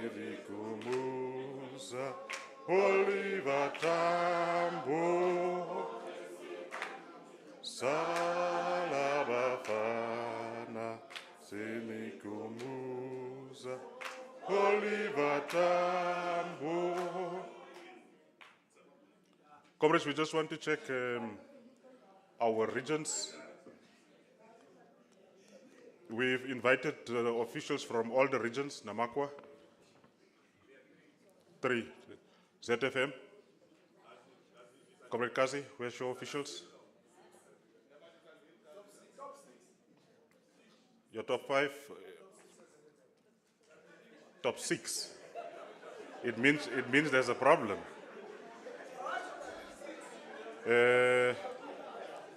Sirikumuza, Oliver Tambo, Salabafana, Sirikumuza, Oliver Tambo. Comrades, we just want to check our regions. We've invited officials from all the regions, Namakwa, 3, ZFM. Comrade Kazi, where's your officials? Your top 5, top 6. It means there's a problem.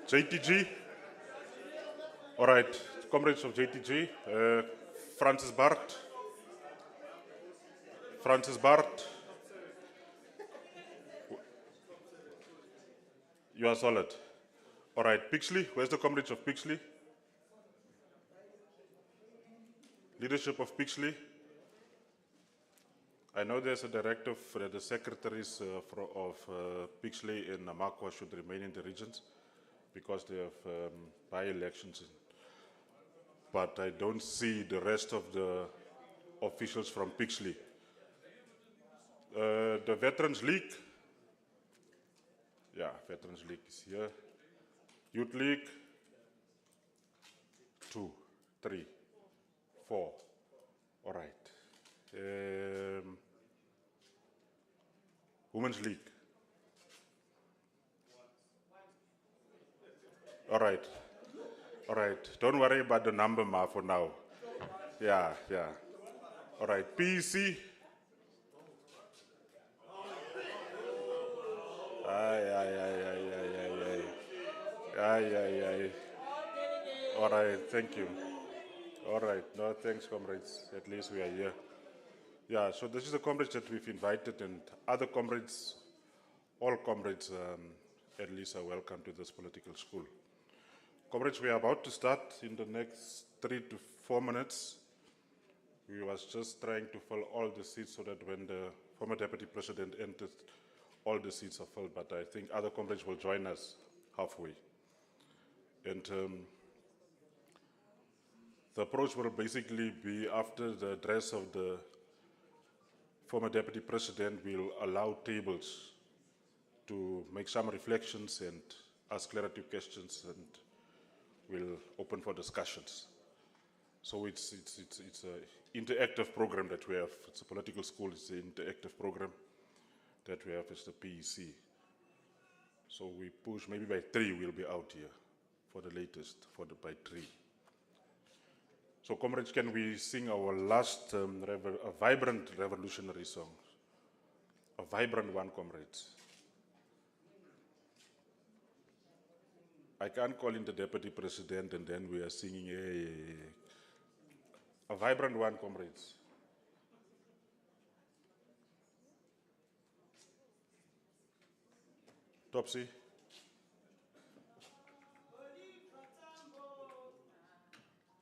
JTG. All right, comrades of JTG. Francis Bart. You are solid. All right, Pixley. Where's the comrades of Pixley? Leadership of Pixley. I know there's a directive that the secretaries of Pixley and Namakwa should remain in the regions because they have by-elections. But I don't see the rest of the officials from Pixley. The Veterans League. Yeah, Veterans League is here. Youth League. 2, 3, 4. All right. Women's League. All right. All right. Don't worry about the number, Ma, for now. Yeah. All right. PEC. Aye. All right. Thank you. All right. No, thanks, comrades. At least we are here. Yeah, so this is the comrades that we've invited, and other comrades, all comrades, at least are welcome to this political school. Comrades, we are about to start in the next 3 to 4 minutes. We was just trying to fill all the seats so that when the former deputy president enters, all the seats are filled, but I think other comrades will join us halfway. And the approach will basically be after the address of the former deputy president, we'll allow tables to make some reflections and ask clarity questions, and we'll open for discussions. So it's an interactive program that we have. It's a political school. It's an interactive program that we have as the PEC. So we push, maybe by 3 we'll be out here for the latest, by 3. So comrades, can we sing our last a vibrant revolutionary song? A vibrant one, comrades. I can't call in the deputy president and then we are singing a vibrant one, comrades. Topsy.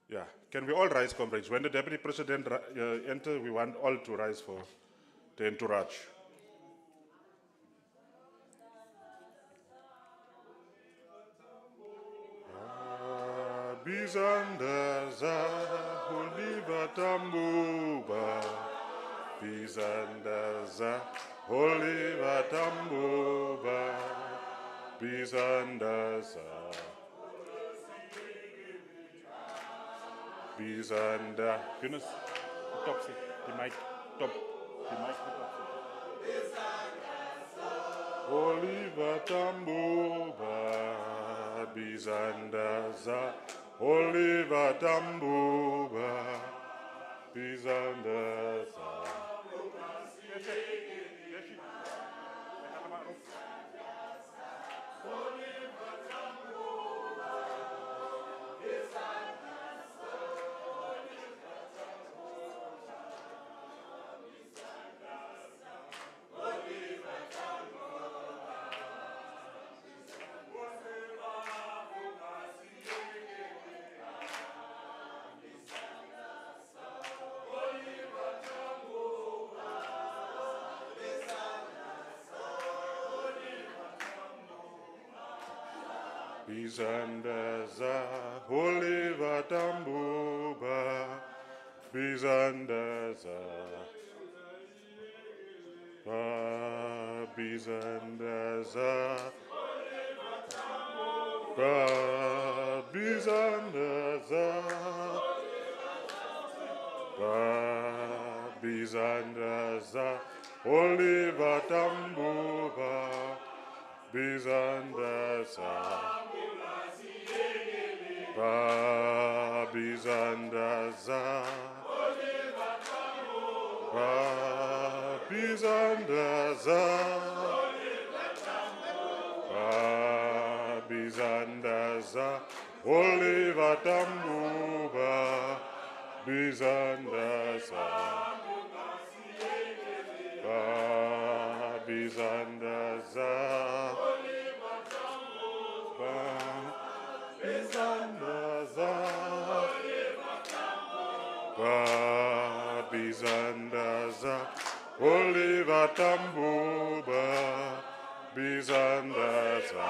Yeah, can we all rise, comrades? When the deputy president enters, we want all to rise for the entourage. Bizandaza, Oliver Tambuba. Bizandaza, Oliver Tambuba. Bizandaza. Bizanda. Yunus, top, the mic, top, the mic, top. Oliver Tambuba, Bizandaza, Oliver Tambuba, Bizandaza. Bizandaza, Oliver Tambuba, Bizandaza, Bizandaza, Bizandaza, Bizandaza, Oliver Tambuba, Bizandaza, Bizandaza, Bizandaza, Bizandaza, Oliver Tambuba, Bizandaza, Bizandaza, Bizandaza, Bizandaza, Oliver Tambuba, Bizandaza,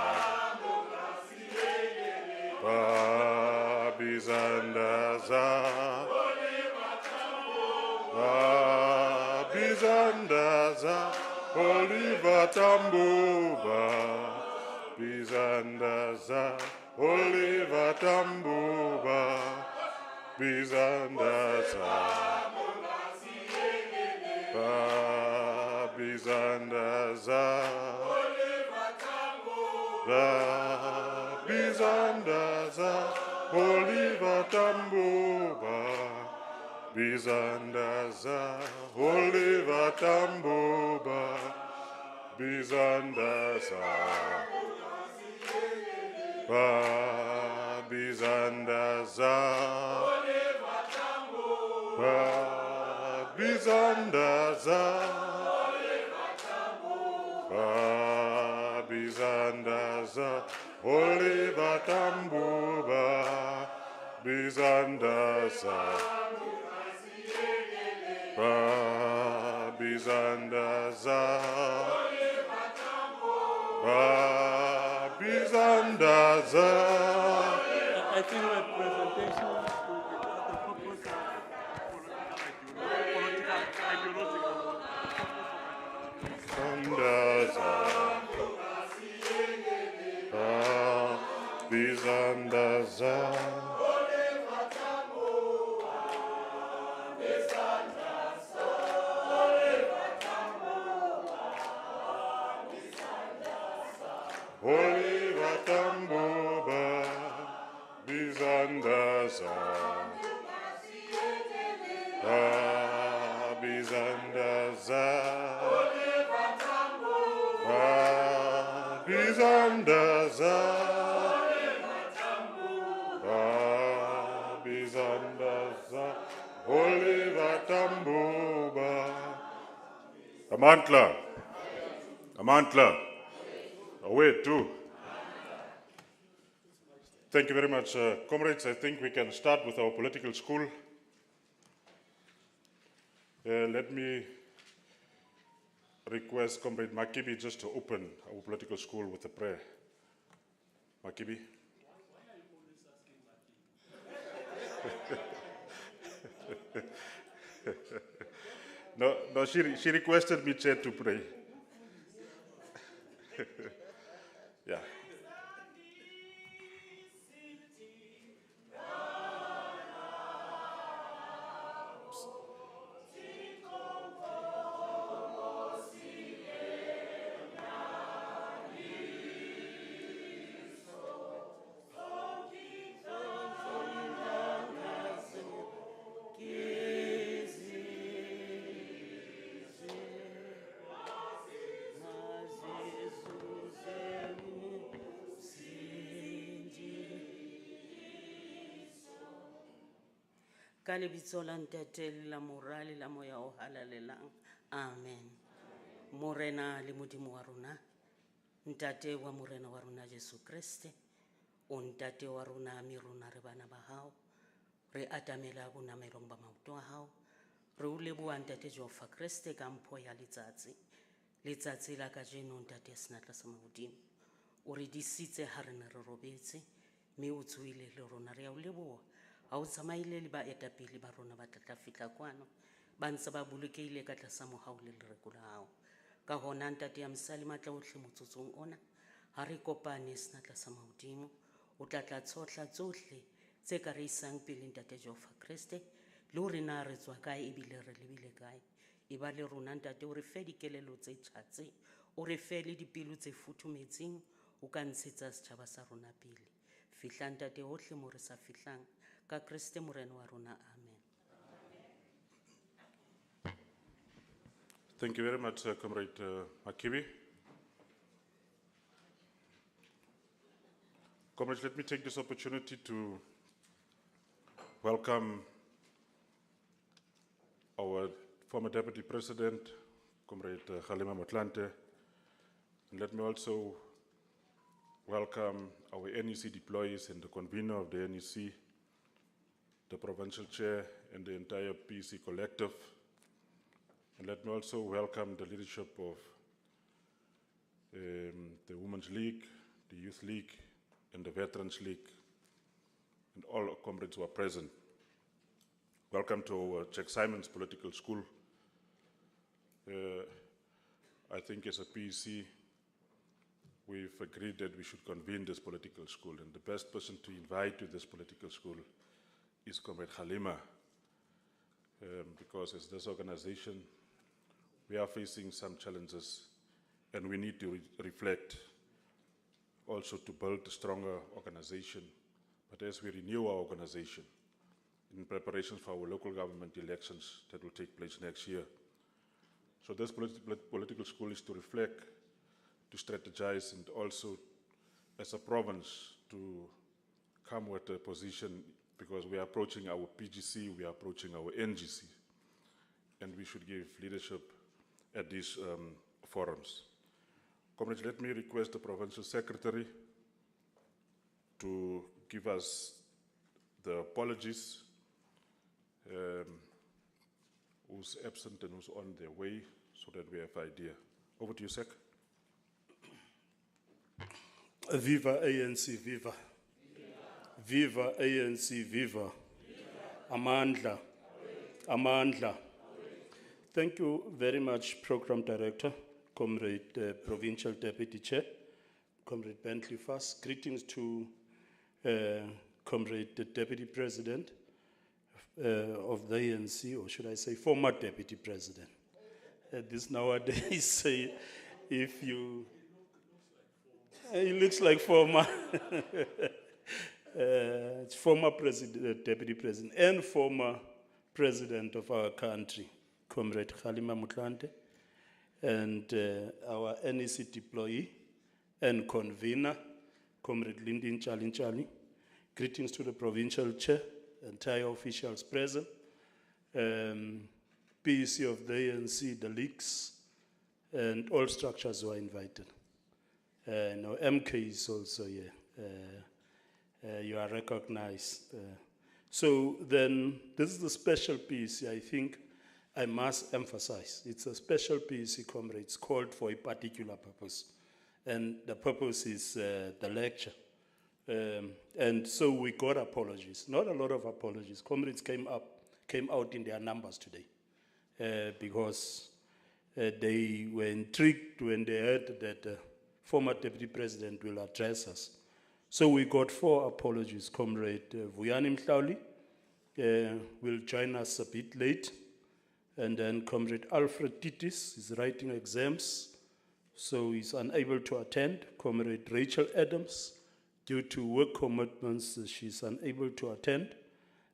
Bizandaza, Bizandaza, Oliver Tambuba, Bizandaza, Oliver Tambuba, Bizandaza, Bizandaza, Bizandaza, Oliver Tambuba, Bizandaza, Oliver Tambuba, Bizandaza, Bizandaza, Bizandaza, Bizandaza, Oliver Tambuba, Bizandaza, Bizandaza, Bizandaza. I think my presentation to the purpose of political ideological Bizandaza, Oliver Tambuba, Bizandaza, Bizandaza, Bizandaza, Bizandaza, Oliver Tambuba. Amantla, Amantla, away too. Thank you very much, comrades. I think we can start with our political school. Let me request Comrade Makibi just to open our political school with a prayer. Makibi. No, she requested me, Chair, to pray. Yeah. Ka lebitso la Ntate le la Mora le la Moya o halalelang. Amen. Morena le Modimo wa rona, Ntate wa Morena wa rona Jesu Kriste, o Ntate wa rona mme rona re bana ba hao, re atamela bonamelong ba maoto a hao, re o leboha Ntate Jehova Kriste ka mpho ya letsatsi la kajeno Ntate Senatla sa Modimo. o re disitse ha re ne re robetse mme o tsoile le rona re a o leboha ha o tsamaile le baetapele ba rona ba tla fihla kwano ba ntse ba bolokehile ka tlasa mohau le lereko la hao ka hona ntate ya mosale matla ohle motsotsong ona ha re kopane sena tlasa mahodimo o tla tsohla tsohle tse ka re isang pele ntate Jehova Kriste le hore na re tswa kae ebile re lebile kae e ba le rona ntate o re fe dikelello tse tjhatsi o re fe le dipelo tse futhumetseng o ka ntshetsa setjhaba sa rona pele fihla ntate hohle mo re sa fihlang ka Kriste morena wa rona amen. Thank you very much, Comrade Makibi. Comrades, let me take this opportunity to welcome our former Deputy President, Comrade Kgalema Motlanthe, and let me also welcome our NEC deployees and the convener of the NEC, the Provincial Chair and the entire PEC collective. And let me also welcome the leadership of the Women's League, the Youth League, and the Veterans League, and all our comrades who are present. Welcome to our Jack Simons Political School. I think as a PEC, we've agreed that we should convene this political school, and the best person to invite to this political school is Comrade Kgalema, because as this organization, we are facing some challenges, and we need to reflect also to build a stronger organization. But as we renew our organization in preparation for our local government elections that will take place next year. So this political school is to reflect, to strategize, and also as a province to come with a position, because we are approaching our PGC, we are approaching our NGC, and we should give leadership at these forums. Comrades, let me request the Provincial Secretary to give us the apologies, who's absent and who's on their way, so that we have idea. Over to you, Sec. Viva ANC, viva. Viva ANC, viva. Amandla. Amandla. Thank you very much, Program Director, Comrade Provincial Deputy Chair, Comrade Bentley Fass. Greetings to Comrade the Deputy President of the ANC, or should I say former Deputy President. This nowadays say if you... He looks like former... it's former president, Deputy President, and former President of our country, Comrade Kgalema Motlanthe, and our NEC deployee and convener, Comrade Lyndon Chalinchali. Greetings to the Provincial Chair, entire officials present, PEC of the ANC, the leagues, and all structures who are invited. No, MK is also here. You are recognized. So then, this is the special PEC, I think I must emphasize. It's a special PEC, comrades, called for a particular purpose. And the purpose is the lecture. And so we got apologies, not a lot of apologies. Comrades came out in their numbers today because they were intrigued when they heard that former Deputy President will address us. So we got 4 apologies. Comrade Vuyani Mhlauli will join us a bit late. And then Comrade Alfred Titis is writing exams, so he's unable to attend. Comrade Rachel Adams, due to work commitments, she's unable to attend.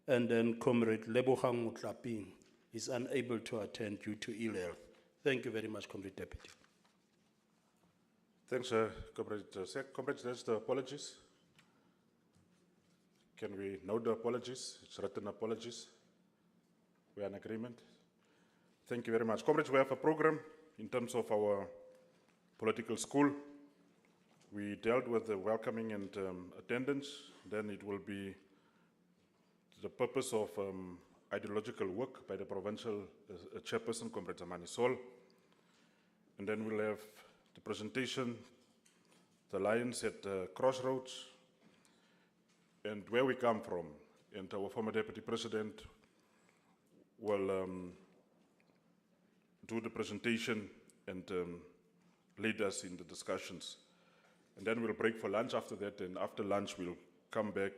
And then Comrade Lebogang Motlaping is unable to attend due to ill health. Thank you very much, Comrade Deputy. Thanks, Comrade Sec. Comrades, that's the apologies. Can we note the apologies? It's written apologies. We are in agreement. Thank you very much. Comrades, we have a program in terms of our political school. We dealt with the welcoming and attendance. Then it will be the purpose of ideological work by the provincial chairperson, Comrade Zamani Sol. And then we'll have the presentation the Lions at Crossroads, and where we come from. And our former Deputy President will do the presentation and lead us in the discussions. And then we'll break for lunch after that, and after lunch we'll come back,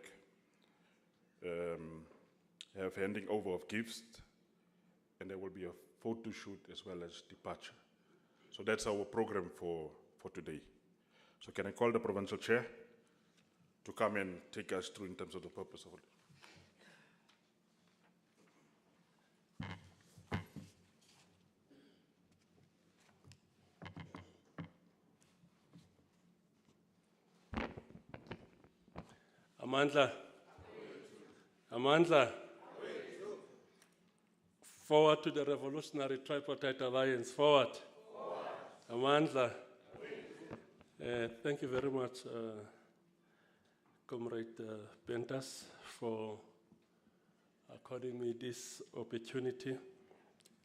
have handing over of gifts, and there will be a photo shoot as well as departure. So that's our program for today. So can I call the Provincial Chair to come and take us through in terms of the purpose of it? Amandla. Amandla. Forward to the Revolutionary Tripartite Alliance. Forward. Amandla. Thank you very much, Comrade Pentas, for according me this opportunity.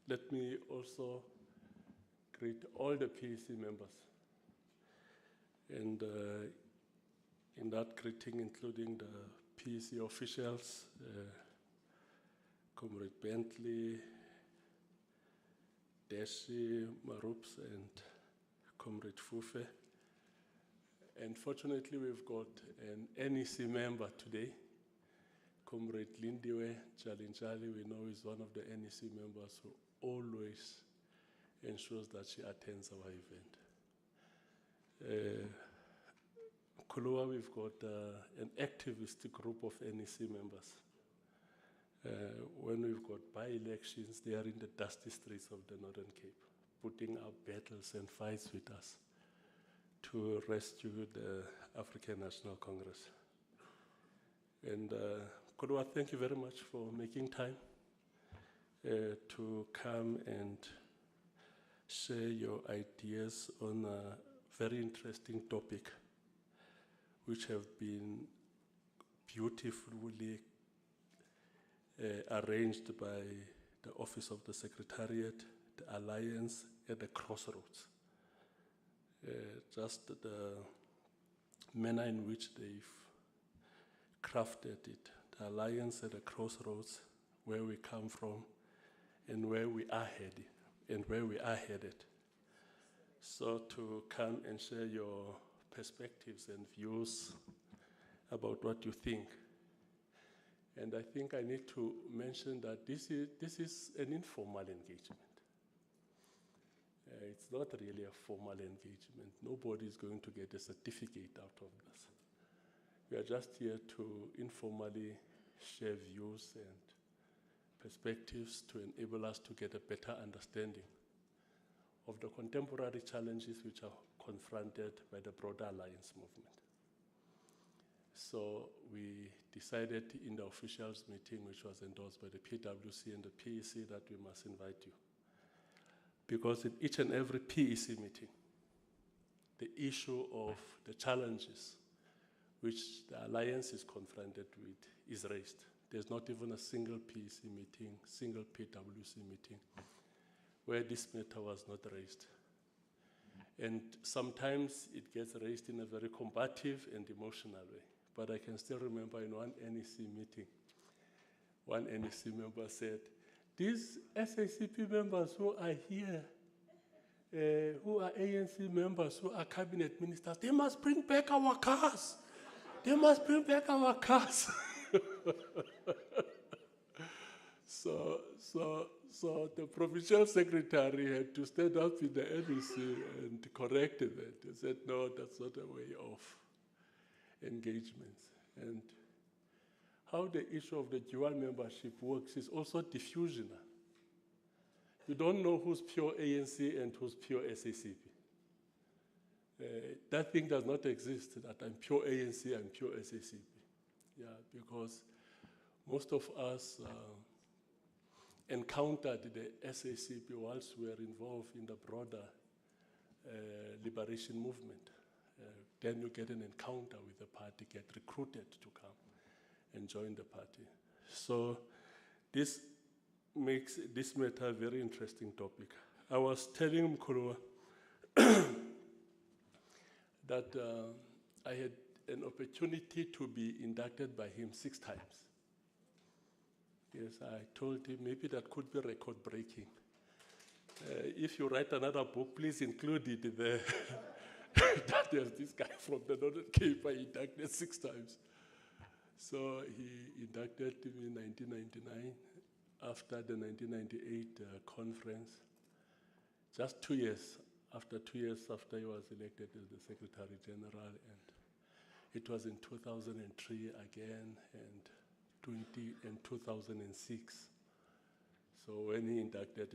Let me also greet all the PEC members. And in that greeting, including the PEC officials, Comrade Bentley, Deshi, Marups, and Comrade Fufe. And fortunately, we've got an NEC member today, Comrade Lindiwe Chalinchali. We know is one of the NEC members who always ensures that she attends our event. Kulua, we've got an activist group of NEC members. When we've got by-elections, they are in the dusty streets of the Northern Cape, putting up battles and fights with us to rescue the African National Congress. And Kulua, thank you very much for making time to come and share your ideas on a very interesting topic, which have been beautifully arranged by the Office of the Secretariat, the Alliance at the Crossroads. Just the manner in which they've crafted it, the Alliance at the Crossroads, where we come from and where we are headed, So to come and share your perspectives and views about what you think. And I think I need to mention that this is an informal engagement. It's not really a formal engagement. Nobody is going to get a certificate out of this. We are just here to informally share views and perspectives to enable us to get a better understanding of the contemporary challenges which are confronted by the broader alliance movement. So we decided in the officials meeting, which was endorsed by the PwC and the PEC, that we must invite you. Because in each and every PEC meeting, the issue of the challenges which the alliance is confronted with is raised. There's not even a single PEC meeting, single PwC meeting, where this matter was not raised. And sometimes it gets raised in a very combative and emotional way. But I can still remember in one NEC meeting, one NEC member said, these SACP members who are here, who are ANC members, who are cabinet ministers, they must bring back our cars. They must bring back our cars. So the provincial secretary had to stand up in the NEC and correct that. He said, no, that's not a way of engagement. And how the issue of the dual membership works is also diffusional. You don't know who's pure ANC and who's pure SACP. That thing does not exist, that I'm pure ANC, I'm pure SACP. Yeah, because most of us encountered the SACP whilst we were involved in the broader liberation movement. Then you get an encounter with the party, get recruited to come and join the party. So this makes this matter a very interesting topic. I was telling Mkulua that I had an opportunity to be inducted by him 6 times. Yes, I told him maybe that could be record breaking. If you write another book, please include it there. That there's this guy from the Northern Cape I inducted 6 times. So he inducted me in 1999 after the 1998 conference. Just 2 years after he was elected as the Secretary General, and it was in 2003 again, and 2006. So when he inducted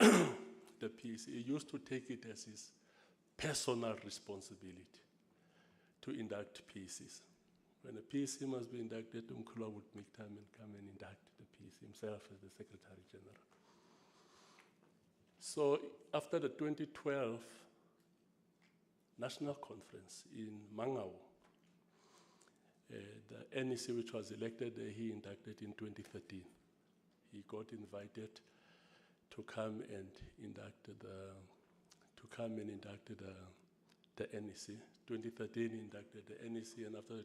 the PEC, he used to take it as his personal responsibility to induct PECs. When a PEC must be inducted, Umkhulwa would make time and come and induct the PEC himself as the Secretary General. So after the 2012 National Conference in Mangaung, the NEC which was elected, he inducted in 2013. He got invited to come and induct the NEC. 2013 he inducted the NEC, and after the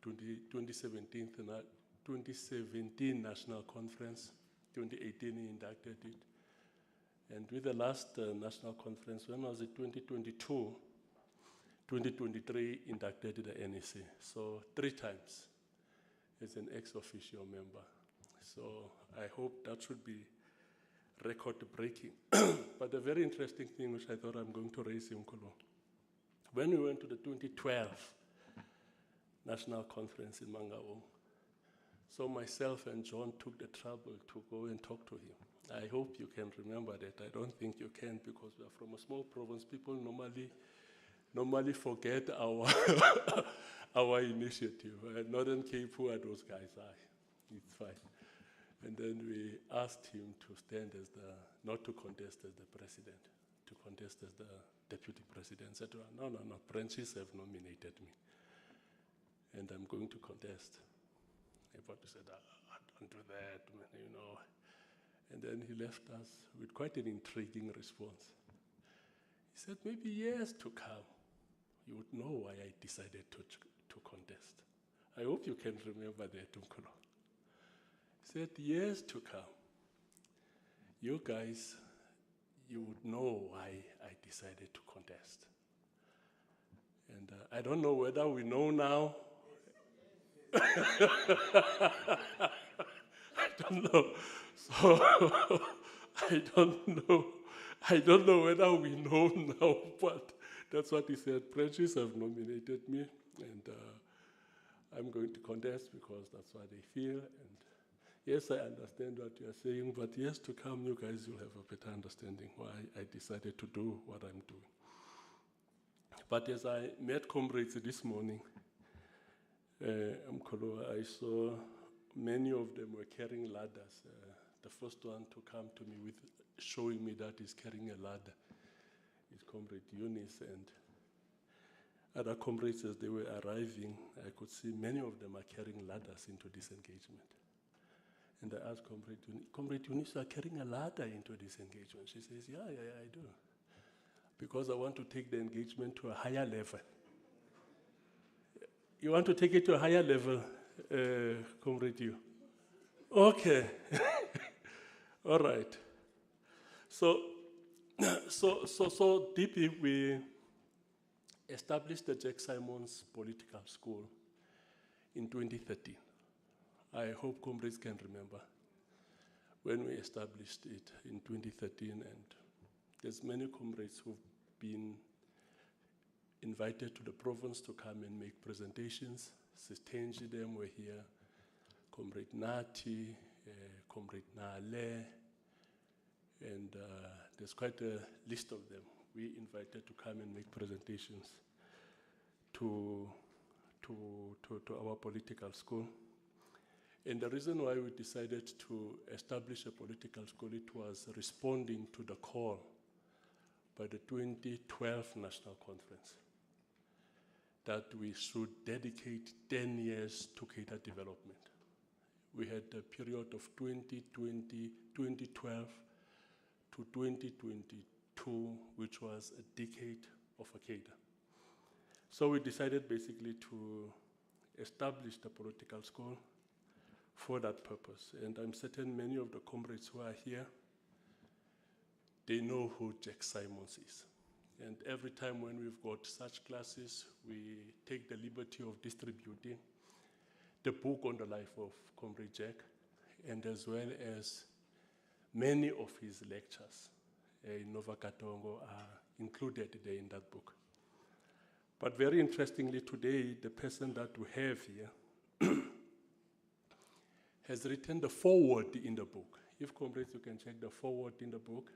2017 National Conference, 2018 he inducted it. And with the last National Conference, when was it, 2022, 2023 inducted the NEC. So 3 times as an ex officio member. So I hope that should be record breaking. But a very interesting thing which I thought I'm going to raise, Umkhulwa. When we went to the 2012 National Conference in Mangaung, so myself and John took the trouble to go and talk to him. I hope you can remember that. I don't think you can, because we are from a small province. People normally forget our our initiative. Northern Cape, who are those guys? It's fine. And then we asked him to stand as not to contest as the president, to contest as the deputy president. He said, no, branches have nominated me, and I'm going to contest. Everybody said, I don't do that, you know. And then he left us with quite an intriguing response. He said, maybe years to come, you would know why I decided to contest. I hope you can remember that, Umkhulwa. He said, years to come, you guys, you would know why I decided to contest. And I don't know whether we know now. I don't know. So I don't know whether we know now, but that's what he said. Branches have nominated me, and I'm going to contest because that's what they feel. And yes, I understand what you're saying, but years to come, you guys will have a better understanding why I decided to do what I'm doing. But as I met comrades this morning, Umkhulwa, I saw many of them were carrying ladders. The first one to come to me with showing me that he's carrying a ladder is Comrade Eunice, and other comrades as they were arriving, I could see many of them are carrying ladders into this engagement. And I asked Comrade Eunice, you are carrying a ladder into this engagement? She says, yeah, I do. Because I want to take the engagement to a higher level. You want to take it to a higher level, Comrade you? Okay. All right. So deeply we established the Jack Simons Political School in 2013. I hope comrades can remember when we established it in 2013, and there's many comrades who've been invited to the province to come and make presentations. Sistenji them were here, Comrade Nati, Comrade Nale, and there's quite a list of them. We invited to come and make presentations to our political school. And the reason why we decided to establish a political school, it was responding to the call by the 2012 National Conference that we should dedicate 10 years to Cater development. We had a period of 2012 to 2022, which was a decade of ACADA. So we decided basically to establish the political school for that purpose. And I'm certain many of the comrades who are here, they know who Jack Simons is. And every time when we've got such classes, we take the liberty of distributing the book on the life of Comrade Jack, and as well as many of his lectures in Nova Katongo are included there in that book. But very interestingly today, the person that we have here has written the foreword in the book. If comrades, you can check the foreword in the book.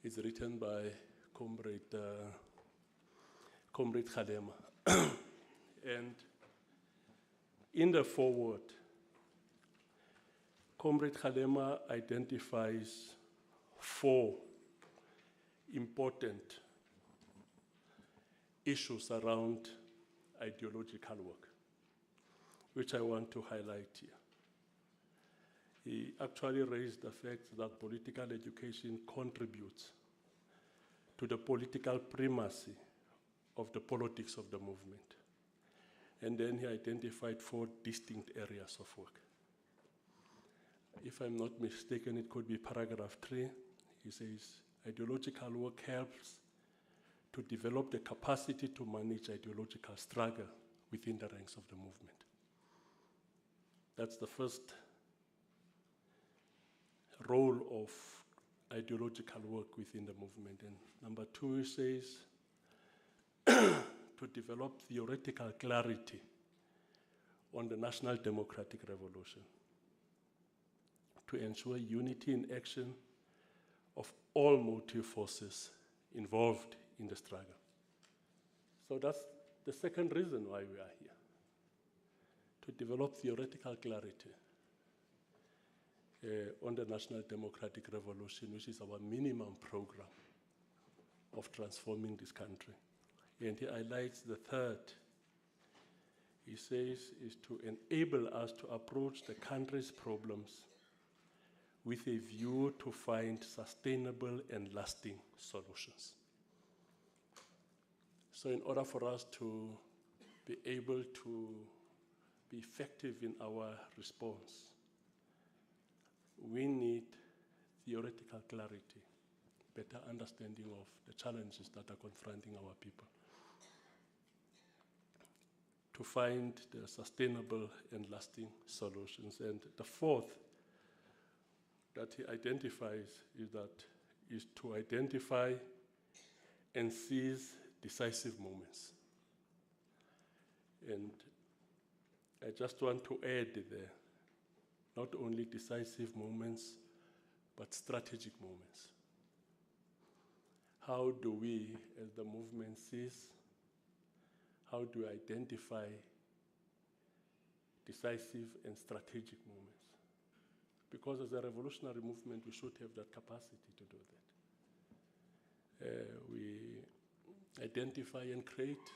It's written by Comrade Kgalema. And in the foreword, Comrade Kgalema identifies 4 important issues around ideological work, which I want to highlight here. He actually raised the fact that political education contributes to the political primacy of the politics of the movement. And then he identified 4 distinct areas of work. If I'm not mistaken, it could be paragraph 3. He says, ideological work helps to develop the capacity to manage ideological struggle within the ranks of the movement. That's the first role of ideological work within the movement. And number 2, he says, to develop theoretical clarity on the national democratic revolution, to ensure unity in action of all motive forces involved in the struggle. So that's the second reason why we are here, to develop theoretical clarity on the national democratic revolution, which is our minimum program of transforming this country. And he highlights the third. He says is to enable us to approach the country's problems with a view to find sustainable and lasting solutions. So in order for us to be able to be effective in our response, we need theoretical clarity, better understanding of the challenges that are confronting our people, to find the sustainable and lasting solutions. And the fourth that he identifies is to identify and seize decisive moments. And I just want to add there, not only decisive moments, but strategic moments. How do we, as the movement, seize? How do we identify decisive and strategic moments? Because as a revolutionary movement, we should have that capacity to do that. We identify and create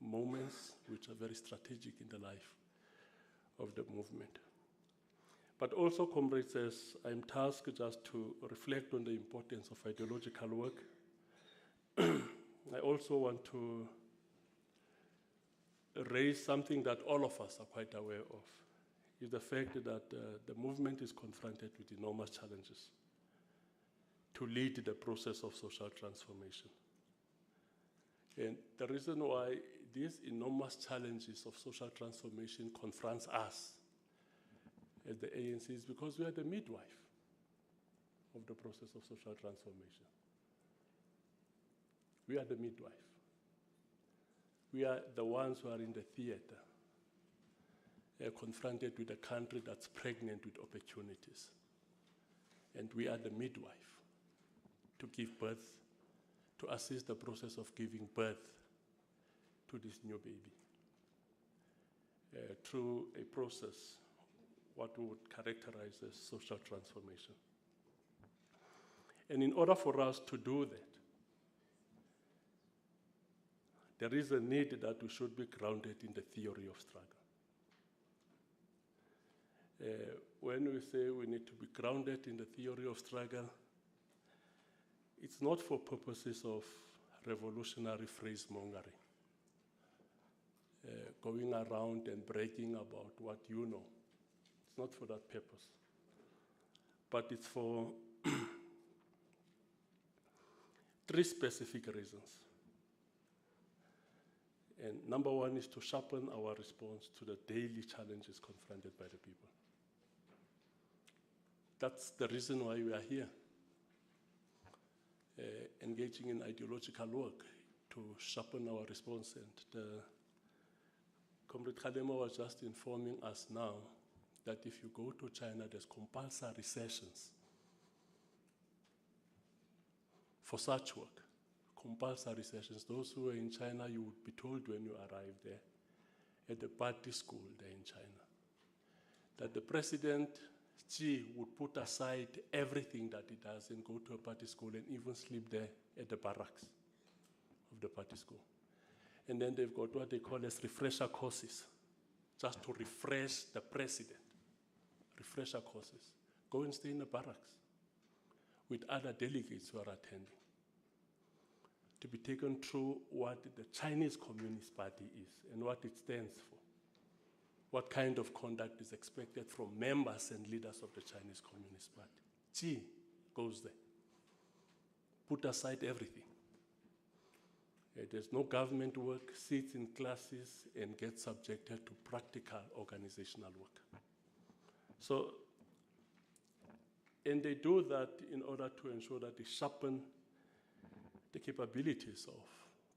moments which are very strategic in the life of the movement. But also, comrades, as I'm tasked just to reflect on the importance of ideological work, I also want to raise something that all of us are quite aware of, is the fact that the movement is confronted with enormous challenges to lead the process of social transformation. And the reason why these enormous challenges of social transformation confronts us as the ANC is because we are the midwife of the process of social transformation. We are the midwife. We are the ones who are in the theater, confronted with a country that's pregnant with opportunities. And we are the midwife to give birth, to assist the process of giving birth to this new baby through a process, what we would characterize as social transformation. And in order for us to do that, there is a need that we should be grounded in the theory of struggle. When we say we need to be grounded in the theory of struggle, it's not for purposes of revolutionary phrase mongering, going around and bragging about what you know. It's not for that purpose, but it's for three specific reasons. And number one is to sharpen our response to the daily challenges confronted by the people. That's the reason why we are here, engaging in ideological work to sharpen our response. And Comrade Kgalema was just informing us now that if you go to China, there's compulsory sessions for such work. Compulsory sessions. Those who are in China, you would be told when you arrive there, at the party school there in China, that the President Xi would put aside everything that he does and go to a party school and even sleep there at the barracks of the party school. And then they've got what they call as refresher courses, just to refresh the president. Refresher courses. Go and stay in the barracks with other delegates who are attending, to be taken through what the Chinese Communist Party is and what it stands for. What kind of conduct is expected from members and leaders of the Chinese Communist Party. Xi goes there. Put aside everything. There's no government work, sits in classes and gets subjected to practical organizational work. So, and they do that in order to ensure that they sharpen the capabilities of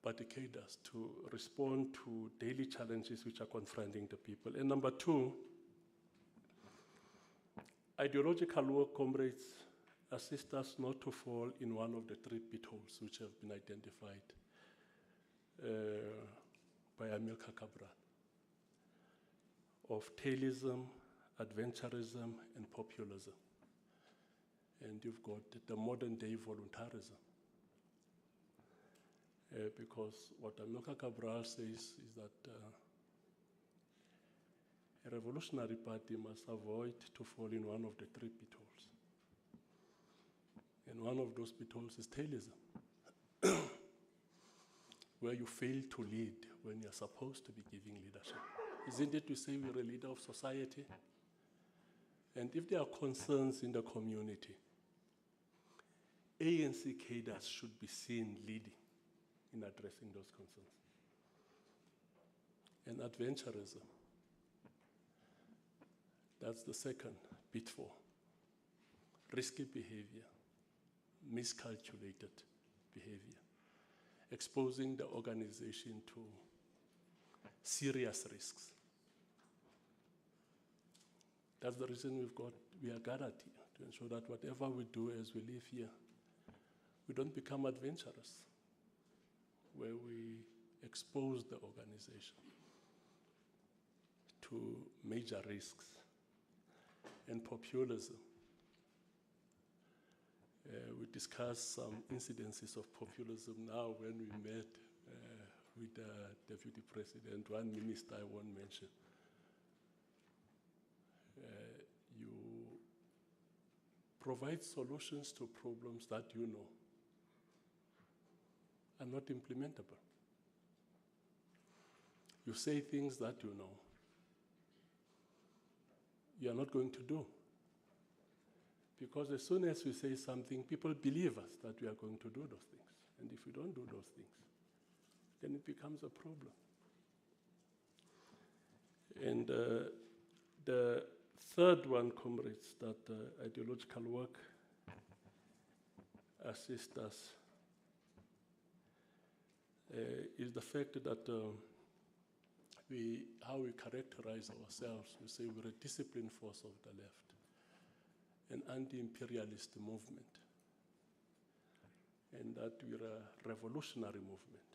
party cadres to respond to daily challenges which are confronting the people. And number two, ideological work, comrades, assist us not to fall in one of the three pitholes which have been identified by Amilcar Cabral, of tailism, adventurism, and populism. And you've got the modern day voluntarism. Because what Amilcar Cabral says is that a revolutionary party must avoid to fall in one of the three pitholes. And one of those pitholes is tailism, where you fail to lead when you're supposed to be giving leadership. Isn't it we say we're a leader of society? And if there are concerns in the community, ANC cadres should be seen leading in addressing those concerns. And adventurism, that's the second pitfall. Risky behavior, miscalculated behavior, exposing the organization to serious risks. That's the reason we are gathered here, to ensure that whatever we do as we live here, we don't become adventurous, where we expose the organization to major risks. And populism. We discussed some incidences of populism now when we met with the Deputy President. One minister I won't mention. You provide solutions to problems that you know are not implementable. You say things that you know you are not going to do. Because as soon as we say something, people believe us that we are going to do those things. And if we don't do those things, then it becomes a problem. And the third one, comrades, that ideological work assists us is the fact that how we characterize ourselves. We say we're a disciplined force of the left, an anti-imperialist movement, and that we're a revolutionary movement.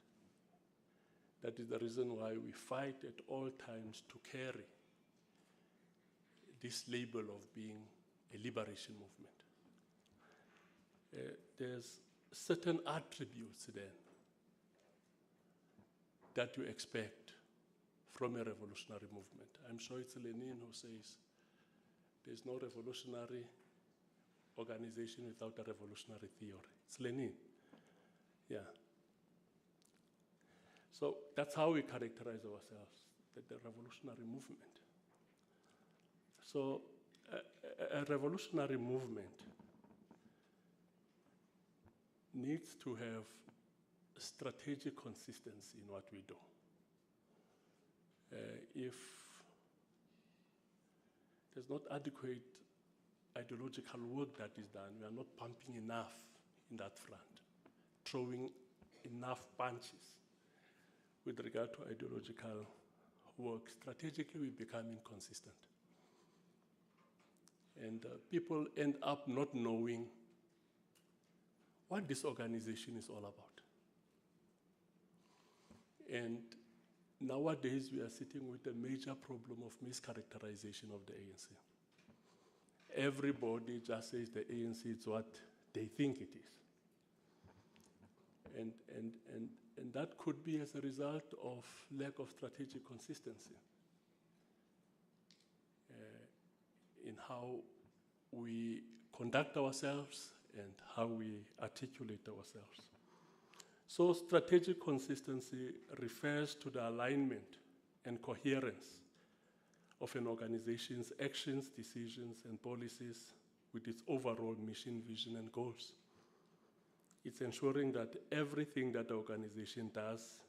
That is the reason why we fight at all times to carry this label of being a liberation movement. There's certain attributes then that you expect from a revolutionary movement. I'm sure it's Lenin who says there's no revolutionary organization without a revolutionary theory. It's Lenin, yeah. So that's how we characterize ourselves, the revolutionary movement. So a revolutionary movement needs to have strategic consistency in what we do. If there's not adequate ideological work that is done, we are not pumping enough in that front, throwing enough punches with regard to ideological work, strategically we become inconsistent. And people end up not knowing what this organization is all about. And nowadays we are sitting with a major problem of mischaracterization of the ANC. Everybody just says the ANC is what they think it is. And that could be as a result of lack of strategic consistency in how we conduct ourselves and how we articulate ourselves. So strategic consistency refers to the alignment and coherence of an organization's actions, decisions, and policies with its overall mission, vision, and goals. It's ensuring that everything that the organization does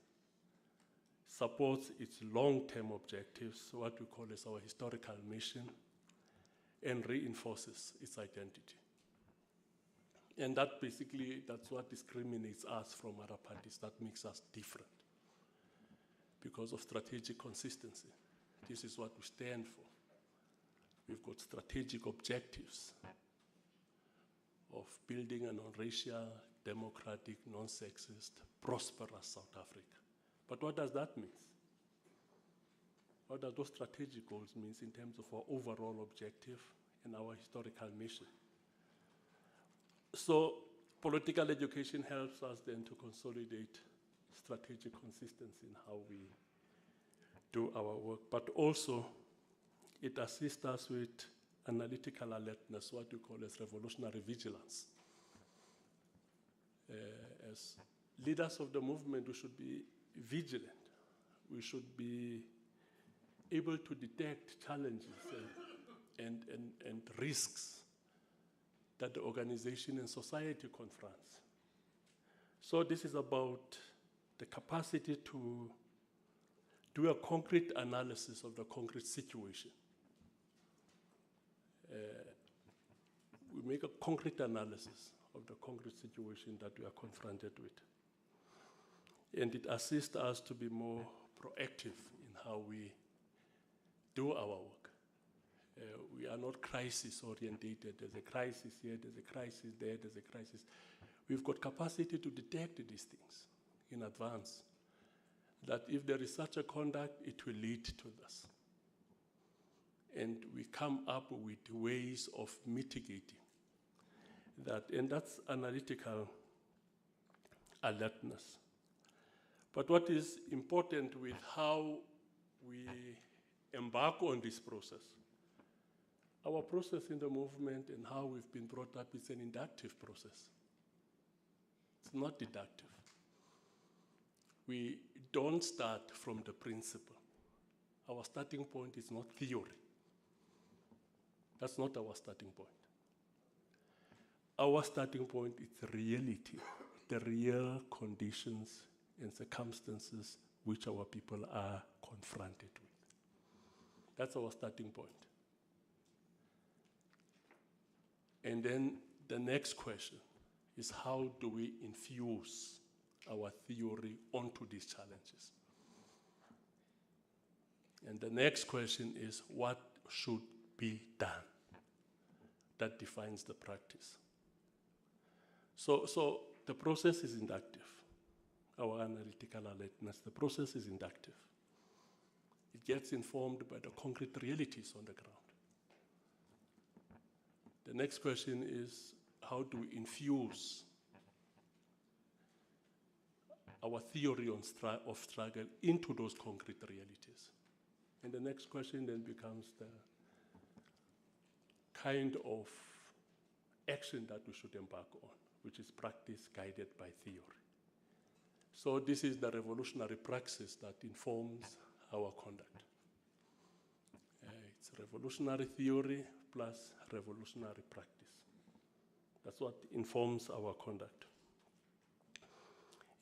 supports its long-term objectives, what we call as our historical mission, and reinforces its identity. And that basically, that's what discriminates us from other parties, that makes us different because of strategic consistency. This is what we stand for. We've got strategic objectives of building a non-racial, democratic, non-sexist, prosperous South Africa. But what does that mean? What do those strategic goals mean in terms of our overall objective and our historical mission? So political education helps us then to consolidate strategic consistency in how we do our work, but also it assists us with analytical alertness, what we call as revolutionary vigilance. As leaders of the movement, we should be vigilant. We should be able to detect challenges and risks that the organization and society confronts. So this is about the capacity to do a concrete analysis of the concrete situation. We make a concrete analysis of the concrete situation that we are confronted with. And it assists us to be more proactive in how we do our work. We are not crisis-orientated. There's a crisis here, there's a crisis there, there's a crisis. We've got capacity to detect these things in advance, that if there is such a conduct, it will lead to this. And we come up with ways of mitigating that, and that's analytical alertness. But what is important with how we embark on this process, our process in the movement and how we've been brought up is an inductive process. It's not deductive. We don't start from the principle. Our starting point is not theory. That's not our starting point. Our starting point is reality, the real conditions and circumstances which our people are confronted with. That's our starting point. And then the next question is, how do we infuse our theory onto these challenges? And the next question is, what should be done? That defines the practice. So the process is inductive. Our analytical alertness, the process is inductive. It gets informed by the concrete realities on the ground. The next question is, how do we infuse our theory of struggle into those concrete realities? And the next question then becomes the kind of action that we should embark on, which is practice guided by theory. So this is the revolutionary praxis that informs our conduct. It's revolutionary theory plus revolutionary practice. That's what informs our conduct.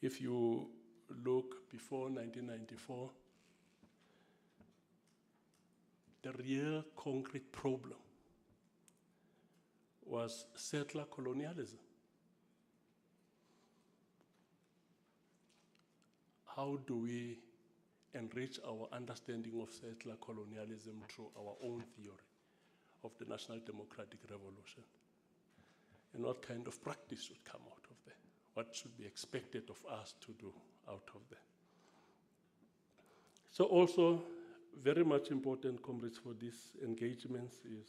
If you look before 1994, the real concrete problem was settler colonialism. How do we enrich our understanding of settler colonialism through our own theory of the National Democratic Revolution? And what kind of practice should come out of there? What should be expected of us to do out of there? So also, very much important, comrades, for these engagements is,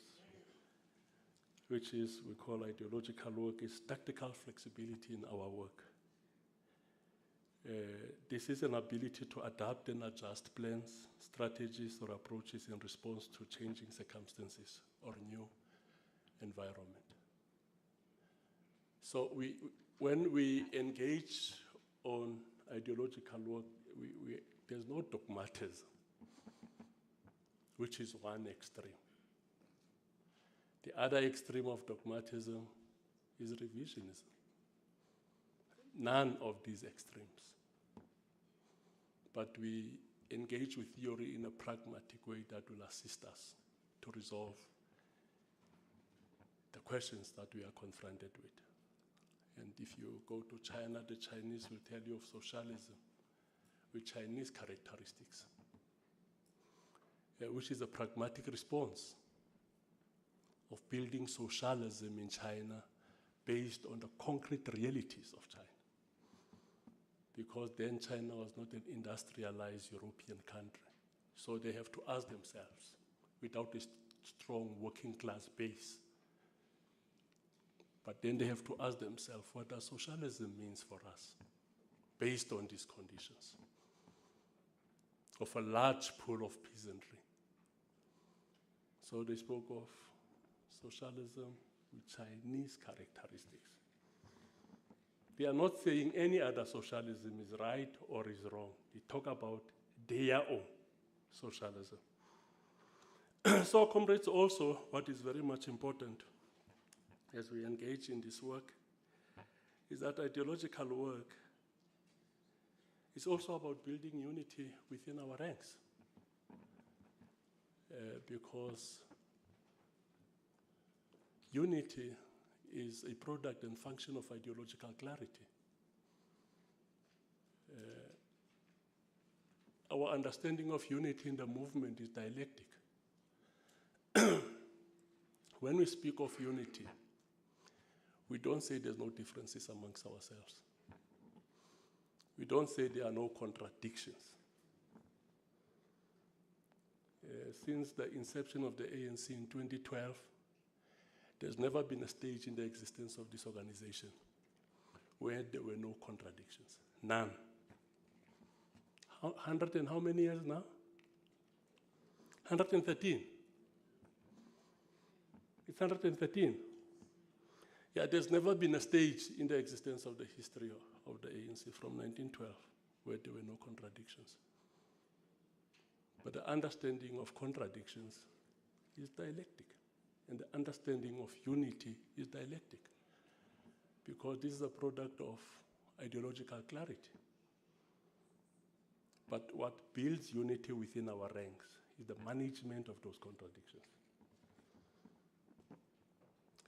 which is, we call ideological work, is tactical flexibility in our work. This is an ability to adapt and adjust plans, strategies, or approaches in response to changing circumstances or new environment. So when we engage on ideological work, there's no dogmatism, which is one extreme. The other extreme of dogmatism is revisionism. None of these extremes. But we engage with theory in a pragmatic way that will assist us to resolve the questions that we are confronted with. And if you go to China, the Chinese will tell you of socialism with Chinese characteristics, which is a pragmatic response of building socialism in China based on the concrete realities of China. Because then China was not an industrialized European country. So they have to ask themselves, without a strong working class base, but then they have to ask themselves, what does socialism mean for us, based on these conditions of a large pool of peasantry. So they spoke of socialism with Chinese characteristics. They are not saying any other socialism is right or is wrong. They talk about their own socialism. So, comrades, also, what is very much important as we engage in this work is that ideological work is also about building unity within our ranks. Because unity is a product and function of ideological clarity. Our understanding of unity in the movement is dialectic. When we speak of unity, we don't say there's no differences amongst ourselves. We don't say there are no contradictions. Since the inception of the ANC in 2012, there's never been a stage in the existence of this organization where there were no contradictions. None. 100 and how many years now? 113. It's 113. Yeah, there's never been a stage in the existence of the history of the ANC from 1912 where there were no contradictions. But the understanding of contradictions is dialectic. And the understanding of unity is dialectic, because this is a product of ideological clarity. But what builds unity within our ranks is the management of those contradictions.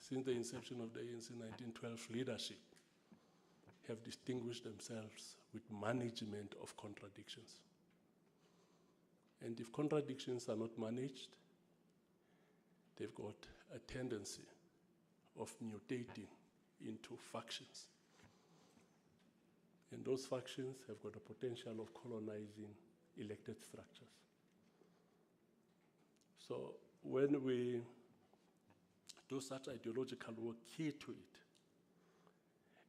Since the inception of the ANC in 1912, leadership have distinguished themselves with management of contradictions. And if contradictions are not managed, they've got a tendency of mutating into factions. And those factions have got a potential of colonizing elected structures. So when we do such ideological work, key to it,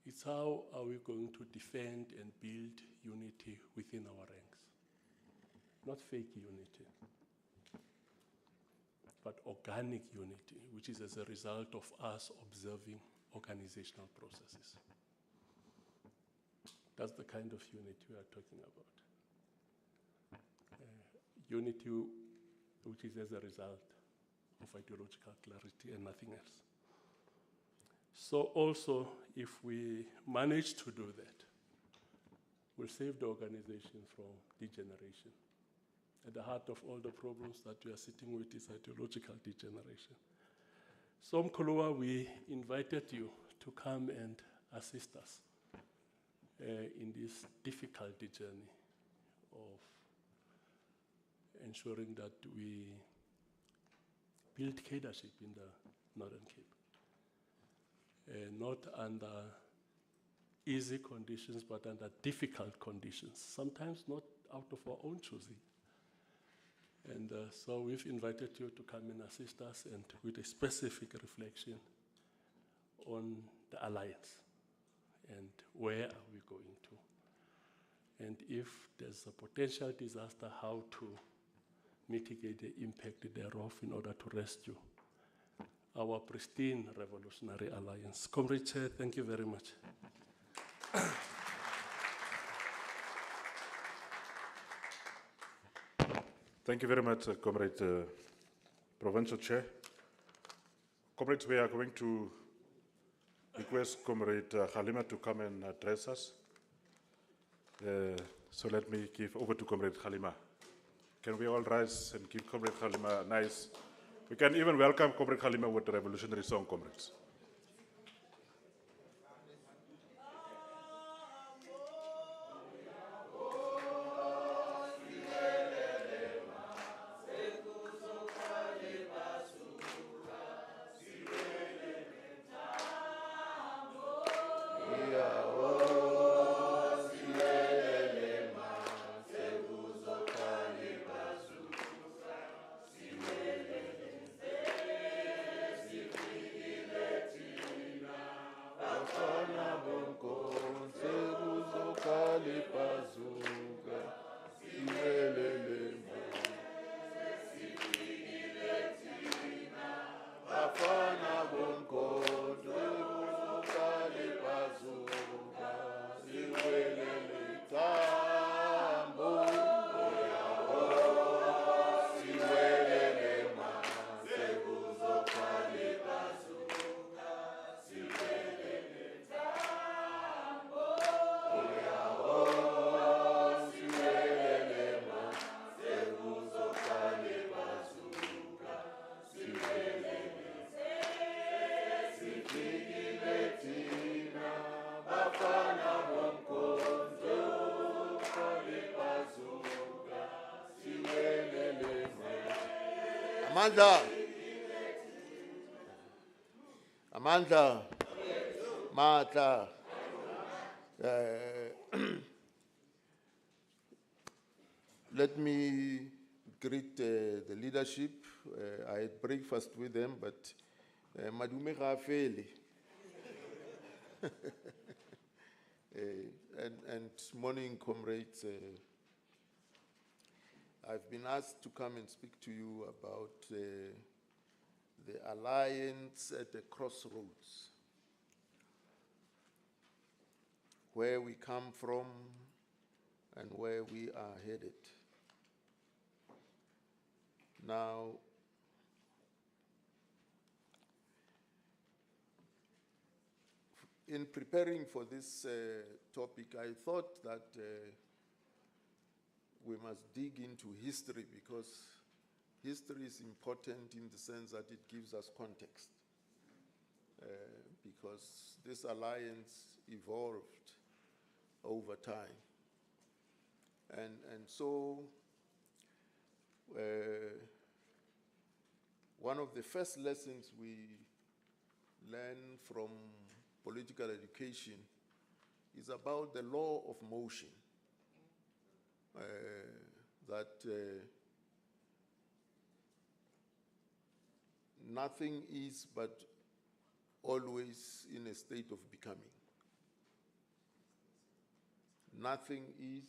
it's how are we going to defend and build unity within our ranks. Not fake unity, but organic unity, which is as a result of us observing organizational processes. That's the kind of unity we are talking about. Unity which is as a result of ideological clarity and nothing else. So also, if we manage to do that, we'll save the organization from degeneration. At the heart of all the problems that we are sitting with is ideological degeneration. So Mkhulwa, we invited you to come and assist us in this difficult journey of ensuring that we build leadership in the Northern Cape. Not under easy conditions, but under difficult conditions, sometimes not out of our own choosing. And so we've invited you to come and assist us, and with a specific reflection on the alliance and where are we going to. And if there's a potential disaster, how to mitigate the impact thereof in order to rescue our pristine revolutionary alliance. Comrade Chair, thank you very much. Thank you very much, Comrade Provincial Chair. Comrades, we are going to request Comrade Halima to come and address us. So let me give over to Comrade Halima. Can we all rise and give Comrade Halima a nice... We can even welcome Comrade Halima with the revolutionary song, comrades. Amandla, Matla. Let me greet the leadership. I had breakfast with them, but Madume Rafeli. And morning, comrades. I've been asked to come and speak to you about the alliance at the crossroads, where we come from and where we are headed. Now, in preparing for this topic, I thought that we must dig into history, because history is important in the sense that it gives us context, because this alliance evolved over time. And so one of the first lessons we learn from political education is about the law of motion, that nothing is but always in a state of becoming. Nothing is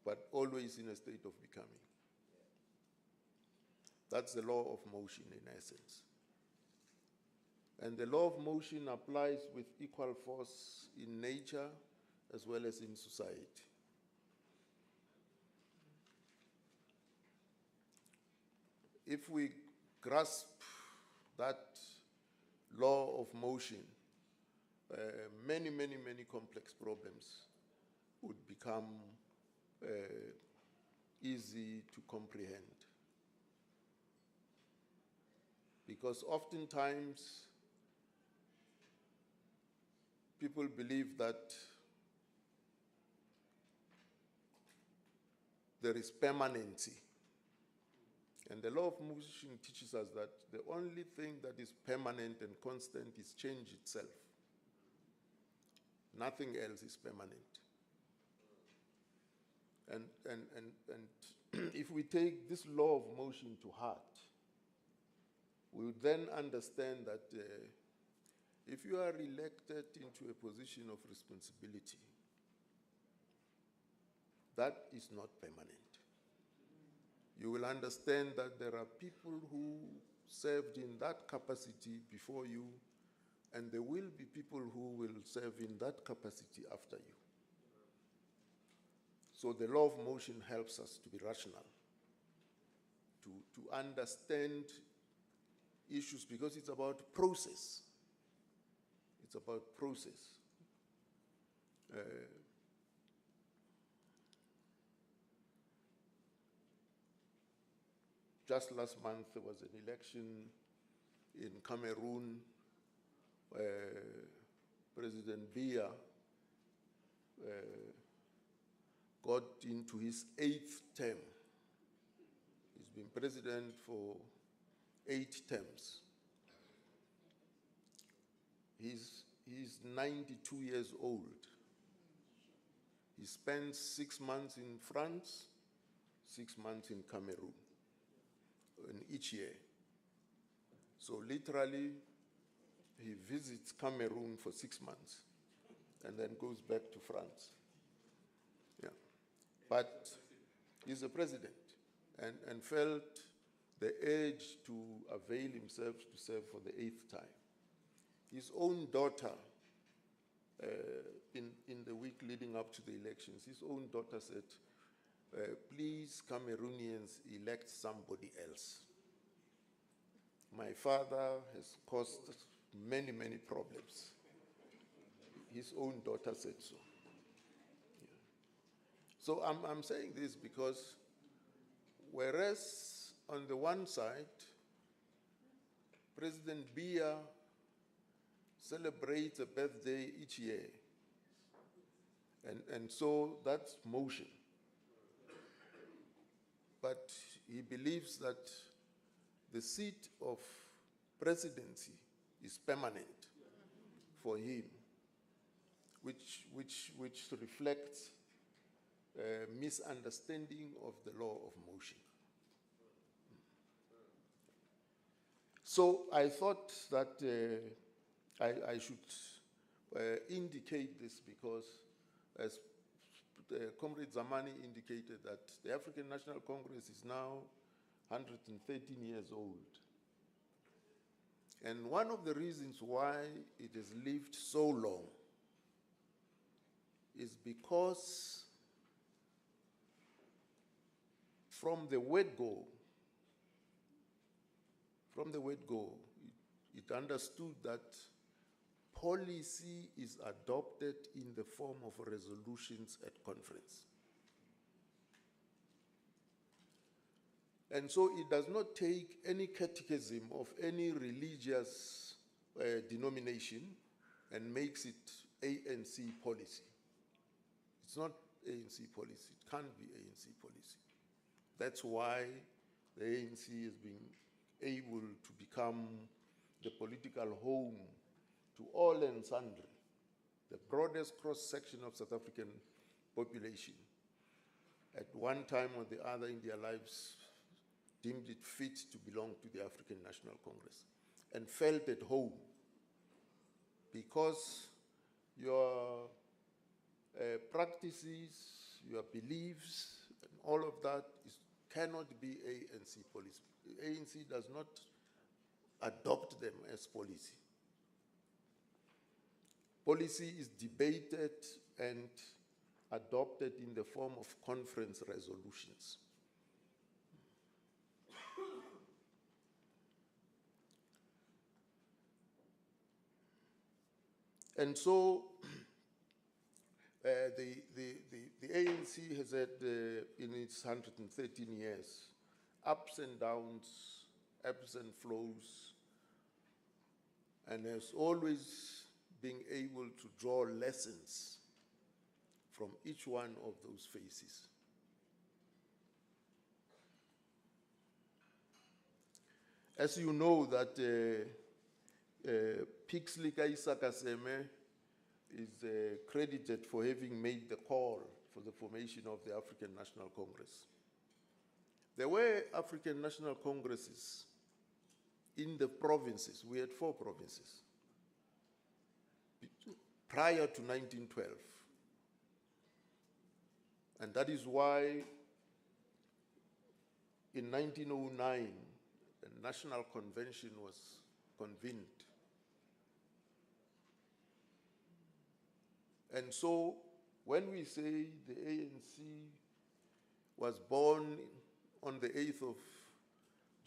but always in a state of becoming. That's the law of motion in essence. And the law of motion applies with equal force in nature as well as in society. If we grasp that law of motion, many complex problems would become easy to comprehend. Because oftentimes, people believe that there is permanency. And the law of motion teaches us that the only thing that is permanent and constant is change itself. Nothing else is permanent. And if we take this law of motion to heart, we would then understand that if you are elected into a position of responsibility, that is not permanent. You will understand that there are people who served in that capacity before you, and there will be people who will serve in that capacity after you. So the law of motion helps us to be rational, to understand issues, because it's about process. It's about process. Just last month, there was an election in Cameroon. President Biya got into his 8th term. He's been president for 8 terms. He's 92 years old. He spends 6 months in France, 6 months in Cameroon, in each year. So literally, he visits Cameroon for 6 months and then goes back to France. Yeah. But he's a president and felt the urge to avail himself to serve for the 8th time. His own daughter, in the week leading up to the elections, his own daughter said, please, Cameroonians, elect somebody else. My father has caused many problems. His own daughter said so. Yeah. So I'm saying this because whereas on the one side, President Biya celebrates a birthday each year, and so that's motion. But he believes that the seat of presidency is permanent for him, which reflects a misunderstanding of the law of motion. So I thought that I should indicate this because, as Comrade Zamani indicated, that the African National Congress is now 113 years old. And one of the reasons why it has lived so long is because from the word go, it understood that policy is adopted in the form of resolutions at conference. And so it does not take any catechism of any religious denomination and makes it ANC policy. It's not ANC policy. It can't be ANC policy. That's why the ANC has been able to become the political home to all and sundry, the broadest cross-section of South African population. At one time or the other in their lives, deemed it fit to belong to the African National Congress and felt at home, because your practices, your beliefs, and all of that cannot be ANC policy. The ANC does not adopt them as policy. Policy is debated and adopted in the form of conference resolutions. And so the ANC has had, in its 113 years, ups and downs, ebbs and flows, and has always been able to draw lessons from each one of those phases. As you know that Pixley Kaisakaseme is credited for having made the call for the formation of the African National Congress. There were African National Congresses in the provinces. We had 4 provinces prior to 1912. And that is why in 1909, a national convention was convened. And so when we say the ANC was born on the 8th of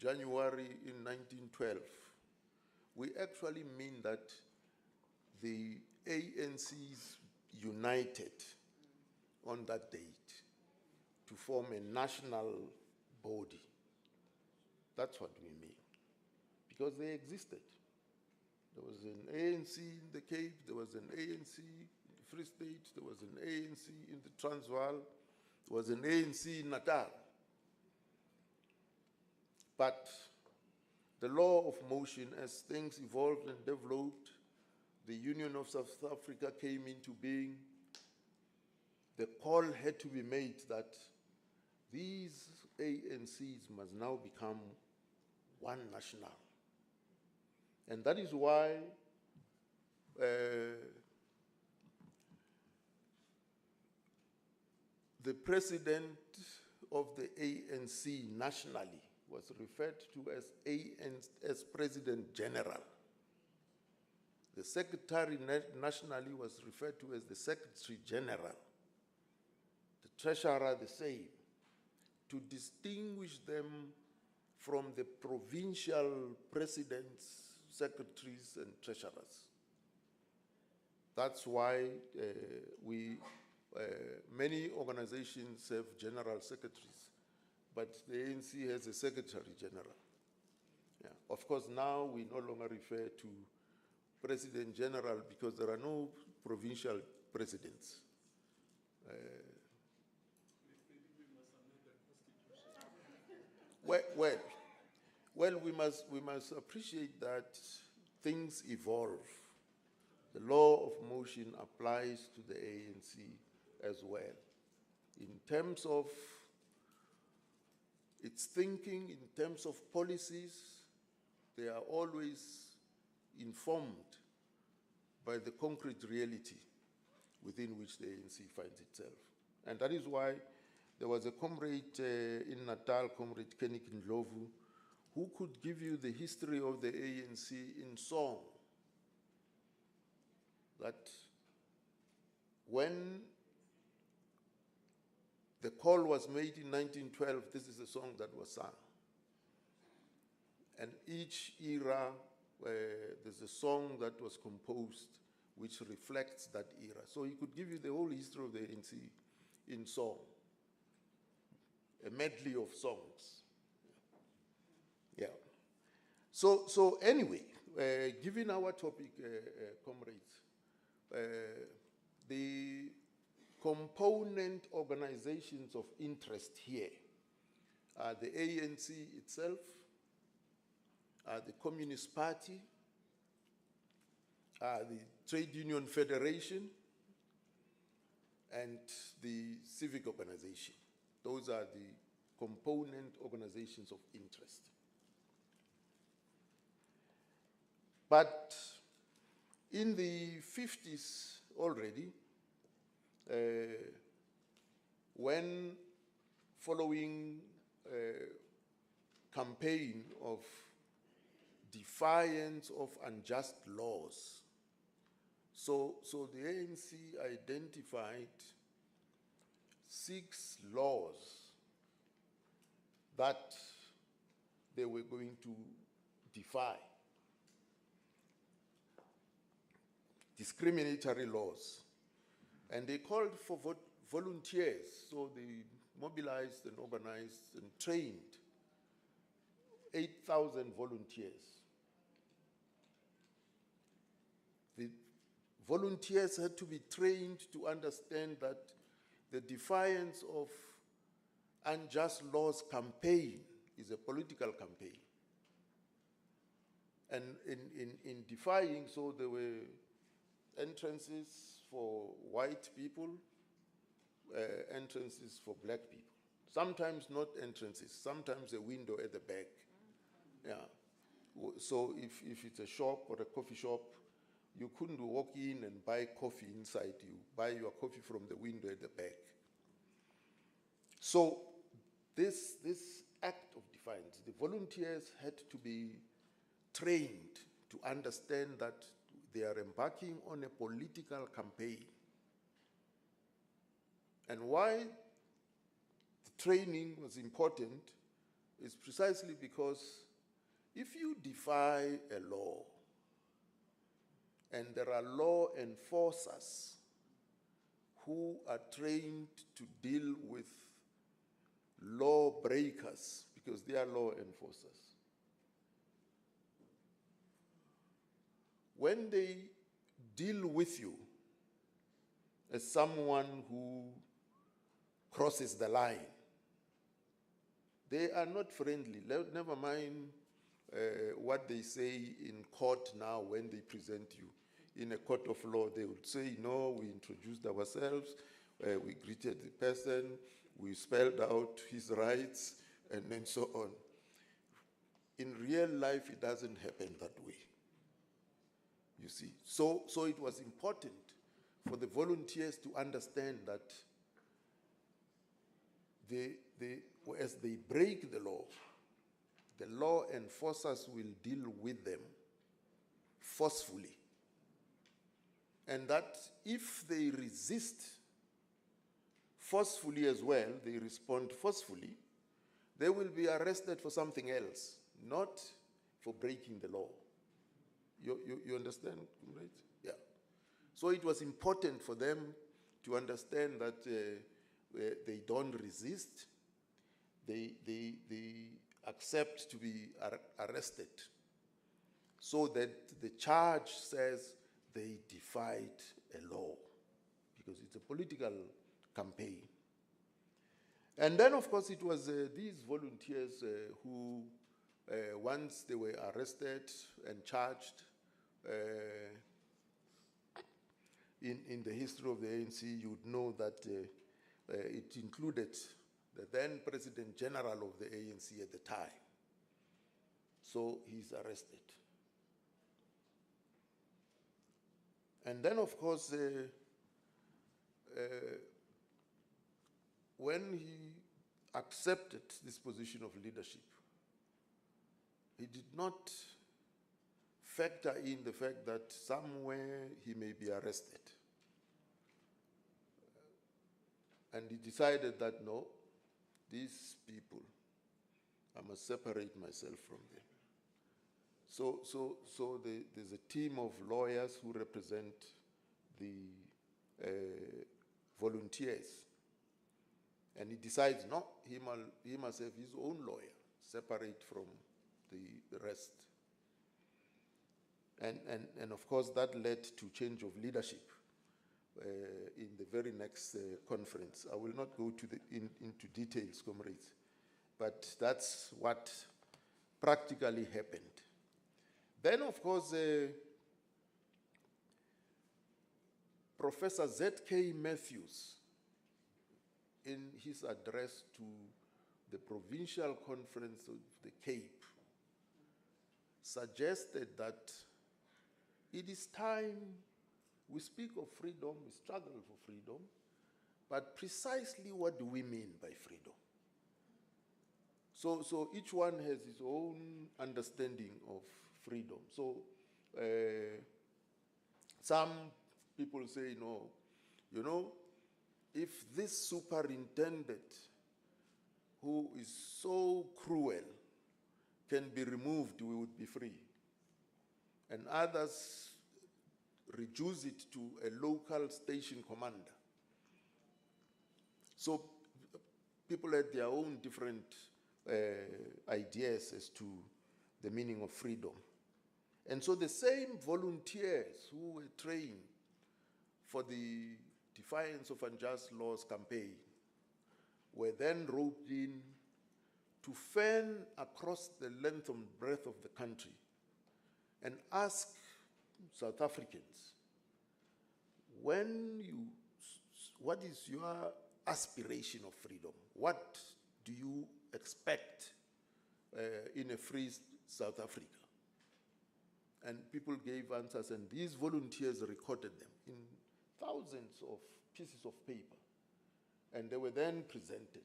January in 1912, we actually mean that the ANCs united on that date to form a national body. That's what we mean, because they existed. There was an ANC in the Cape, there was an ANC in the Free State, there was an ANC in the Transvaal, there was an ANC in Natal. But the law of motion, as things evolved and developed, the Union of South Africa came into being. The call had to be made that these ANCs must now become one national. And that is why the president of the ANC nationally was referred to as President General. The secretary nationally was referred to as the Secretary General. The treasurer the same, to distinguish them from the provincial presidents, secretaries, and treasurers. That's why many organizations have general secretaries, but the ANC has a secretary general. Yeah. Of course, now we no longer refer to President General because there are no provincial presidents. Well, we must appreciate that things evolve. The law of motion applies to the ANC as well. In terms of its thinking, in terms of policies, they are always informed by the concrete reality within which the ANC finds itself. And that is why there was a comrade in Natal, Comrade Kenny Ndlovu, who could give you the history of the ANC in song. That when the call was made in 1912, this is the song that was sung. And each era, there's a song that was composed which reflects that era. So he could give you the whole history of the ANC in song, a medley of songs. Yeah. So anyway, given our topic, comrades, the component organizations of interest here are the ANC itself, the Communist Party, the Trade Union Federation, and the civic organization. Those are the component organizations of interest. But in the 50s already, when following a campaign of defiance of unjust laws, So the ANC identified 6 laws that they were going to defy. Discriminatory laws. And they called for volunteers, so they mobilized and organized and trained 8,000 volunteers. The volunteers had to be trained to understand that the defiance of unjust laws campaign is a political campaign. And in defying, so there were entrances for white people, entrances for black people. Sometimes not entrances, sometimes a window at the back. Yeah. So if it's a shop or a coffee shop, you couldn't walk in and buy coffee inside. You buy your coffee from the window at the back. So this act of defiance, the volunteers had to be trained to understand that they are embarking on a political campaign. And why the training was important is precisely because if you defy a law and there are law enforcers who are trained to deal with law breakers, because they are law enforcers, when they deal with you as someone who crosses the line, they are not friendly. Never mind what they say in court now when they present you. In a court of law, they would say, no, we introduced ourselves, we greeted the person, we spelled out his rights, and then so on. In real life, it doesn't happen that way. You see, so it was important for the volunteers to understand that as they break the law enforcers will deal with them forcefully. And that if they resist forcefully as well, they respond forcefully, they will be arrested for something else, not for breaking the law. You understand, right? Yeah. So it was important for them to understand that they don't resist, they accept to be arrested, so that the charge says they defied a law, because it's a political campaign. And then, of course, it was these volunteers who, once they were arrested and charged, in the history of the ANC, you would know that it included the then President General of the ANC at the time. So he's arrested. And then, of course, when he accepted this position of leadership, he did not factor in the fact that somewhere he may be arrested. And he decided that, no, these people, I must separate myself from them. So there's a team of lawyers who represent the volunteers. And he decides, no, he must have his own lawyer, separate from the rest. And of course, that led to change of leadership in the very next conference. I will not go into details, comrades, but that's what practically happened. Then, of course, Professor Z.K. Matthews, in his address to the Provincial Conference of the Cape, suggested that it is time we speak of freedom, we struggle for freedom, but precisely what do we mean by freedom? So each one has his own understanding of freedom. So some people say, no, you know, if this superintendent who is so cruel can be removed, we would be free. And others reduce it to a local station commander. So people had their own different ideas as to the meaning of freedom. And so the same volunteers who were trained for the Defiance of Unjust Laws campaign were then roped in to fan across the length and breadth of the country and ask South Africans, what is your aspiration of freedom? What do you expect in a free South Africa? And people gave answers, and these volunteers recorded them in thousands of pieces of paper, and they were then presented.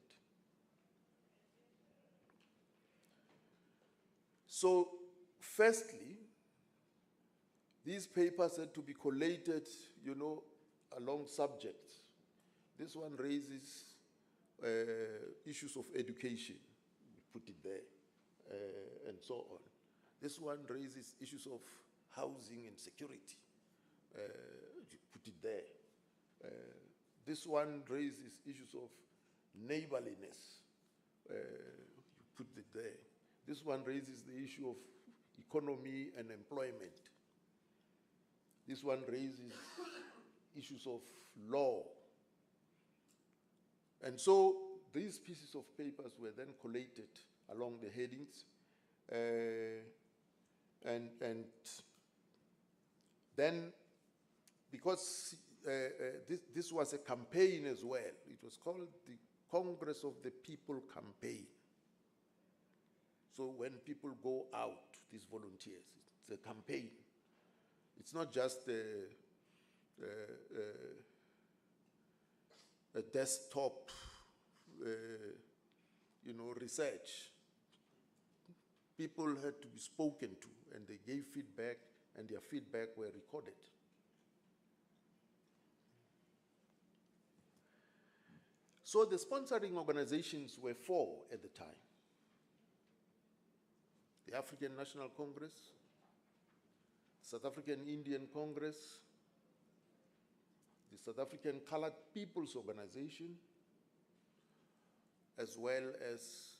So, firstly, these papers had to be collated, you know, along subjects. This one raises issues of education, put it there, and so on. This one raises issues of housing and security, put it there. This one raises issues of neighborliness, put it there. This one raises the issue of economy and employment. This one raises issues of law. And so these pieces of papers were then collated along the headings. And then, because this was a campaign as well, it was called the Congress of the People Campaign. So when people go out, these volunteers, it's a campaign. It's not just a desktop, research. People had to be spoken to, and they gave feedback, and their feedback were recorded. So the sponsoring organizations were four at the time: the African National Congress, South African Indian Congress, the South African Colored People's Organization, as well as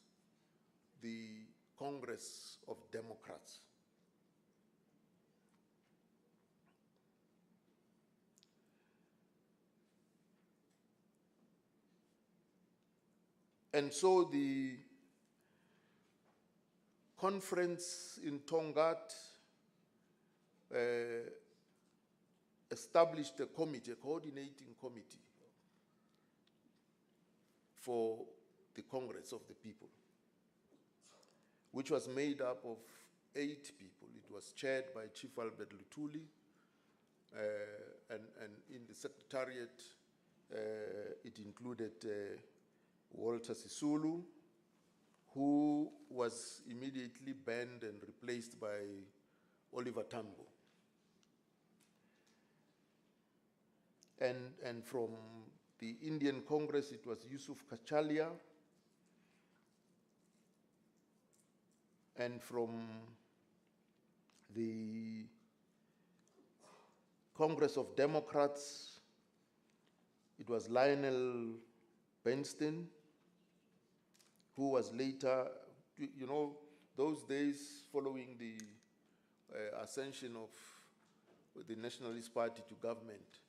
the Congress of Democrats. And so the conference in Tongaat established a committee, a coordinating committee for the Congress of the People, which was made up of 8 people. It was chaired by Chief Albert Lutuli, and in the secretariat, it included Walter Sisulu, who was immediately banned and replaced by Oliver Tambo. And from the Indian Congress, it was Yusuf Kachalia. And from the Congress of Democrats, it was Lionel Bernstein, who was later, those days following the ascension of the Nationalist Party to government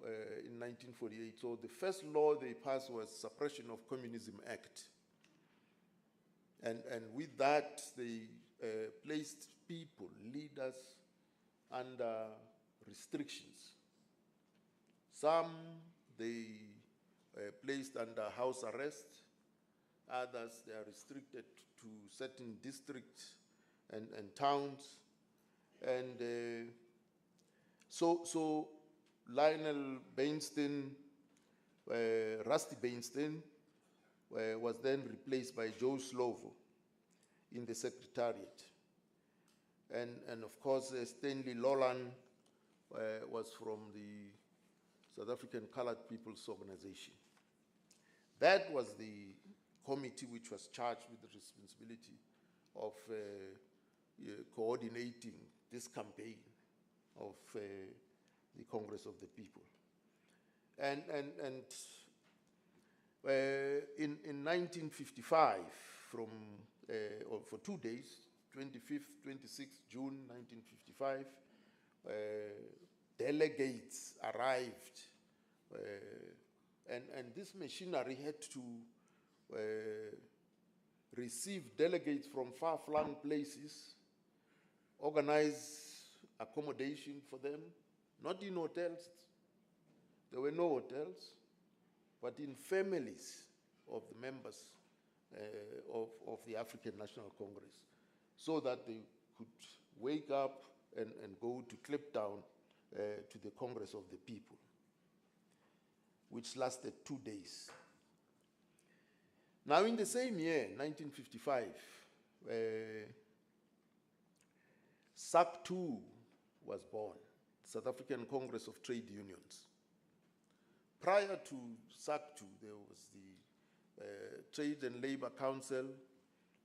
in 1948. So the first law they passed was Suppression of Communism Act. And with that, they placed people, leaders, under restrictions. Some they placed under house arrest. Others, they are restricted to certain districts and towns. And so Lionel Bernstein, Rusty Bernstein, was then replaced by Joe Slovo in the secretariat. And of course, Stanley Lolan was from the South African Colored People's Organization. That was the committee which was charged with the responsibility of coordinating this campaign of the Congress of the People. And in 1955, for 2 days, 25th, 26th June 1955, delegates arrived, and this machinery had to receive delegates from far-flung places, organize accommodation for them, not in hotels. There were no hotels, but in families of the members of the African National Congress, so that they could wake up and go to Kliptown to the Congress of the People, which lasted 2 days. Now, in the same year, 1955, SACTU was born, South African Congress of Trade Unions. Prior to SACTU, there was the Trade and Labor Council,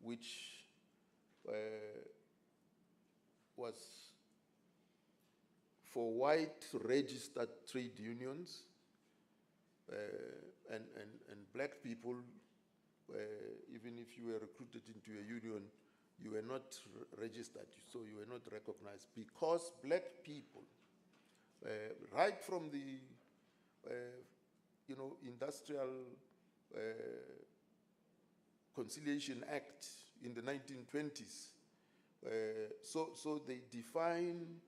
which was for white registered trade unions, and black people, even if you were recruited into a union, you were not registered, so you were not recognized, because black people, right from the Industrial Conciliation Act in the 1920s, so they define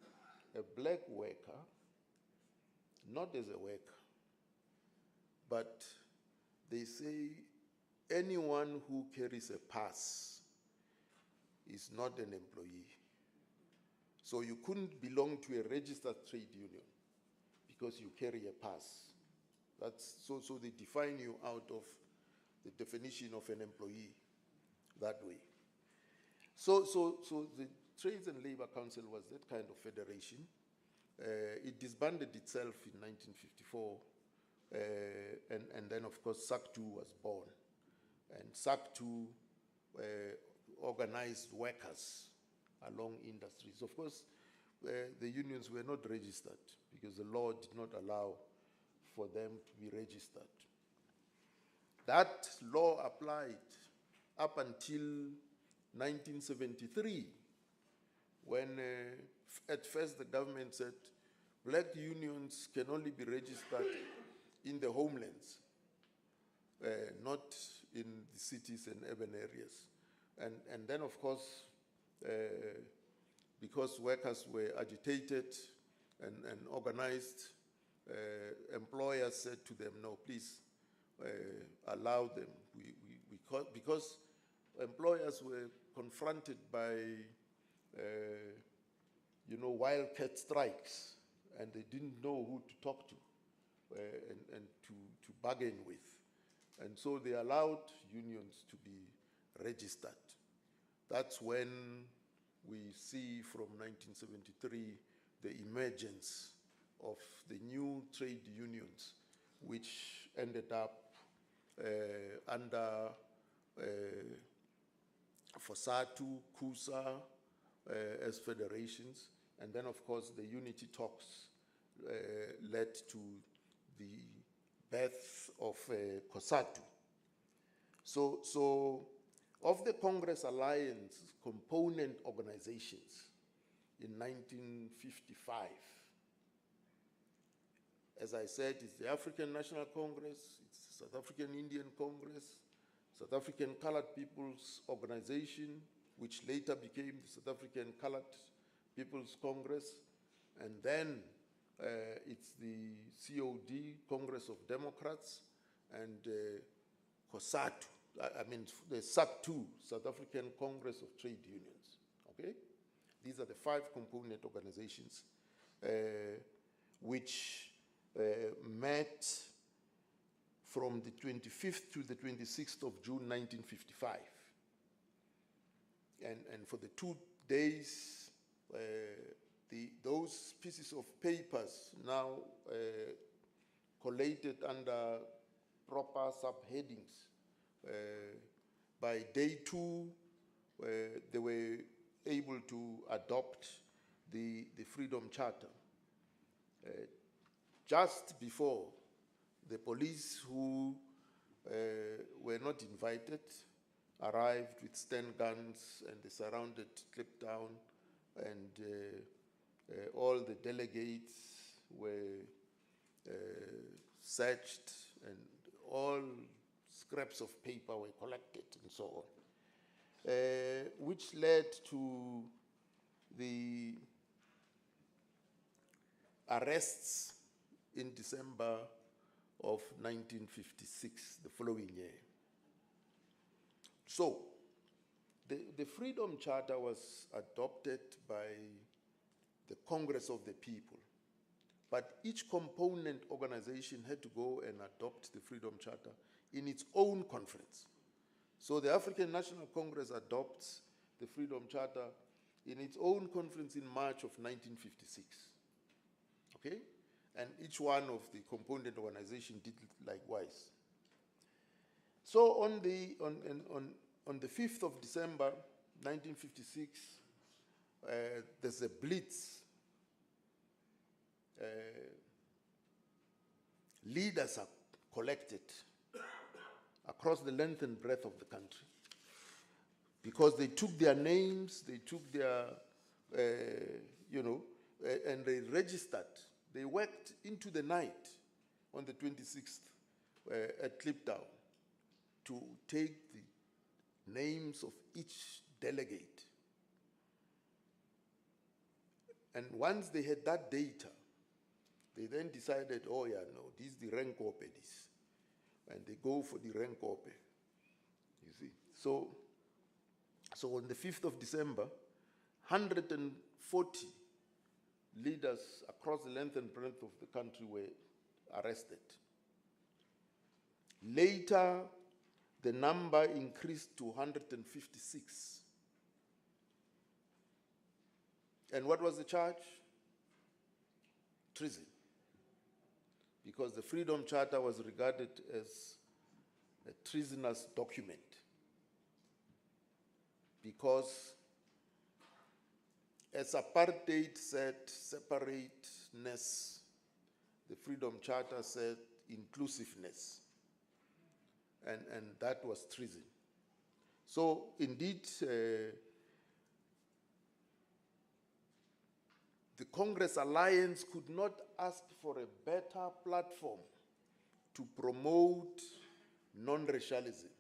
a black worker not as a worker, but they say anyone who carries a pass is not an employee. So you couldn't belong to a registered trade union because you carry a pass. So they define you out of the definition of an employee that way. So the Trades and Labor Council was that kind of federation. It disbanded itself in 1954, and then of course SACTU was born. And SACTU organized workers along industries. Of course, the unions were not registered because the law did not allow for them to be registered. That law applied up until 1973, when at first the government said black unions can only be registered in the homelands, not in the cities and urban areas. And then, of course, because workers were agitated and organized, employers said to them, no, please allow them. Because employers were confronted by, wildcat strikes, and they didn't know who to talk to and to bargain with. And so they allowed unions to be registered. That's when we see from 1973 the emergence of the new trade unions, which ended up under FOSATU, CUSA as federations, and then of course the unity talks led to the birth of COSATU. So of the Congress Alliance component organizations in 1955, as I said, it's the African National Congress, it's the South African Indian Congress, South African Colored People's Organization, which later became the South African Colored People's Congress, and then it's the COD, Congress of Democrats, and COSATU, the SACTU, South African Congress of Trade Unions, okay? These are the 5 component organizations which met from the 25th to the 26th of June 1955. And for the 2 days, those pieces of papers now collated under proper subheadings. By day 2, they were able to adopt the Freedom Charter. Just before, the police who were not invited arrived with Sten guns, and they surrounded Kliptown, and all the delegates were searched, and all scraps of paper were collected and so on, which led to the arrests in December of 1956, the following year. So, the Freedom Charter was adopted by the Congress of the People, but each component organization had to go and adopt the Freedom Charter in its own conference. So the African National Congress adopts the Freedom Charter in its own conference in March of 1956. Okay? And each one of the component organizations did likewise. So on the 5th of December, 1956, there's a blitz. Leaders are collected across the length and breadth of the country because they took their names, they took their, and they registered. They worked into the night on the 26th at Kliptown to take the names of each delegate. And once they had that data, they then decided, oh yeah, no, this is the Renkope, this. And they go for the Renkope, you see. So on the 5th of December, 140 leaders across the length and breadth of the country were arrested. Later, the number increased to 156. And what was the charge? Treason. Because the Freedom Charter was regarded as a treasonous document. Because as apartheid said separateness, the Freedom Charter said inclusiveness. And that was treason. So indeed, the Congress Alliance could not ask for a better platform to promote non-racialism,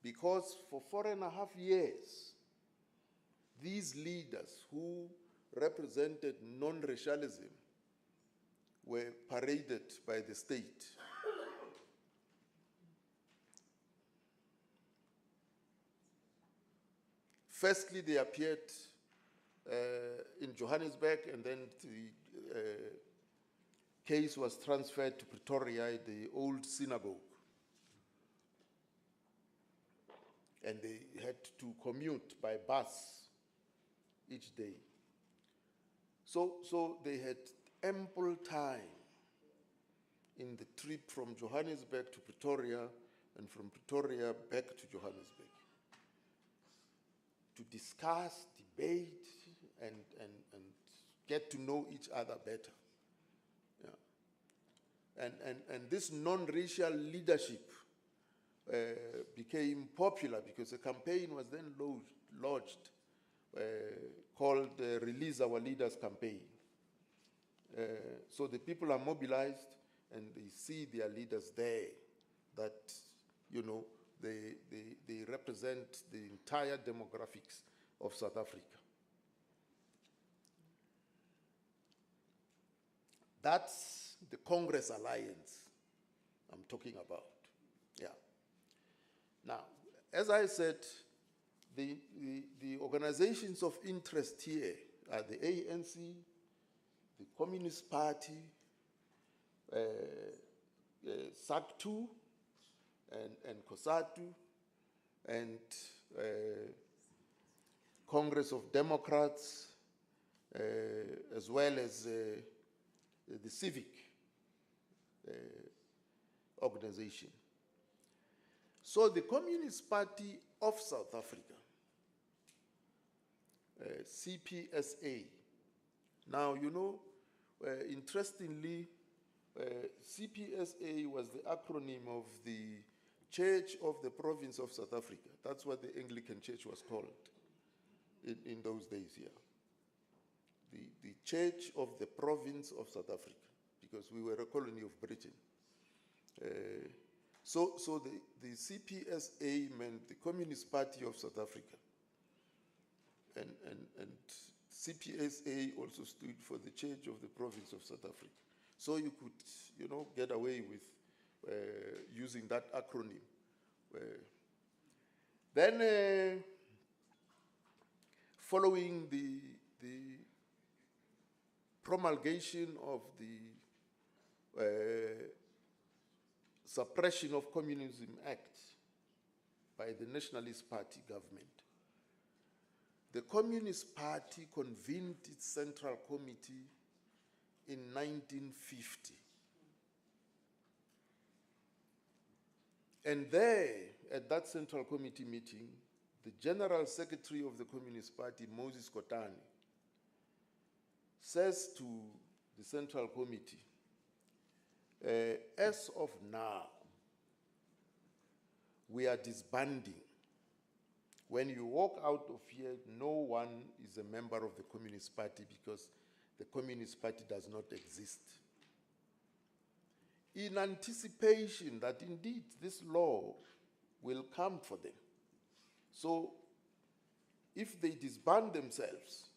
because for 4.5 years, these leaders who represented non-racialism were paraded by the state. Firstly, they appeared in Johannesburg, and then the case was transferred to Pretoria, the old synagogue. And they had to commute by bus each day. So they had ample time in the trip from Johannesburg to Pretoria, and from Pretoria back to Johannesburg, to discuss, debate, and get to know each other better. Yeah. And this non-racial leadership became popular because a campaign was then launched called Release Our Leaders Campaign. So the people are mobilized and they see their leaders there, that, you know, they represent the entire demographics of South Africa. That's the Congress Alliance I'm talking about. Yeah. Now, as I said, the organizations of interest here are the ANC, the Communist Party, SACTU, and COSATU, and Congress of Democrats, as well as the Civic, organization. So the Communist Party of South Africa, CPSA. Now, you know, interestingly, CPSA was the acronym of the Church of the Province of South Africa. That's what the Anglican Church was called in those days here. The Church of the Province of South Africa, because we were a colony of Britain. So the CPSA meant the Communist Party of South Africa. And CPSA also stood for the Church of the Province of South Africa. So you could, you know, get away with using that acronym. Then, following the promulgation of the Suppression of Communism Act by the Nationalist Party government, the Communist Party convened its Central Committee in 1950. And there, at that Central Committee meeting, the General Secretary of the Communist Party, Moses Kotane, says to the Central Committee, as of now, we are disbanding. When you walk out of here, no one is a member of the Communist Party because the Communist Party does not exist. In anticipation that indeed this law will come for them. So if they disband themselves,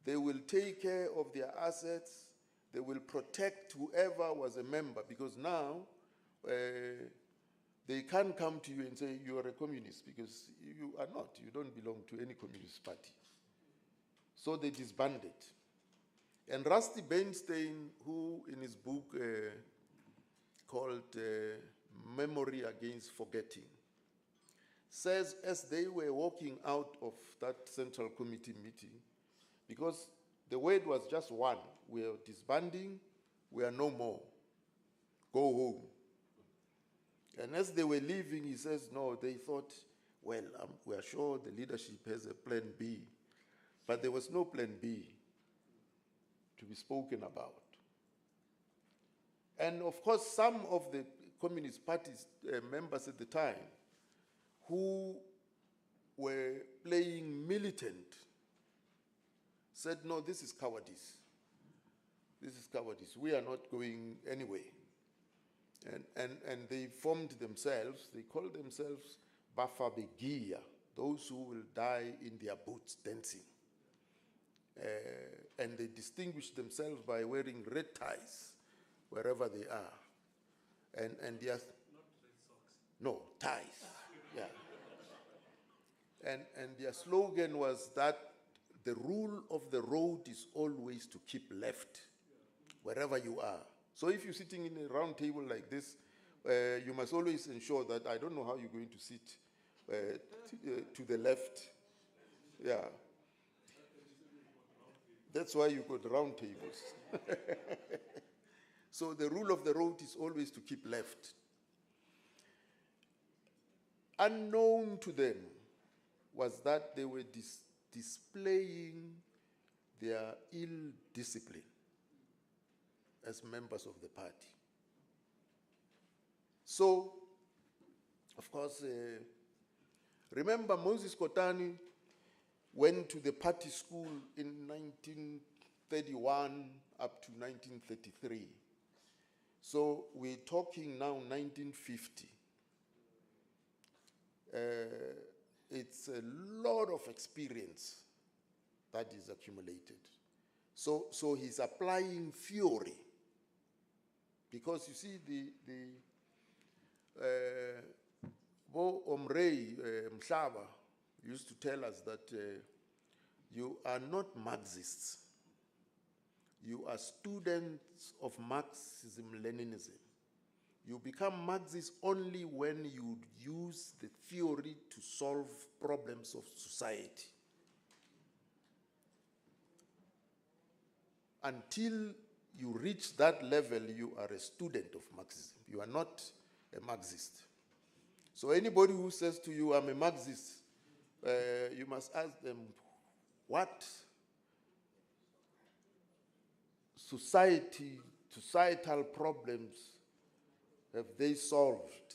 they will take care of their assets, they will protect whoever was a member, because now they can't come to you and say you are a communist, because you are not. You don't belong to any communist party. So they disbanded. And Rusty Bernstein, who in his book called Memory Against Forgetting, says as they were walking out of that Central Committee meeting, because the word was just one, we are disbanding, we are no more, go home. And as they were leaving, he says, no, they thought, well, we are sure the leadership has a plan B. But there was no plan B to be spoken about. And of course, some of the Communist Party's members at the time who were playing militant said, no, this is cowardice. This is cowardice. We are not going anywhere. And they formed themselves, they called themselves Bafabegia, those who will die in their boots dancing. And they distinguished themselves by wearing red ties wherever they are. And they are, not red socks. No, ties. Yeah. And their slogan was that the rule of the road is always to keep left, wherever you are. So if you're sitting in a round table like this, you must always ensure that, I don't know how you're going to sit to the left. Yeah. That's why you got round tables. So the rule of the road is always to keep left. Unknown to them was that they were displaying their ill discipline as members of the party. So, of course, remember Moses Kotane went to the party school in 1931 up to 1933. So we're talking now 1950. It's a lot of experience that is accumulated. So he's applying theory. Because you see, Bo Omrei Mhlaba used to tell us that you are not Marxists. You are students of Marxism-Leninism. You become Marxist only when you use the theory to solve problems of society. Until you reach that level, you are a student of Marxism. You are not a Marxist. So anybody who says to you, I'm a Marxist, you must ask them, what societal problems have they solved?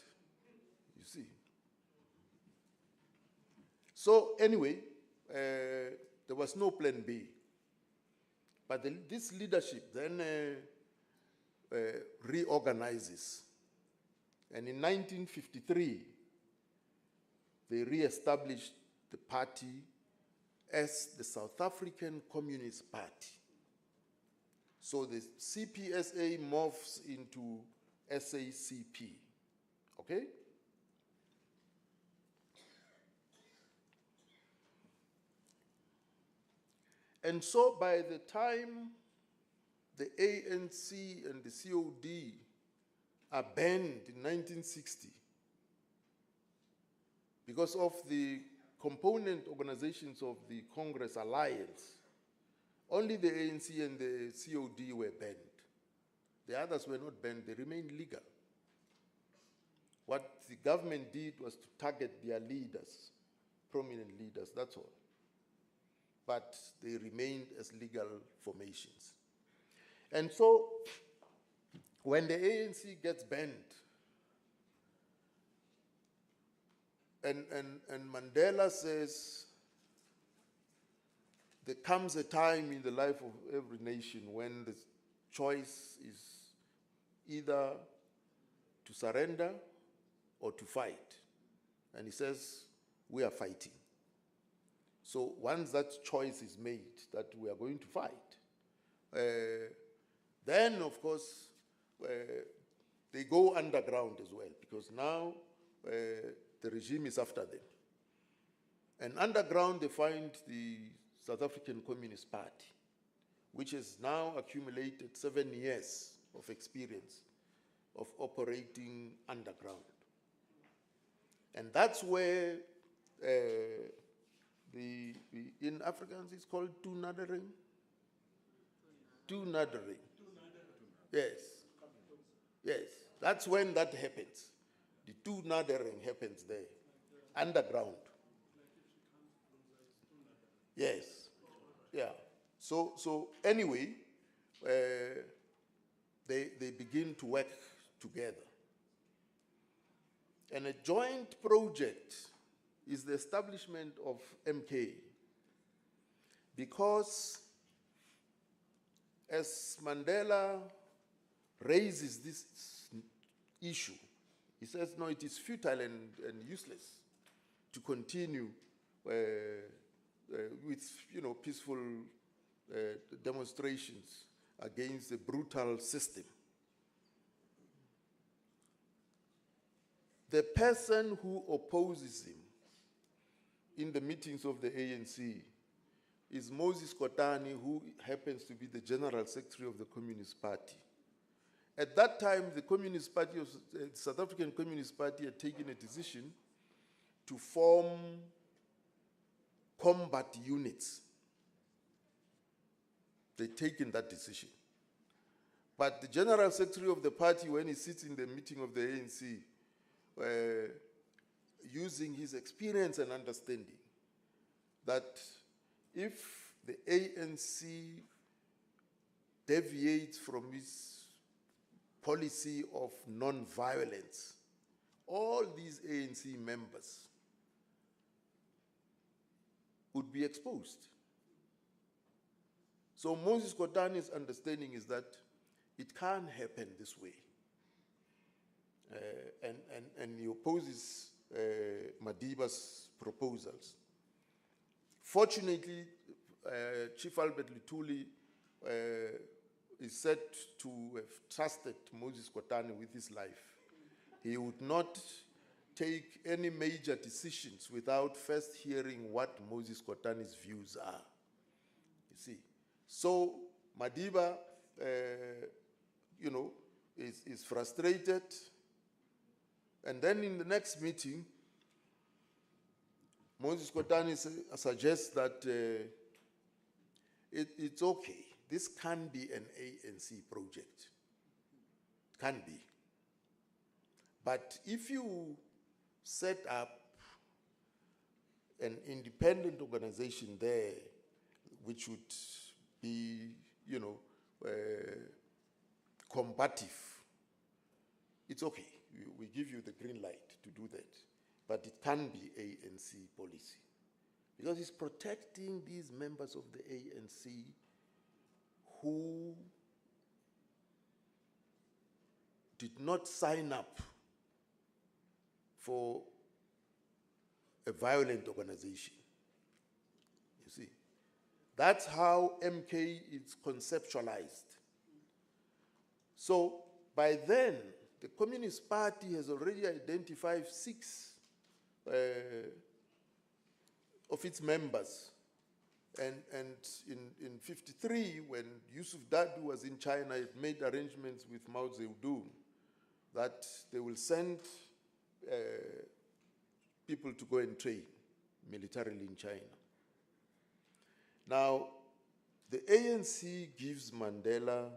You see. So anyway, there was no plan B. But this leadership then reorganizes. And in 1953, they re-established the party as the South African Communist Party. So the CPSA morphs into SACP, okay? And so by the time the ANC and the COD are banned in 1960, because of the component organizations of the Congress Alliance, only the ANC and the COD were banned. The others were not banned, they remained legal. What the government did was to target their leaders, prominent leaders, that's all. But they remained as legal formations. And so, when the ANC gets banned, and Mandela says, there comes a time in the life of every nation when the choice is either to surrender or to fight. And he says, we are fighting. So once that choice is made that we are going to fight, then of course they go underground as well, because now the regime is after them. And underground they find the South African Communist Party, which has now accumulated 7 years of experience of operating underground. And that's where in Afrikaans it's called toenadering. Toenadering. Yes. Yes. That's when that happens. The toenadering happens there. Underground. Yes. Yeah. So anyway, they begin to work together. And a joint project is the establishment of MK, because as Mandela raises this issue, he says, no, it is futile and useless to continue with peaceful demonstrations against a brutal system. The person who opposes him in the meetings of the ANC is Moses Kotane, who happens to be the General Secretary of the Communist Party. At that time, the Communist Party, the South African Communist Party had taken a decision to form combat units. They'd taken that decision. But the General Secretary of the party, when he sits in the meeting of the ANC, using his experience and understanding, that if the ANC deviates from its policy of non-violence, all these ANC members would be exposed. So Moses Kotane's understanding is that it can't happen this way. And he opposes Madiba's proposals. Fortunately, Chief Albert Lutuli is said to have trusted Moses Kotane with his life. He would not take any major decisions without first hearing what Moses Kotane's views are. You see. So Madiba, is frustrated. And then in the next meeting, Moses Kotane suggests that it's okay, this can be an ANC project. It can be. But if you set up an independent organization there, which would be, combative, it's okay. We give you the green light to do that. But it can be ANC policy. Because it's protecting these members of the ANC who did not sign up for a violent organization. You see, that's how MK is conceptualized. So by then, the Communist Party has already identified 6 of its members. And in 53, when Yusuf Dadoo was in China, it made arrangements with Mao Zedong that they will send people to go and train militarily in China. Now, the ANC gives Mandela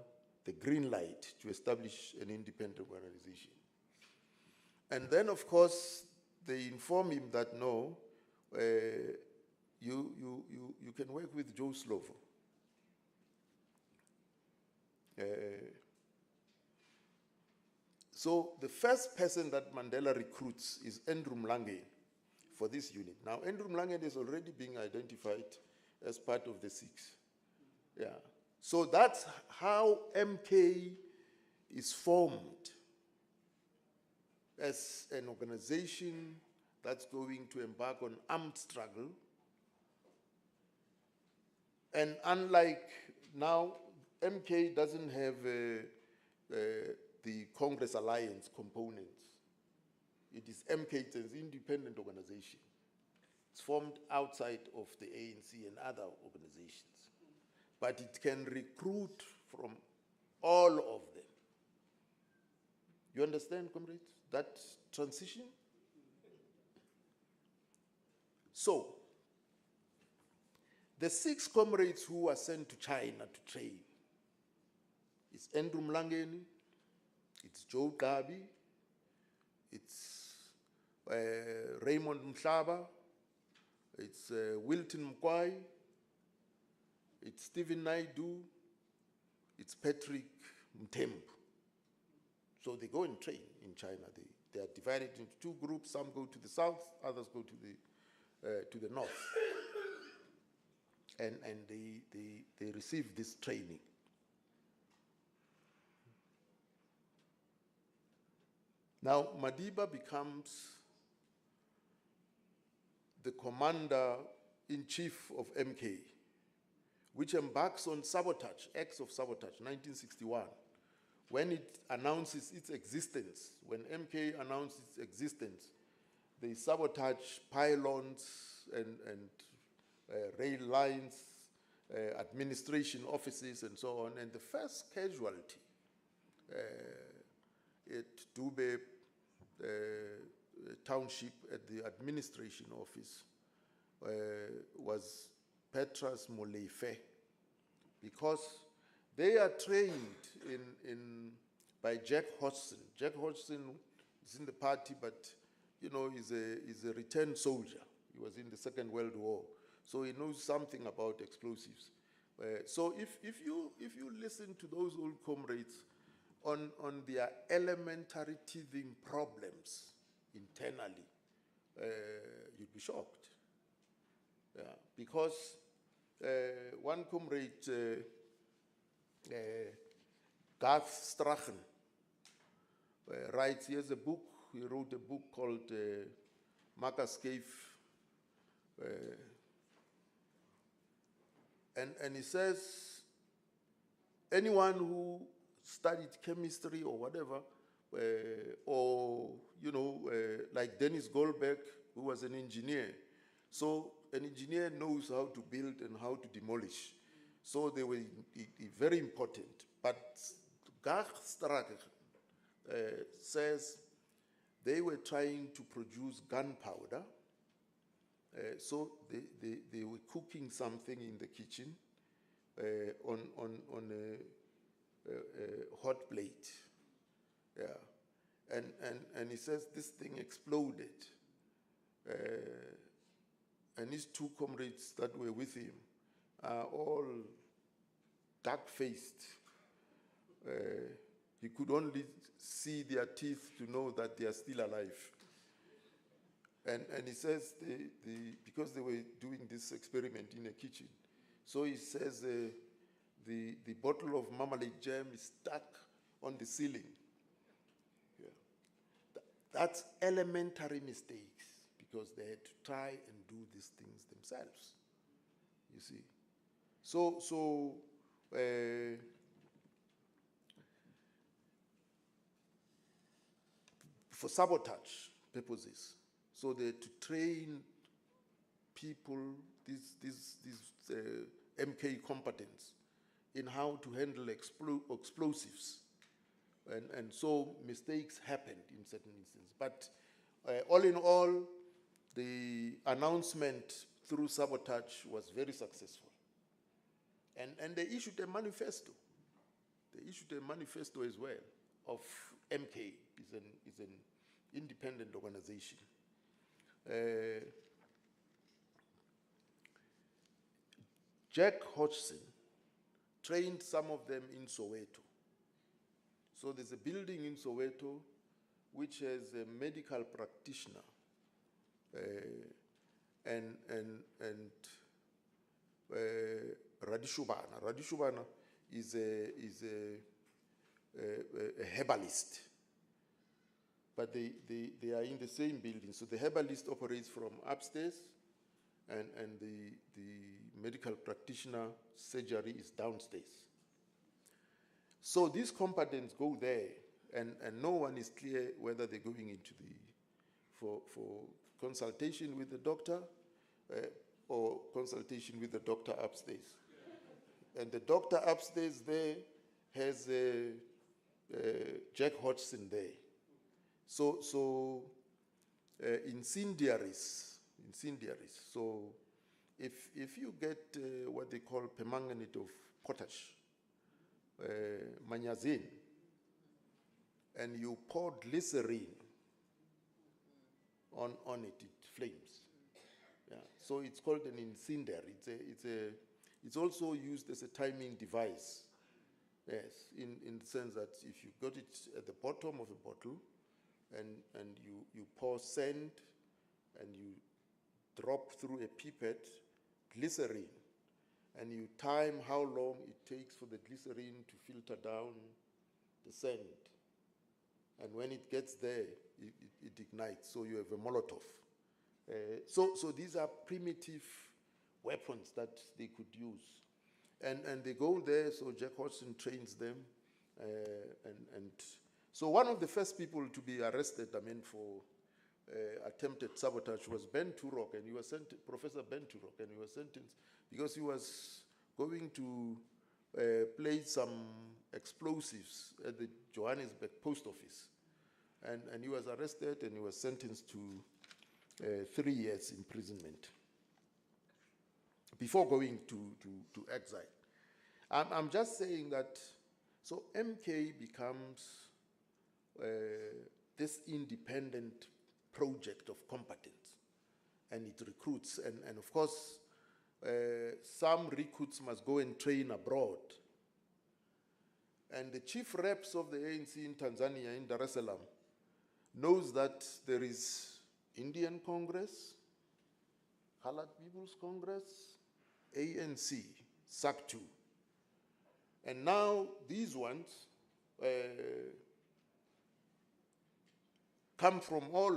the green light to establish an independent organization. And then, of course, they inform him that no, you can work with Joe Slovo. So the first person that Mandela recruits is Andrew Mlangeni for this unit. Now, Andrew Mlangeni is already being identified as part of the 6. Yeah. So that's how MK is formed as an organization that's going to embark on armed struggle. And unlike now, MK doesn't have the Congress Alliance components. It is MK, it's an independent organization. It's formed outside of the ANC and other organizations. But it can recruit from all of them. You understand, comrades, that transition? So, the 6 comrades who were sent to China to train, it's Andrew Mlangeni, it's Joe Gabi, it's Raymond Mhlaba, it's Wilton Mkwai, it's Stephen Naidu, it's Patrick Mtembu. So they go and train in China. They are divided into 2 groups. Some go to the south, others go to the north. And they receive this training. Now, Madiba becomes the commander-in-chief of MK, which embarks on sabotage, acts of sabotage, 1961, when it announces its existence. When MK announced its existence, they sabotage pylons and rail lines, administration offices, and so on. And the first casualty at Dube Township at the administration office was Petrus Moleife, because they are trained by Jack Hodgson. Jack Hodgson is in the party, but is a returned soldier. He was in the Second World War, so he knows something about explosives. So if you listen to those old comrades on their elementary teething problems internally, you'd be shocked. Yeah, because one comrade, Garth Strachen, writes, he has a book, he wrote a book called Marcus Cave, and he says, anyone who studied chemistry or whatever, or, like Dennis Goldberg, who was an engineer. So an engineer knows how to build and how to demolish. So they were very important. But Garth Strachen says they were trying to produce gunpowder. So they were cooking something in the kitchen, on a hot plate. Yeah. And he says this thing exploded. And his two comrades that were with him are all dark-faced. He could only see their teeth to know that they are still alive. And he says, because they were doing this experiment in a kitchen, so he says the bottle of marmalade jam is stuck on the ceiling. Yeah. That's elementary mistakes, because they had to try and do these things themselves, you see. So for sabotage purposes, so that to train people, these MK combatants, in how to handle explosives. And so mistakes happened in certain instances. But all in all, the announcement through sabotage was very successful. And they issued a manifesto. They issued a manifesto as well of MK, is an independent organization. Jack Hodgson trained some of them in Soweto. So there's a building in Soweto which has a medical practitioner and Radishubana. Radishubana is a herbalist, but they are in the same building. So the herbalist operates from upstairs, and the medical practitioner surgery is downstairs. So these combatants go there, and no one is clear whether they're going into for consultation with the doctor or consultation with the doctor upstairs. And the doctor upstairs there has Jack Hodgson there. So incendiaries. So if you get what they call permanganate of potash, manyazine, and you pour glycerine on it, it flames. Yeah. So it's called an incendiary. It's also used as a timing device. Yes, in the sense that if you got it at the bottom of a bottle, and you pour sand, and you drop through a pipette glycerine, and you time how long it takes for the glycerine to filter down the sand. And when it gets there, it ignites, so you have a Molotov. So these are primitive weapons that they could use. And they go there, so Jack Hodgson trains them. And so one of the first people to be arrested, for attempted sabotage was Ben Turok, and he was Professor Ben Turok, and he was sentenced because he was going to place some explosives at the Johannesburg post office. And he was arrested, and he was sentenced to 3 years imprisonment before going to exile. I'm just saying that, so MK becomes this independent project of competence, and it recruits, and of course, some recruits must go and train abroad. And the chief reps of the ANC in Tanzania, in Dar es Salaam, knows that there is Indian Congress, Colored People's Congress, ANC, SACTU. And now these ones come from all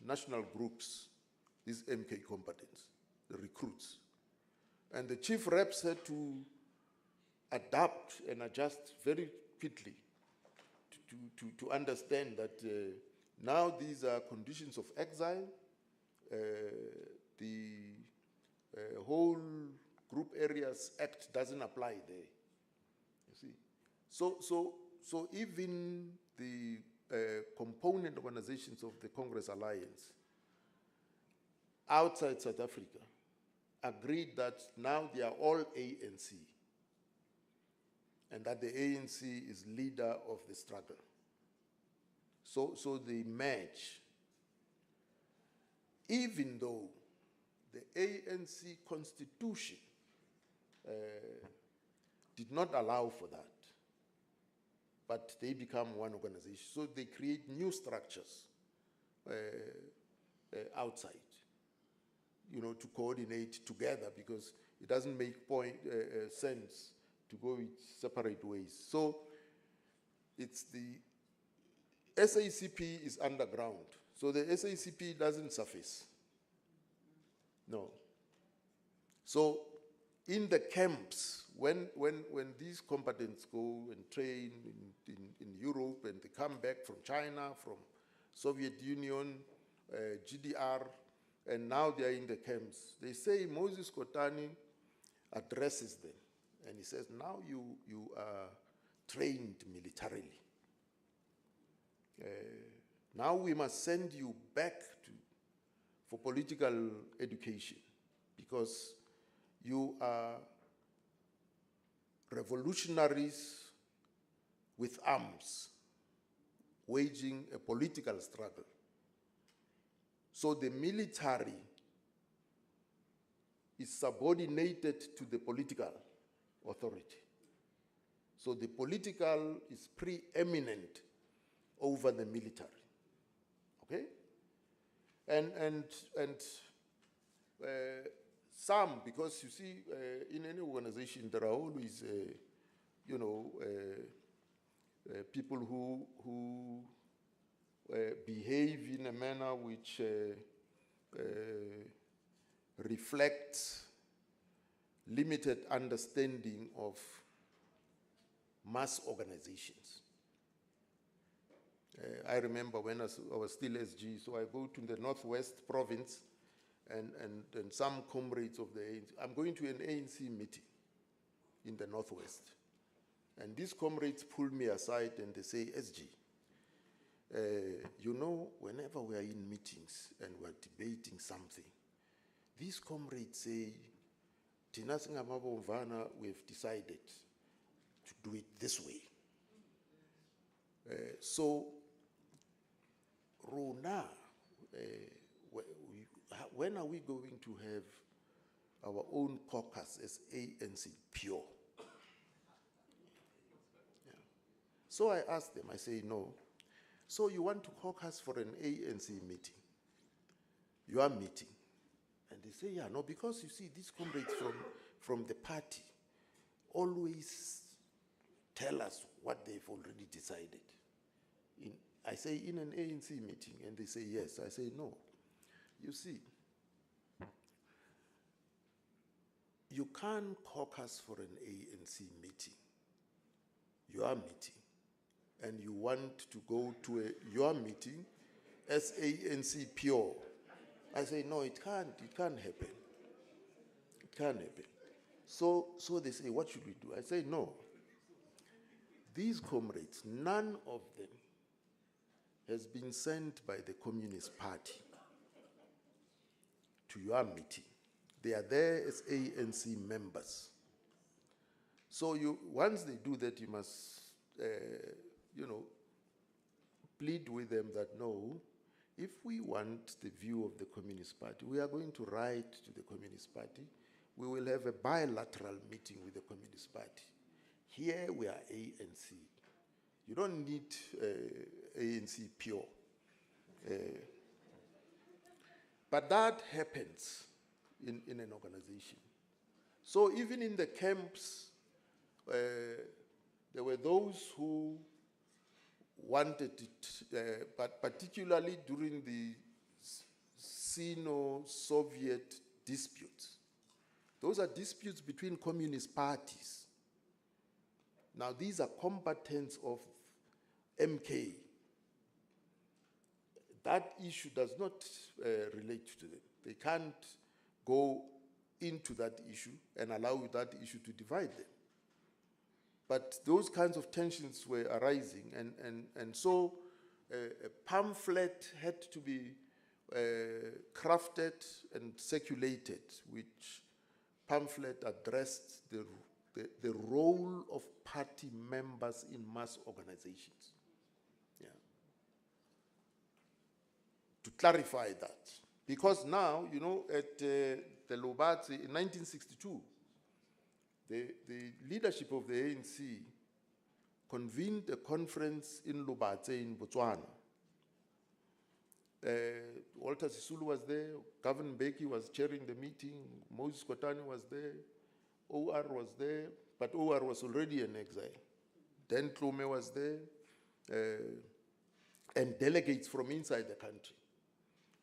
national groups, these MK combatants, the recruits. And the chief reps had to adapt and adjust very quickly to understand that now these are conditions of exile. The whole Group Areas Act doesn't apply there, you see. So even the component organizations of the Congress Alliance outside South Africa agreed that now they are all ANC. and that the ANC is leader of the struggle. So they merge. Even though the ANC constitution did not allow for that, but they become one organization. So they create new structures outside, to coordinate together, because it doesn't make sense to go its separate ways. So it's the SACP is underground. So the SACP doesn't surface. No. So in the camps, when these combatants go and train in Europe, and they come back from China, from Soviet Union, GDR, and now they are in the camps, they say Moses Kotane addresses them, and he says, now you are trained militarily. Now we must send you back for political education, because you are revolutionaries with arms, waging a political struggle. So the military is subordinated to the political authority. So the political is preeminent over the military. Okay? And some, because you see, in any organization, there are always, people who behave in a manner which reflects limited understanding of mass organizations. I remember when I was still SG, so I go to the Northwest Province, and some comrades of the ANC. I'm going to an ANC meeting in the Northwest. And these comrades pull me aside and they say, SG, whenever we are in meetings and we're debating something, these comrades say, Tina Singamabomvana, we've decided to do it this way. So, Rona, when are we going to have our own caucus as ANC pure? Yeah. So I asked them, I say, no. So you want to caucus for an ANC meeting? You are meeting. And they say, yeah, no, because you see, these comrades from the party always tell us what they've already decided. I say, in an ANC meeting, and they say, yes. I say, no. You see, you can't caucus for an ANC meeting. You are meeting, and you want to go to your meeting as ANC pure. I say, no, it can't happen. It can't happen. So they say, what should we do? I say, no. These comrades, none of them has been sent by the Communist Party to your meeting. They are there as ANC members. So once they do that, you must, plead with them that no, if we want the view of the Communist Party, we are going to write to the Communist Party. We will have a bilateral meeting with the Communist Party. Here we are ANC. You don't need ANC pure. But that happens in an organization. So even in the camps, there were those who wanted it, but particularly during the Sino-Soviet disputes. Those are disputes between communist parties. Now these are combatants of MK. That issue does not relate to them. They can't go into that issue and allow that issue to divide them. But those kinds of tensions were arising, and so a pamphlet had to be crafted and circulated, which pamphlet addressed the the role of party members in mass organizations. Yeah. To clarify that. Because now, you know, at the Lobatse in 1962, the leadership of the ANC convened a conference in Lobatse in Botswana. Walter Sisulu was there, Gavin Mbeki was chairing the meeting, Moses Kotane was there, OR was there, but OR was already in exile. Dan Klume was there, and delegates from inside the country.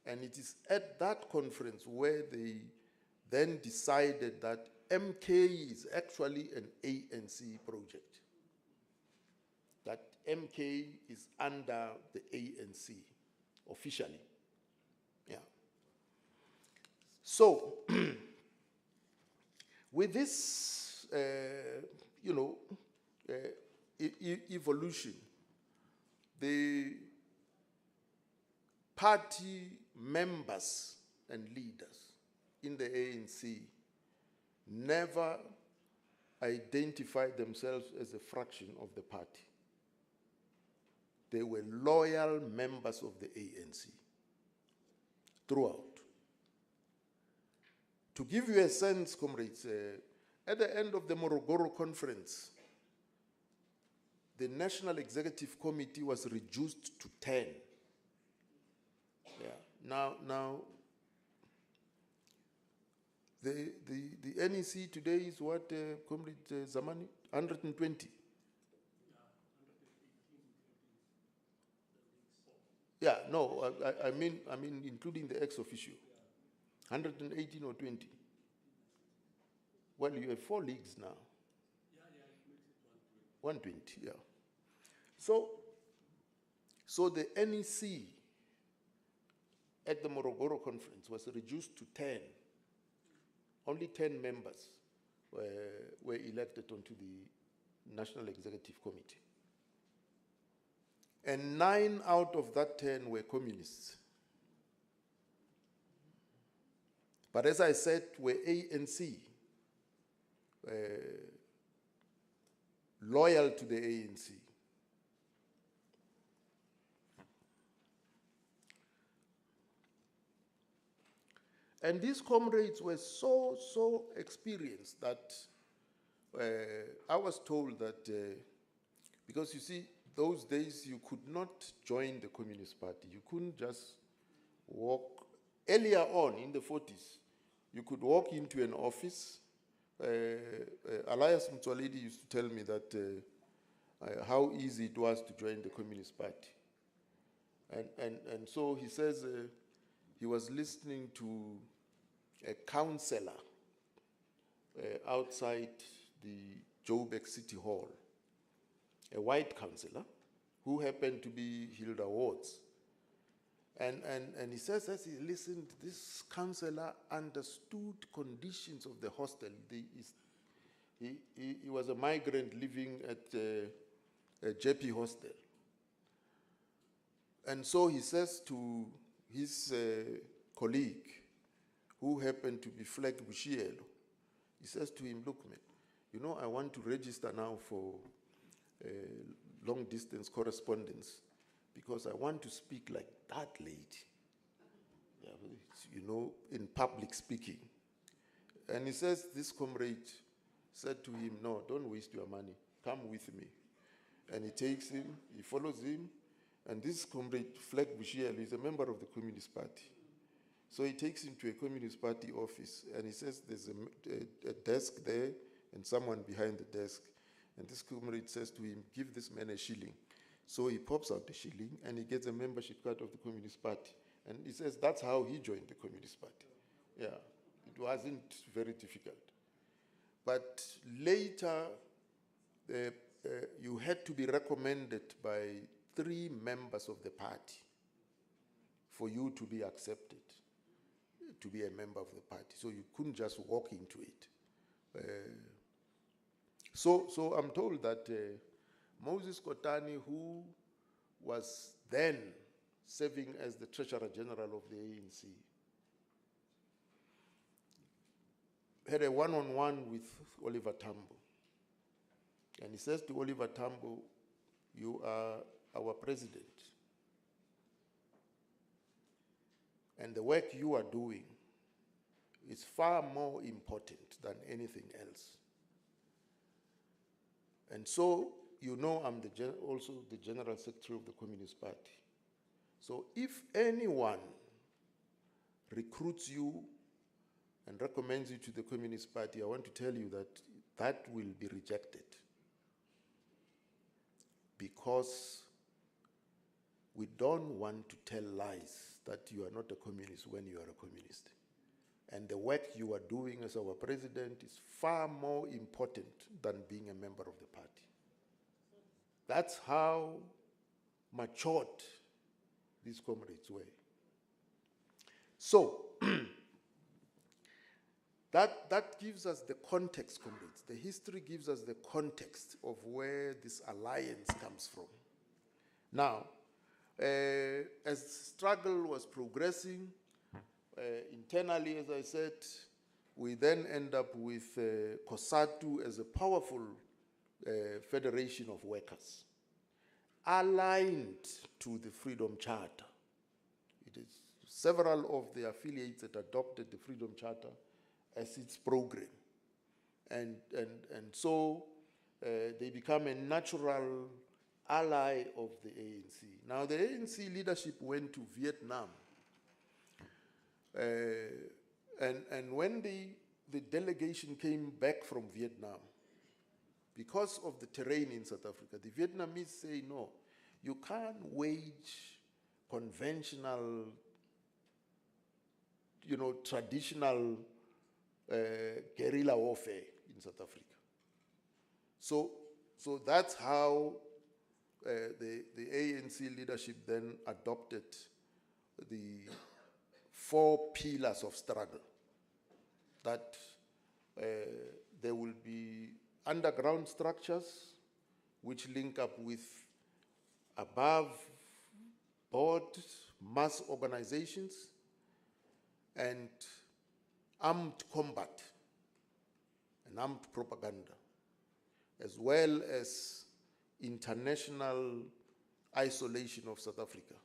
And it is at that conference where they then decided that MK is actually an ANC project. That MK is under the ANC officially. Yeah. So, with this, you know, evolution, the party members and leaders in the ANC never identified themselves as a fraction of the party. They were loyal members of the ANC throughout. To give you a sense, comrades, at the end of the Morogoro conference, the National Executive Committee was reduced to 10. Yeah. Now, the NEC today is what, Comrade Zamani? 120. Yeah, no, I mean, including the ex officio. 118 or 20. Well, you have 4 leagues now. 120, yeah. So the NEC at the Morogoro conference was reduced to 10. Only 10 members were elected onto the National Executive Committee. And 9 out of that 10 were communists. But as I said, were ANC, loyal to the ANC. And these comrades were so experienced that I was told that, because you see, those days you could not join the Communist Party. You couldn't just walk. Earlier on in the 40s, you could walk into an office. Elias Mtswaledi used to tell me that how easy it was to join the Communist Party. And so he says he was listening to a councillor outside the Joburg City Hall, a white councillor who happened to be Hilda Wards. And he says, as he listened, this councillor understood conditions of the hostel. He was a migrant living at a JP hostel. And so he says to his colleague, who happened to be Fleck Bushielo, he says to him, look, man, you know, I want to register now for long distance correspondence because I want to speak like that lady, yeah, you know, in public speaking. And he says, this comrade said to him, no, don't waste your money, come with me. And he takes him, he follows him, and this comrade, Fleck Bushielo, is a member of the Communist Party. So he takes him to a Communist Party office, and he says there's a desk there and someone behind the desk. And this comrade says to him, give this man a shilling. So he pops out the shilling, and he gets a membership card of the Communist Party. And he says that's how he joined the Communist Party. Yeah, it wasn't very difficult. But later, you had to be recommended by 3 members of the party for you to be accepted, to be a member of the party. So you couldn't just walk into it. So I'm told that Moses Kotane, who was then serving as the Treasurer General of the ANC, had a one-on-one with Oliver Tambo. And he says to Oliver Tambo, you are our president. And the work you are doing is far more important than anything else. And so, you know, I'm also the General Secretary of the Communist Party. So if anyone recruits you and recommends you to the Communist Party, I want to tell you that that will be rejected. Because we don't want to tell lies that you are not a communist when you are a communist. And the work you are doing as our president is far more important than being a member of the party. That's how matured these comrades were. So, that gives us the context, comrades. The history gives us the context of where this alliance comes from. Now, as struggle was progressing, internally, as I said, we then end up with COSATU as a powerful federation of workers, aligned to the Freedom Charter. It is several of the affiliates that adopted the Freedom Charter as its program. And so they become a natural ally of the ANC. Now, the ANC leadership went to Vietnam. And when the delegation came back from Vietnam, because of the terrain in South Africa, the Vietnamese say, no, you can't wage conventional, traditional guerrilla warfare in South Africa. So that's how the ANC leadership then adopted the 4 pillars of struggle. That there will be underground structures which link up with above board mass organizations and armed combat and armed propaganda, as well as international isolation of South Africa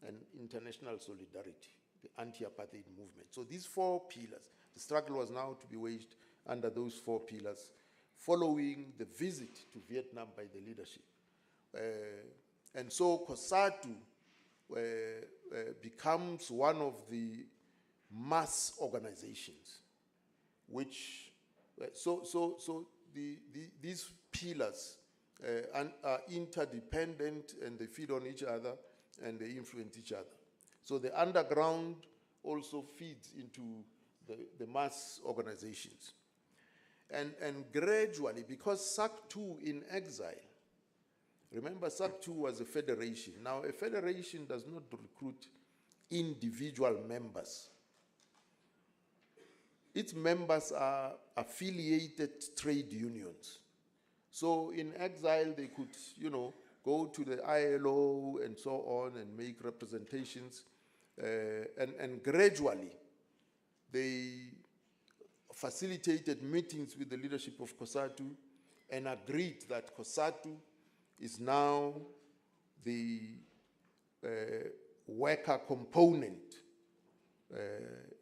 and international solidarity, the anti-apartheid movement. So these 4 pillars, the struggle was now to be waged under those 4 pillars, following the visit to Vietnam by the leadership. And so COSATU becomes one of the mass organizations, which, these pillars are interdependent, and they feed on each other and they influence each other. So the underground also feeds into the mass organizations. And gradually, because SACTU in exile, remember SACTU was a federation. Now a federation does not recruit individual members. Its members are affiliated trade unions. So in exile, they could, go to the ILO and so on and make representations. And gradually, they facilitated meetings with the leadership of COSATU and agreed that COSATU is now the worker component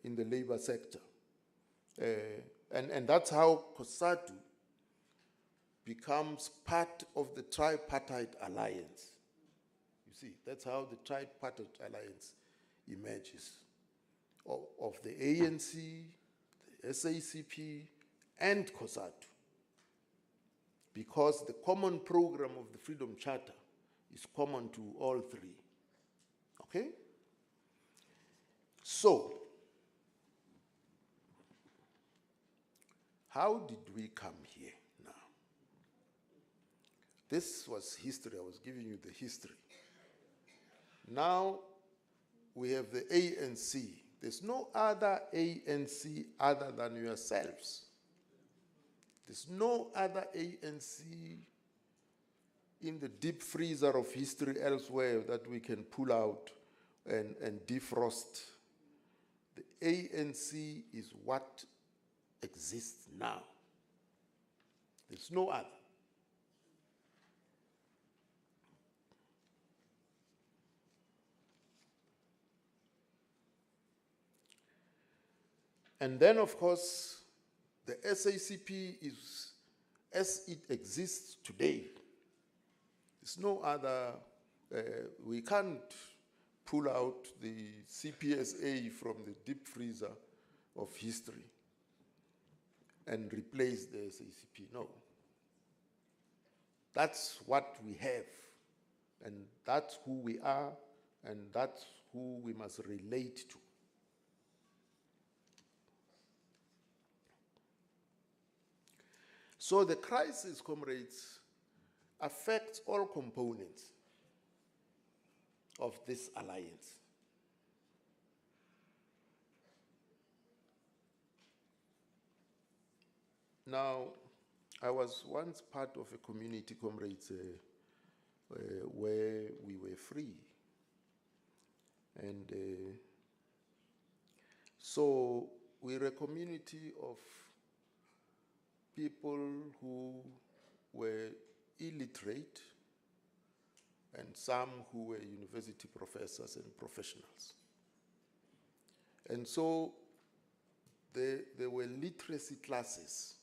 in the labor sector. And that's how COSATU becomes part of the tripartite alliance. You see, that's how the tripartite alliance emerges, of the ANC, the SACP, and COSATU, because the common program of the Freedom Charter is common to all 3. Okay? So, how did we come here now? This was history. I was giving you the history. Now, we have the ANC. There's no other ANC other than yourselves. There's no other ANC in the deep freezer of history elsewhere that we can pull out and defrost. The ANC is what exists now. There's no other. And then, of course, the SACP is, as it exists today, there's no other, we can't pull out the CPSA from the deep freezer of history and replace the SACP. No. That's what we have, and that's who we are, and that's who we must relate to. So the crisis, comrades, affects all components of this alliance. Now, I was once part of a community, comrades, where we were free. And so we're a community of people who were illiterate and some who were university professors and professionals. And so there were literacy classes,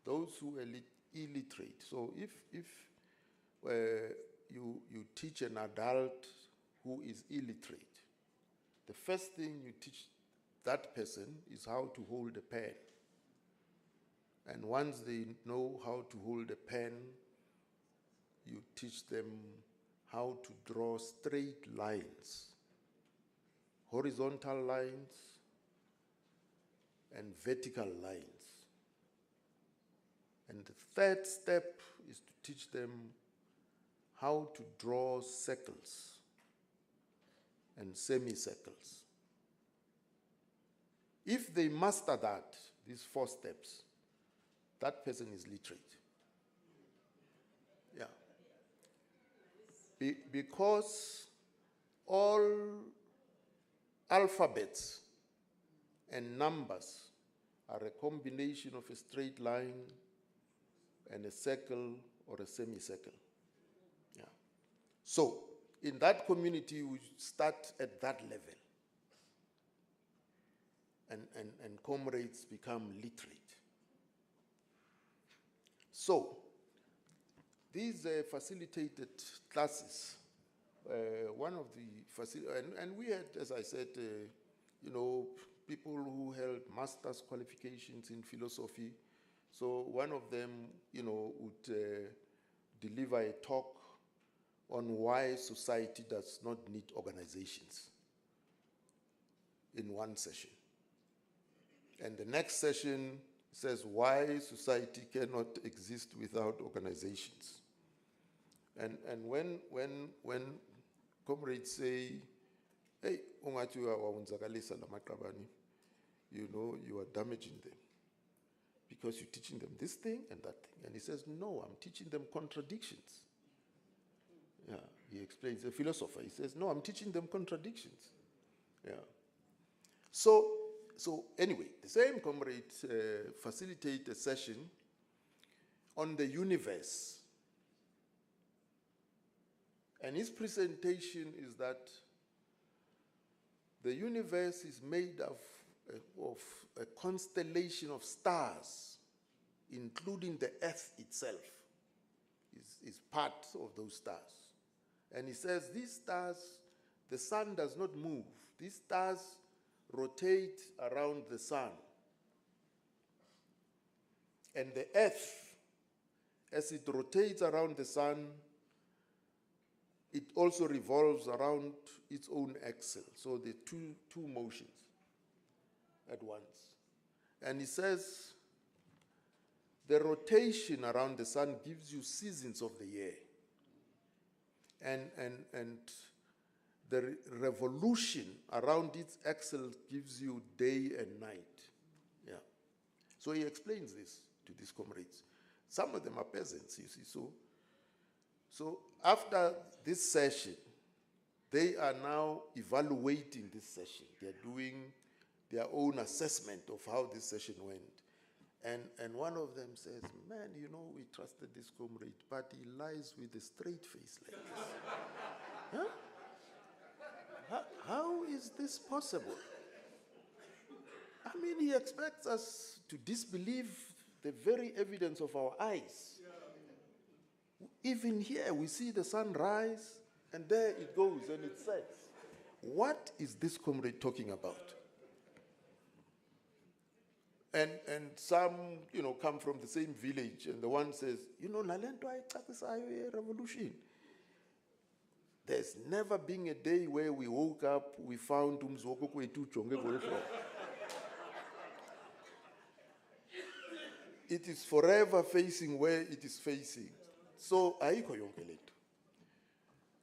those who were illiterate. So if you teach an adult who is illiterate, the first thing you teach that person is how to hold a pen. And once they know how to hold a pen, you teach them how to draw straight lines, horizontal lines, and vertical lines. And the third step is to teach them how to draw circles and semicircles. If they master that, these 4 steps, that person is literate. Yeah. Because all alphabets and numbers are a combination of a straight line and a circle or a semicircle. Yeah. So, in that community, we start at that level. And comrades become literate. So, these facilitated classes, one of the and we had, as I said, people who held master's qualifications in philosophy. So one of them, would deliver a talk on why society does not need organizations in one session. And the next session says why society cannot exist without organizations. And when comrades say, hey, you are damaging them because you're teaching them this thing and that thing. And he says, no, I'm teaching them contradictions. Yeah, he explains, a philosopher, he says, no, I'm teaching them contradictions. Yeah. So anyway, the same comrade facilitated a session on the universe. And his presentation is that the universe is made of a constellation of stars, including the Earth itself is part of those stars. And he says these stars, the sun does not move. These stars rotate around the sun. And the Earth, as it rotates around the sun, it also revolves around its own axle. So the two motions at once. And he says the rotation around the sun gives you seasons of the year. And the revolution around its axle gives you day and night. Yeah. So he explains this to these comrades. Some of them are peasants, you see. So after this session, they are now evaluating this session. They're doing their own assessment of how this session went. And one of them says, man, we trusted this comrade, but he lies with a straight face like this. Huh? How is this possible? I I mean, he expects us to disbelieve the very evidence of our eyes. Even here, we see the sun rise, and there it goes and it sets. What is this comrade talking about? And some, come from the same village, and the one says, nalento ayichachisayo revolution. There's never been a day where we woke up, we found umzwoko kwethu ujonge ngolu hlobo. It is forever facing where it is facing. So ayikho yonke lento.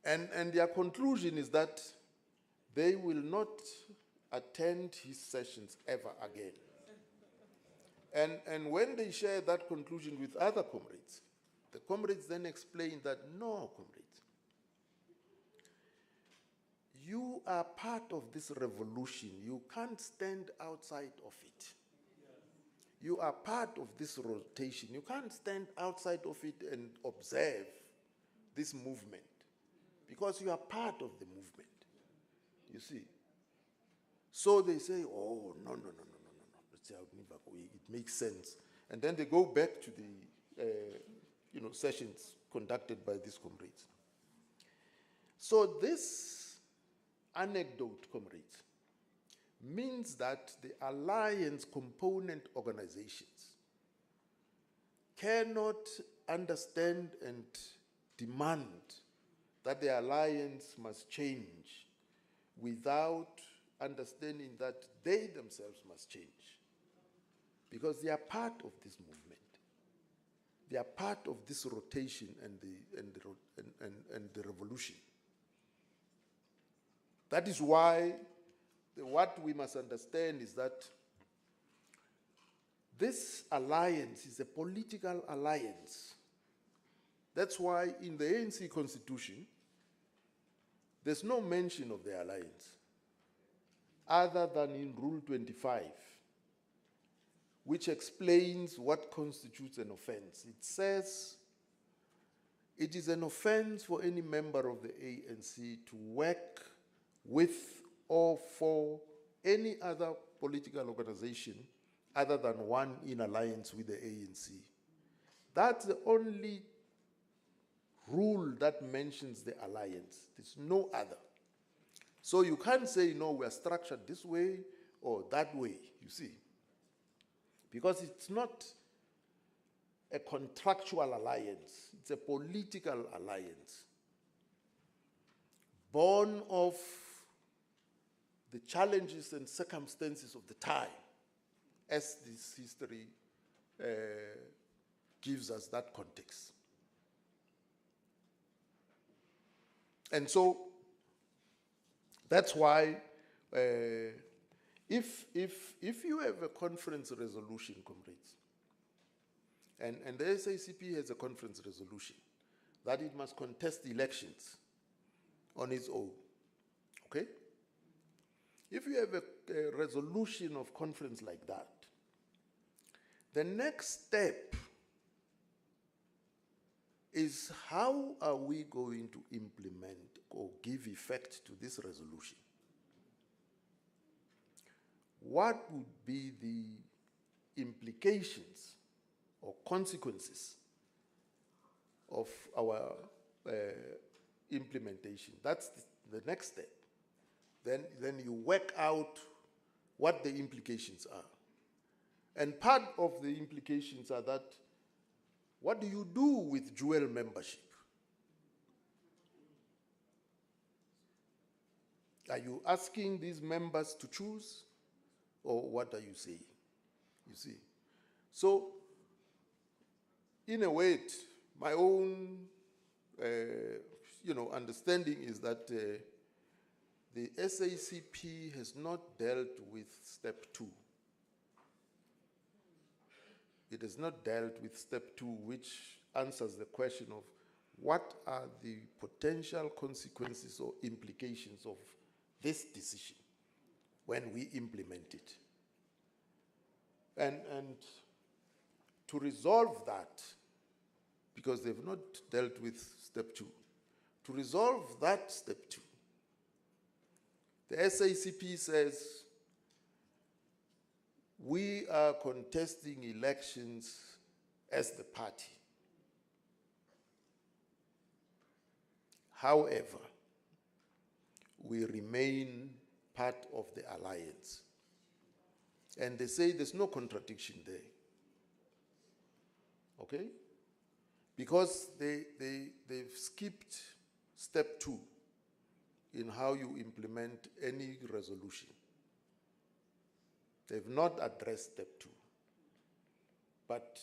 And their conclusion is that they will not attend his sessions ever again. And when they share that conclusion with other comrades, the comrades then explain that, no, comrades, you are part of this revolution. You can't stand outside of it. You are part of this rotation. You can't stand outside of it and observe this movement, because you are part of the movement, you see. So they say, oh, no. It makes sense. And then they go back to the sessions conducted by these comrades. So this anecdote, comrades, means that the alliance component organizations cannot understand and demand that the alliance must change without understanding that they themselves must change. Because they are part of this movement. They are part of this rotation and the revolution. That is why what we must understand is that this alliance is a political alliance. That's why in the ANC constitution, there's no mention of the alliance other than in Rule 25, which explains what constitutes an offense. It says it is an offense for any member of the ANC to work with or for any other political organization other than one in alliance with the ANC. That's the only rule that mentions the alliance. There's no other. So you can't say, no, we are structured this way or that way, you see. Because it's not a contractual alliance. It's a political alliance born of the challenges and circumstances of the time, as this history gives us that context. And so that's why if you have a conference resolution, comrades, and the SACP has a conference resolution that it must contest elections on its own, okay? If you have a resolution of conference like that, the next step is how are we going to implement or give effect to this resolution? What would be the implications or consequences of our implementation? That's the next step. Then you work out what the implications are. And part of the implications are that, what do you do with dual membership? Are you asking these members to choose? Or what are you saying? You see? So, in a way, my own understanding is that the SACP has not dealt with step 2. It has not dealt with step 2, which answers the question of what are the potential consequences or implications of this decision when we implement it. And to resolve that, because they've not dealt with step 2, to resolve that step 2, the SACP says we are contesting elections as the party. However, we remain part of the alliance. And they say there's no contradiction there. Okay? Because they've skipped step 2 in how you implement any resolution. They've not addressed step 2. But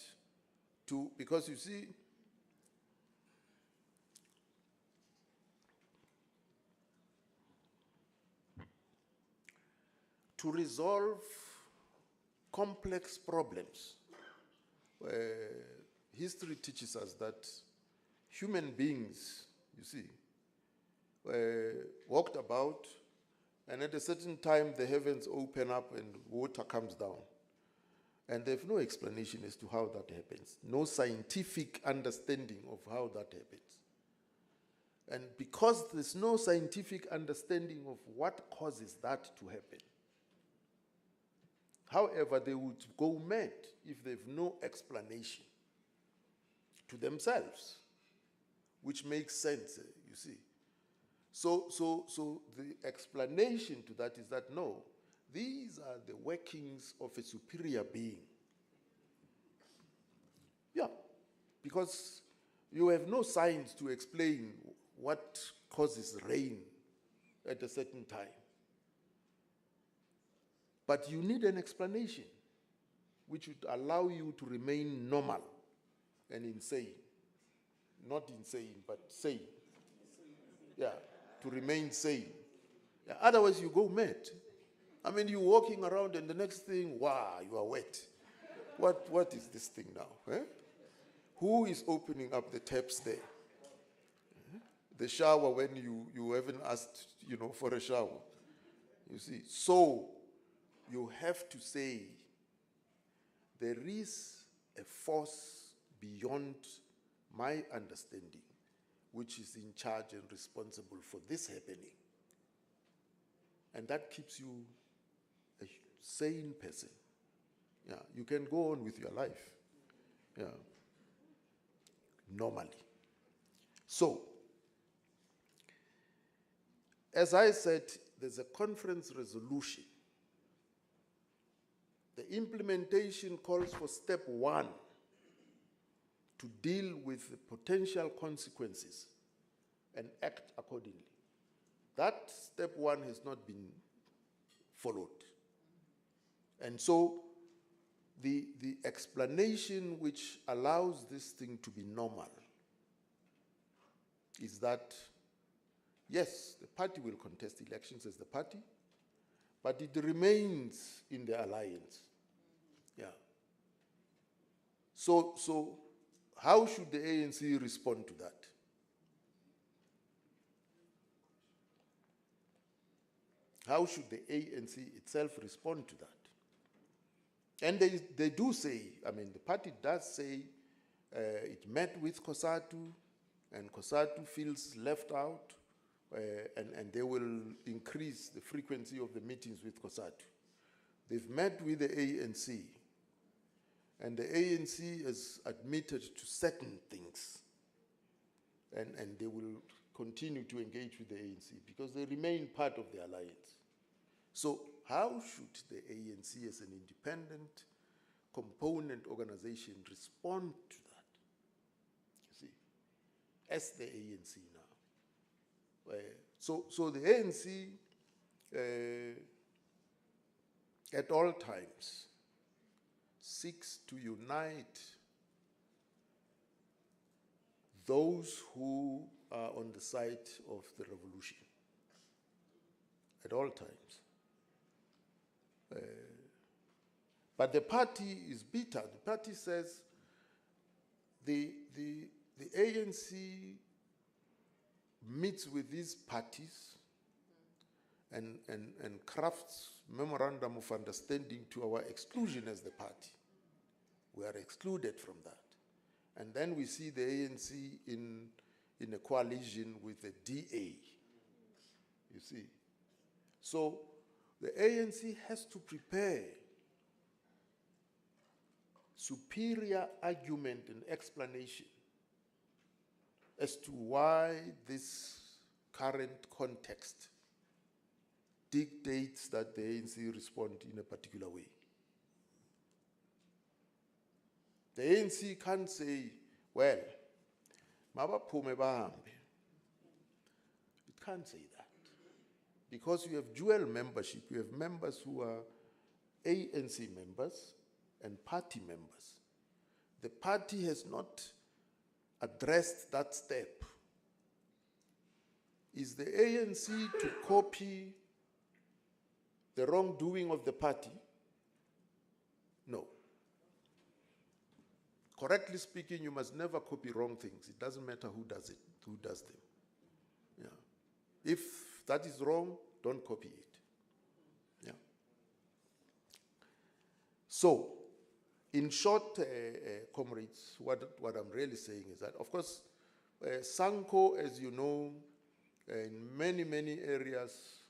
because you see, to resolve complex problems, history teaches us that human beings, you see, walked about, and at a certain time the heavens open up and water comes down. And there's no explanation as to how that happens. No scientific understanding of how that happens. And because there's no scientific understanding of what causes that to happen, however, they would go mad if they've no explanation to themselves, which makes sense, you see. So the explanation to that is that no, these are the workings of a superior being. Yeah, because you have no science to explain what causes rain at a certain time. But you need an explanation which would allow you to remain normal and insane. Not insane, but sane. Yeah, to remain sane. Yeah, otherwise you go mad. I mean, you're walking around and the next thing, wow, you are wet. What is this thing now? Eh? Who is opening up the taps there? The shower when you haven't asked, for a shower. You see, so you have to say there is a force beyond my understanding which is in charge and responsible for this happening. And that keeps you a sane person. Yeah, you can go on with your life. Yeah, normally. So, as I said, there's a conference resolution. The implementation calls for step 1 to deal with the potential consequences and act accordingly. That step 1 has not been followed. And so the explanation which allows this thing to be normal is that, yes, the party will contest elections as the party, but it remains in the alliance. Yeah. So how should the ANC respond to that? How should the ANC itself respond to that? And they do say, I mean, the party does say it met with COSATU, and COSATU feels left out, and they will increase the frequency of the meetings with COSATU. They've met with the ANC, and the ANC has admitted to certain things, and they will continue to engage with the ANC because they remain part of the alliance. So how should the ANC as an independent component organization respond to that? You see, as the ANC now. So the ANC at all times seeks to unite those who are on the side of the revolution at all times. But the party is bitter. The party says the ANC meets with these parties and crafts memorandum of understanding to our exclusion as the party. We are excluded from that. And then we see the ANC in a coalition with the DA, you see. So the ANC has to prepare superior argument and explanation as to why this current context dictates that the ANC respond in a particular way. The ANC can't say, well, mabaphume bahambe. It can't say that. Because you have dual membership. You have members who are ANC members and party members. The party has not addressed that step. Is the ANC to copy the wrongdoing of the party? No. Correctly speaking, you must never copy wrong things. It doesn't matter who does it, who does them. Yeah. If that is wrong, don't copy it. Yeah. So, in short, comrades, what I'm really saying is that, of course, Sanco, as you know, in many, many areas,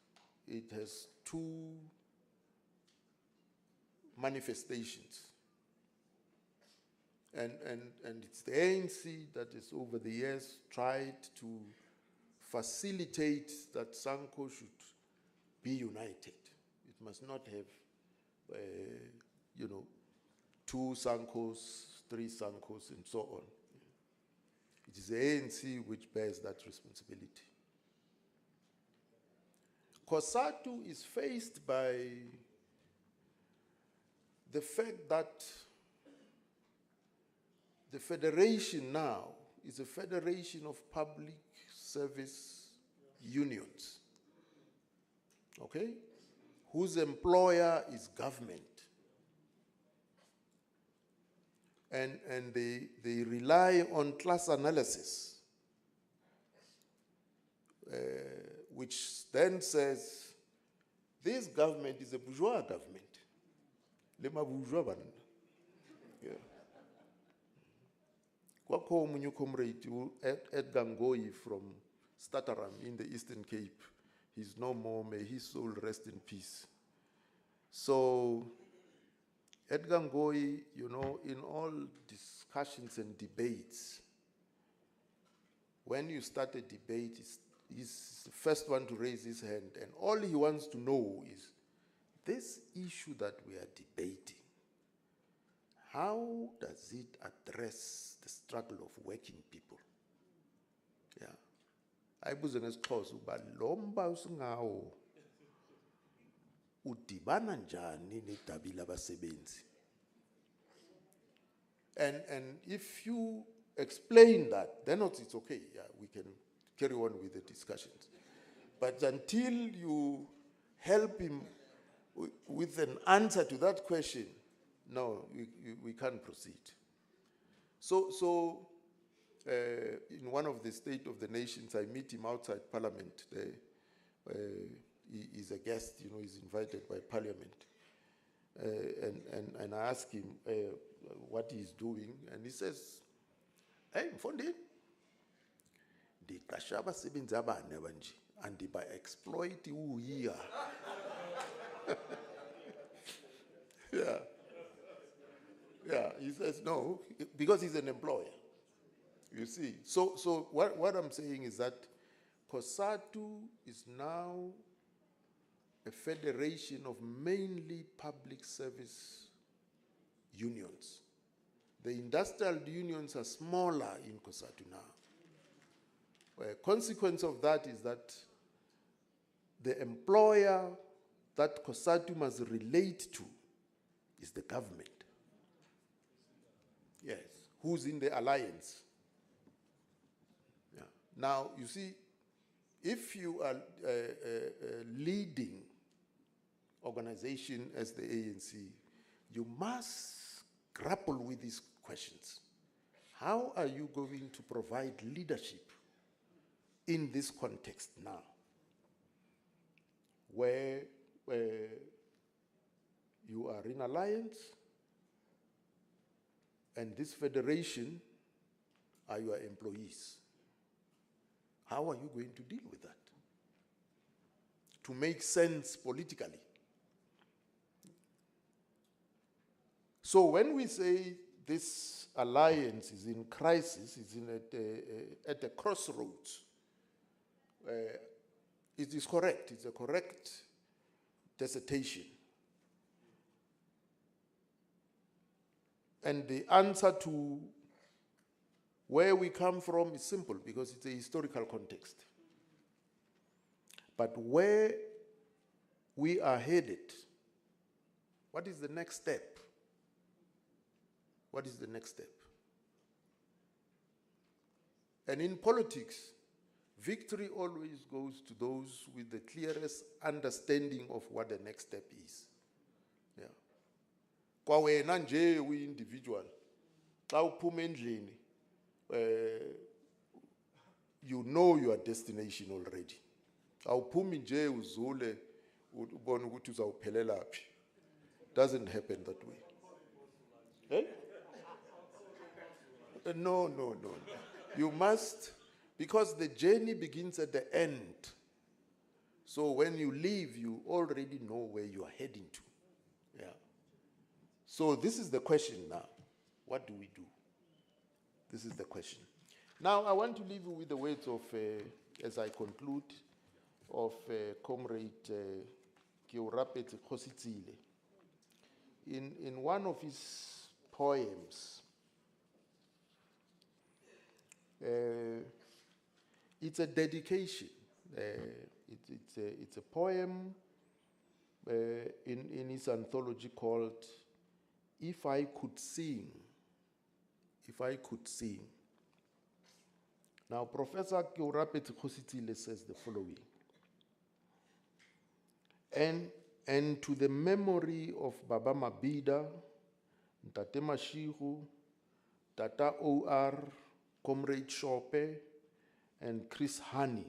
it has two manifestations. And it's the ANC that has over the years tried to facilitate that Sanco should be united. It must not have, two Sancos, three Sancos, and so on. It is the ANC which bears that responsibility. COSATU is faced by the fact that the federation now is a federation of public service unions, okay, whose employer is government. And they rely on class analysis, which then says, this government is a bourgeois government. Lema bourgeois ban. Yeah. Kwakho omunye comrade Edgar Ngoyi from Stataram in the Eastern Cape. He's no more, may his soul rest in peace. So Edgar Ngoyi, in all discussions and debates, when you start a debate, he's the first one to raise his hand, and all he wants to know is, this issue that we are debating, how does it address the struggle of working people? Yeah. Ayibuze ngesixhosa uba lo mba usingawo udibana njani nedabi labasebenzi? And if you explain that, then it's okay. Yeah, we can carry on with the discussions. But until you help him with an answer to that question, no, we can't proceed. So in one of the State of the Nations, I meet him outside Parliament. He is a guest, he's invited by Parliament. And I ask him what he's doing, and he says, hey, Mfondini, ndiqasha abasebenzi abane banje andiba exploit uyiya. Yeah, he says no, because he's an employer. You see, so what I'm saying is that COSATU is now a federation of mainly public service unions. The industrial unions are smaller in COSATU now. A consequence of that is that the employer that COSATU must relate to is the government. Yes, who's in the alliance. Yeah. Now, you see, if you are a leading organization as the ANC, you must grapple with these questions. How are you going to provide leadership in this context now, where you are in alliance and this federation are your employees? How are you going to deal with that to make sense politically? So when we say this alliance is in crisis, is at the crossroads. It is correct, it's a correct dissertation. And the answer to where we come from is simple because it's a historical context. But where we are headed, what is the next step? What is the next step? And in politics, victory always goes to those with the clearest understanding of what the next step is. Yeah. Kwa wena nje uyi-individual, xa uphuma endlini, you know your destination already. Awuphumi nje uzule ubone ukuthi uzawuphelela phi. Doesn't happen that way. Eh? No. You must, because the journey begins at the end. So when you leave, you already know where you are heading to. Yeah. So this is the question now. What do we do? This is the question. Now I want to leave you with the words of, as I conclude, of Comrade Keorapetse Kgositsile. In one of his poems, it's a dedication. It's a poem in his anthology called If I Could Sing. If I Could Sing. Now, Professor Keorapetse Kgositsile says the following. And to the memory of Baba Mabida, Ntate Mashigu, Tata O.R., Comrade Shope, and Chris Hani,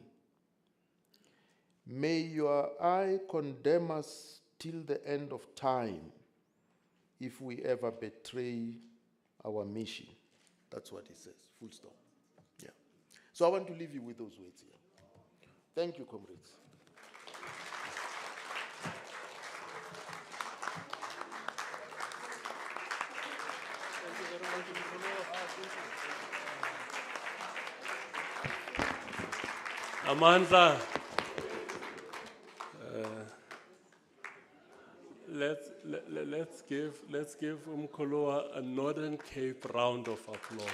may your eye condemn us till the end of time if we ever betray our mission. That's what he says, full stop. Yeah. So I want to leave you with those words here. Thank you, comrades. Amandla, let's give Umkholowa a Northern Cape round of applause.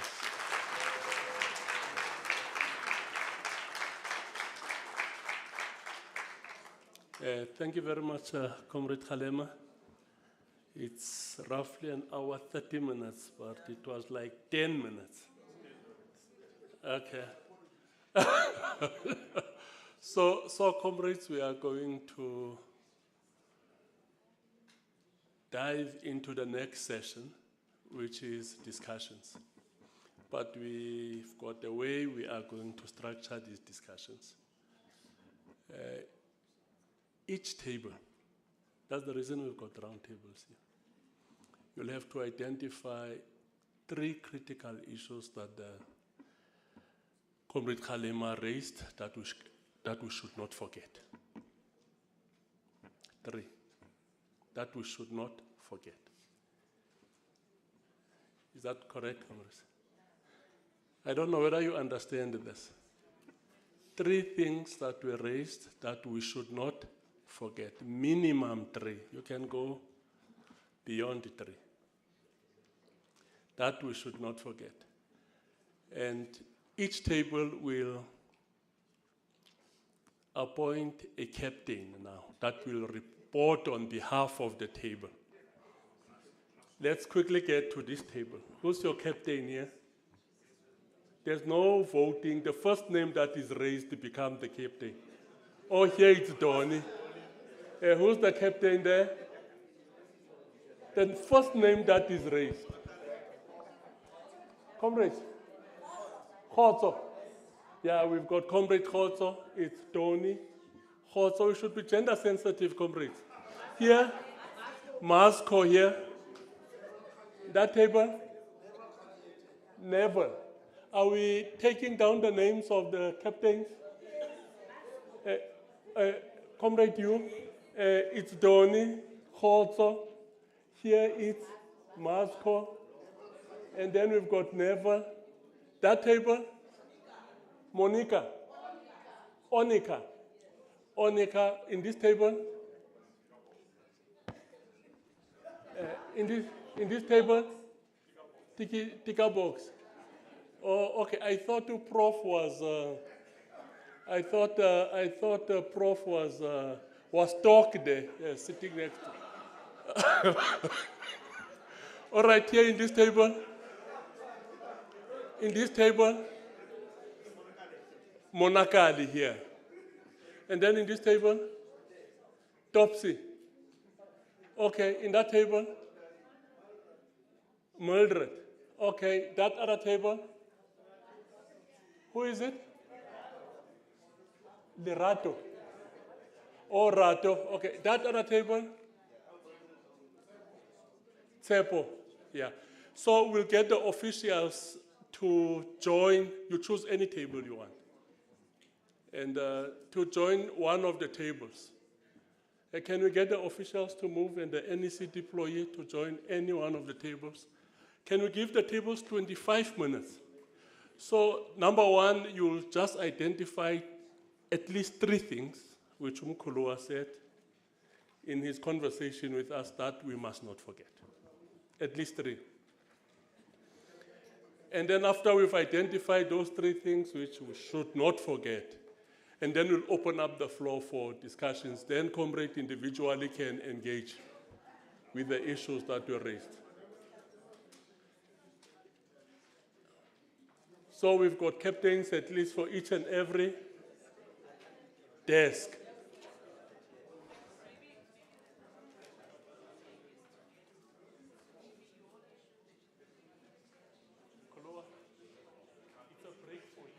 Thank you very much, Comrade Kgalema. It's roughly an hour, 30 minutes, but it was like 10 minutes. Okay. So comrades, we are going to dive into the next session, which is discussions. But we've got a way we are going to structure these discussions. Each table, that's the reason we've got round tables here. You'll have to identify 3 critical issues that Comrade Kgalema raised that we should not forget. 3 that we should not forget. Is that correct, comrades? I don't know whether you understand this. 3 things that were raised that we should not forget. Minimum 3. You can go beyond 3. That we should not forget. And each table will appoint a captain now that will report on behalf of the table. Let's quickly get to this table. Who's your captain here? There's no voting. The first name that is raised to become the captain. Oh, here it's Donnie. Who's the captain there? The first name that is raised. Comrades. Khotso. Yeah, we've got Comrade Khotso. It's Tony. Khotso, we should be gender sensitive, comrades. Here, Masco here. That table? Never. Are we taking down the names of the captains? Comrade, you? It's Doni, Khotso. Here it's Masco. And then we've got Neva. That table? Monica. Onika. Onika in this table? In this table? Tika box. Oh, okay. I thought the prof was. I thought the prof was talk there, sitting next to. All right, here in this table. In this table, Monakali here. And then in this table, Topsy. Okay, in that table, Mildred. Okay, that other table, who is it? The Rato. Oh, Rato. Okay, that other table, Tsepo. Yeah. So we'll get the officials to join. You choose any table you want. And to join one of the tables. Can we get the officials to move and the NEC deployee to join any one of the tables? Can we give the tables 25 minutes? So number one, you'll just identify at least 3 things, which Mkulua said in his conversation with us that we must not forget. At least 3. And then after we've identified those 3 things, which we should not forget, and then we'll open up the floor for discussions. Then Comrade individually can engage with the issues that were raised. So we've got captains at least for each and every desk. It's a break for you.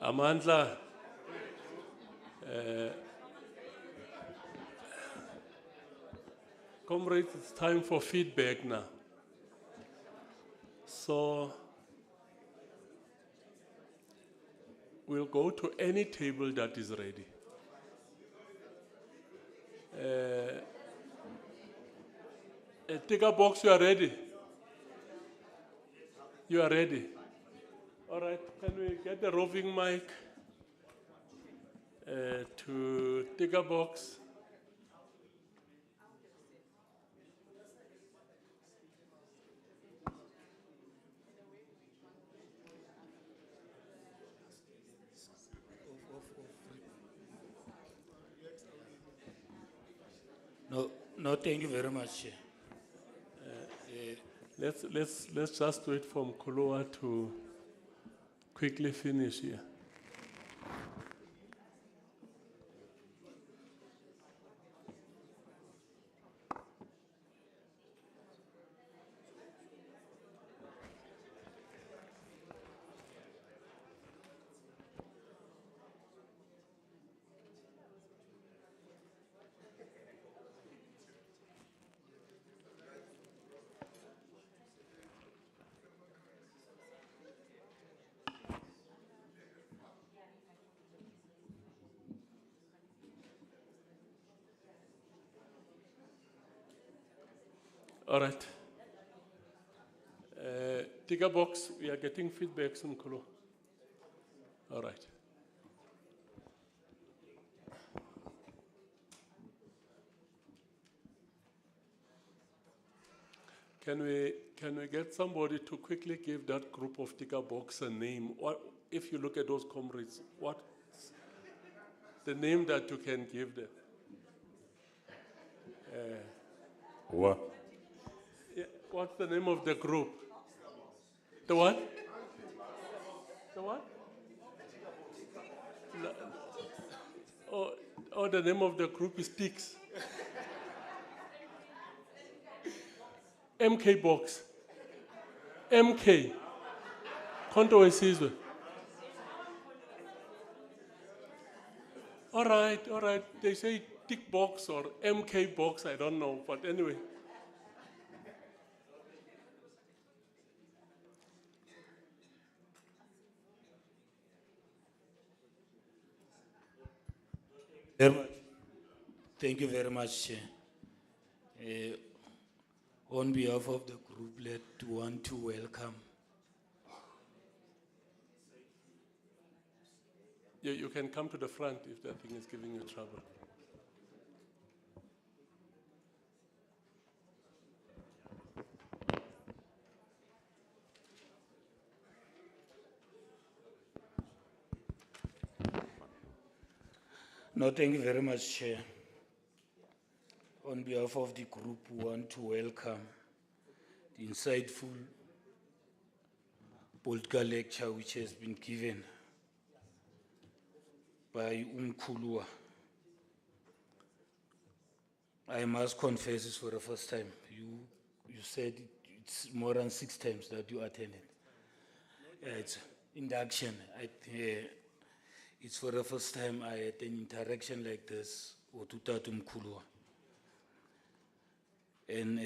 Amandla, comrades, it's time for feedback now. So we'll go to any table that is ready. Ticker box, you are ready? You are ready? All right, can we get the roving mic to ticker box? No, thank you very much, Chair. Let's just wait for Mkuluwa to quickly finish here. All right. Ticker box, we are getting feedback, Mkuluwa. All right. Can we get somebody to quickly give that group of ticker box a name? What, if you look at those comrades, what the name that you can give them? What? Yeah, what's the name of the group? The what? The what? Oh, the name of the group is TIX. MK box. MK. Konto wesizwe. All right. They say tick box or MK box, I don't know, but anyway. Thank you very much, Chair. On behalf of the group, let want to welcome You can come to the front if that thing is giving you trouble. No, thank you very much, Chair. On behalf of the group, we want to welcome the insightful political lecture which has been given by Mkuluwa. I must confess it's for the first time. You said it's more than 6 times that you attended. It's induction. It's for the first time I had an interaction like this with Utatu Mkuluwa. And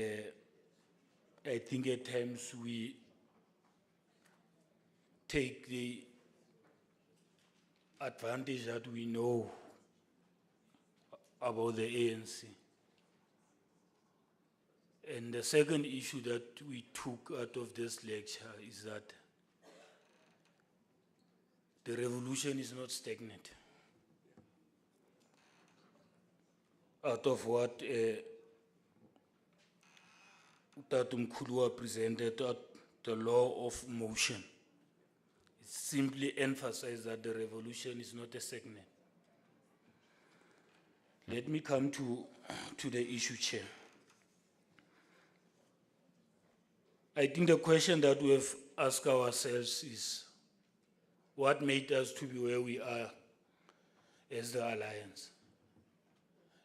I think at times we take the advantage that we know about the ANC. And the second issue that we took out of this lecture is that the revolution is not stagnant. Out of what Utatu Mkuluwa presented, the law of motion, it simply emphasized that the revolution is not a stagnant. Let me come to the issue, Chair. I think the question that we have asked ourselves is, what made us to be where we are as the Alliance?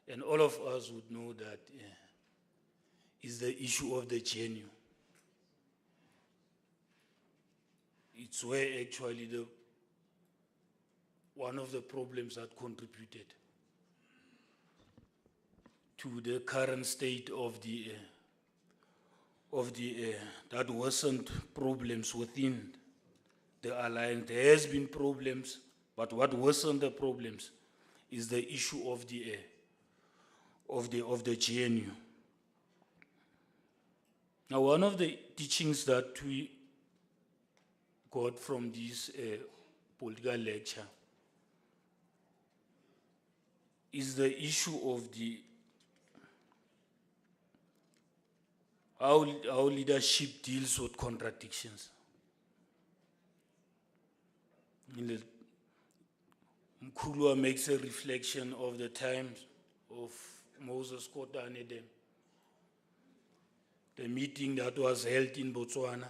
And all of us would know that is the issue of the GNU. It's where actually one of the problems that contributed to the current state of that worsened problems within the alliance. There has been problems, but what worsened the problems is the issue of the GNU. Now, one of the teachings that we got from this political lecture is the issue of how leadership deals with contradictions. Mkhulwa makes a reflection of the times of Moses Kotane, the meeting that was held in Botswana,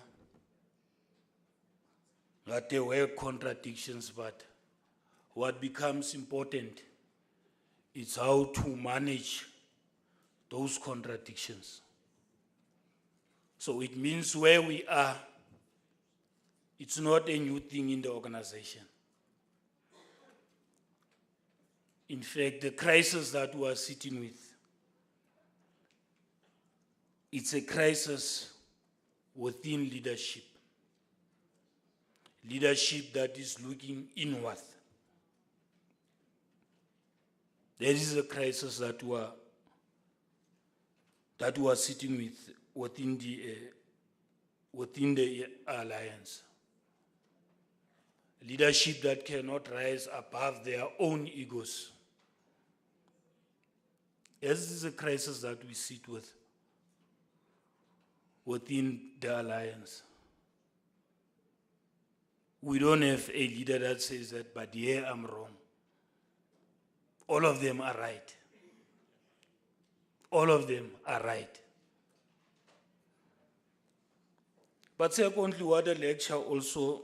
that there were contradictions, but what becomes important is how to manage those contradictions. So it means where we are, it's not a new thing in the organization. In fact, the crisis that we are sitting with, it's a crisis within leadership. Leadership that is looking inward. There is a crisis that we are sitting with within the alliance. Leadership that cannot rise above their own egos. This is a crisis that we sit with within the alliance. We don't have a leader that says that, but here I'm wrong. All of them are right. All of them are right. But secondly, what the lecture also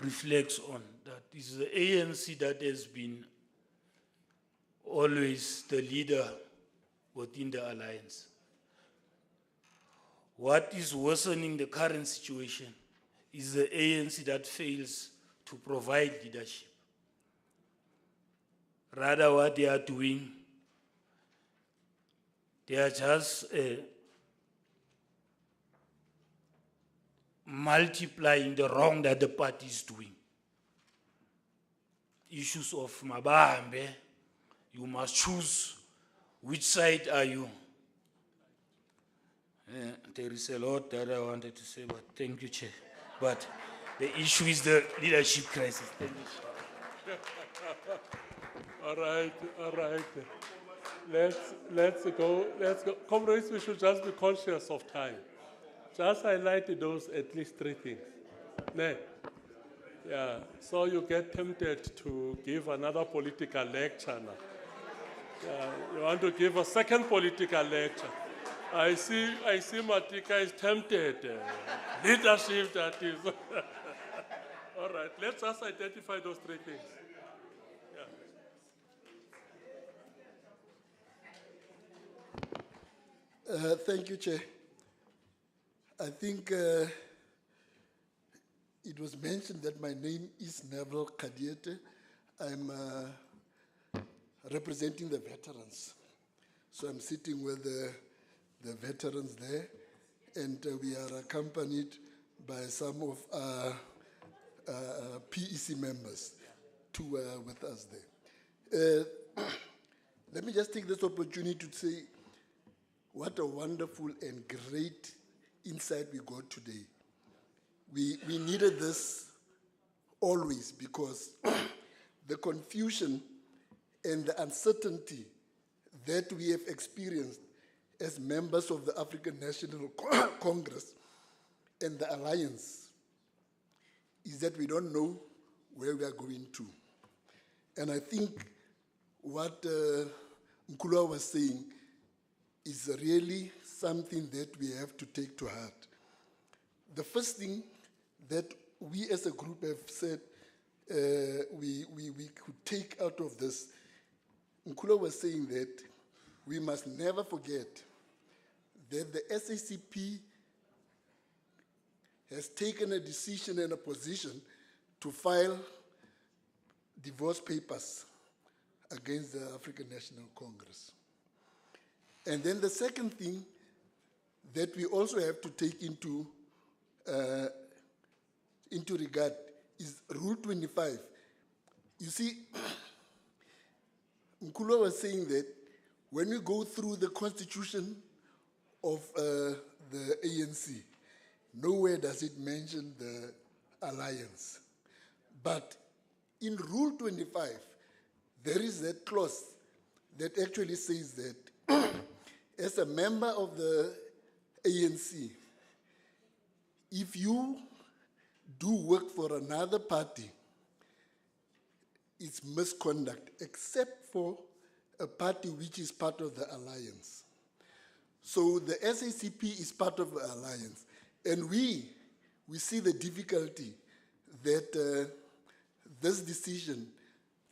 reflects on, that is the ANC that has been always the leader within the alliance. What is worsening the current situation is the ANC that fails to provide leadership. Rather, what they are doing, they are just multiplying the wrong that the party is doing. Issues of Mabambe, you must choose which side are you. There is a lot that I wanted to say, but thank you, Chair. But the issue is the leadership crisis. Thank you, Chair. All right. Let's go. Comrades, we should just be conscious of time. Just highlight those at least three things. Ne? Yeah, so you get tempted to give another political lecture now. Yeah, you want to give a second political lecture. I see Matika is tempted. Leadership, that is. All right, let's just identify those three things. Thank you, Chair. I think it was mentioned that my name is Neville Kadiete. I'm representing the veterans. So I'm sitting with the veterans there, and we are accompanied by some of our PEC members with us there. Let me just take this opportunity to say what a wonderful and great insight we got today. We needed this always, because the confusion and the uncertainty that we have experienced as members of the African National Congress and the Alliance is that we don't know where we are going to. And I think what Mkhulwa was saying is really something that we have to take to heart. The first thing that we as a group have said we could take out of this, Mkhulwa was saying that we must never forget that the SACP has taken a decision and a position to file divorce papers against the African National Congress. And then the second thing that we also have to take into regard is Rule 25. You see, Mkulu was saying that when we go through the constitution of the ANC, nowhere does it mention the alliance. But in Rule 25, there is that clause that actually says that as a member of the ANC, if you do work for another party, it's misconduct, except for a party which is part of the alliance. So the SACP is part of the alliance. And we see the difficulty that this decision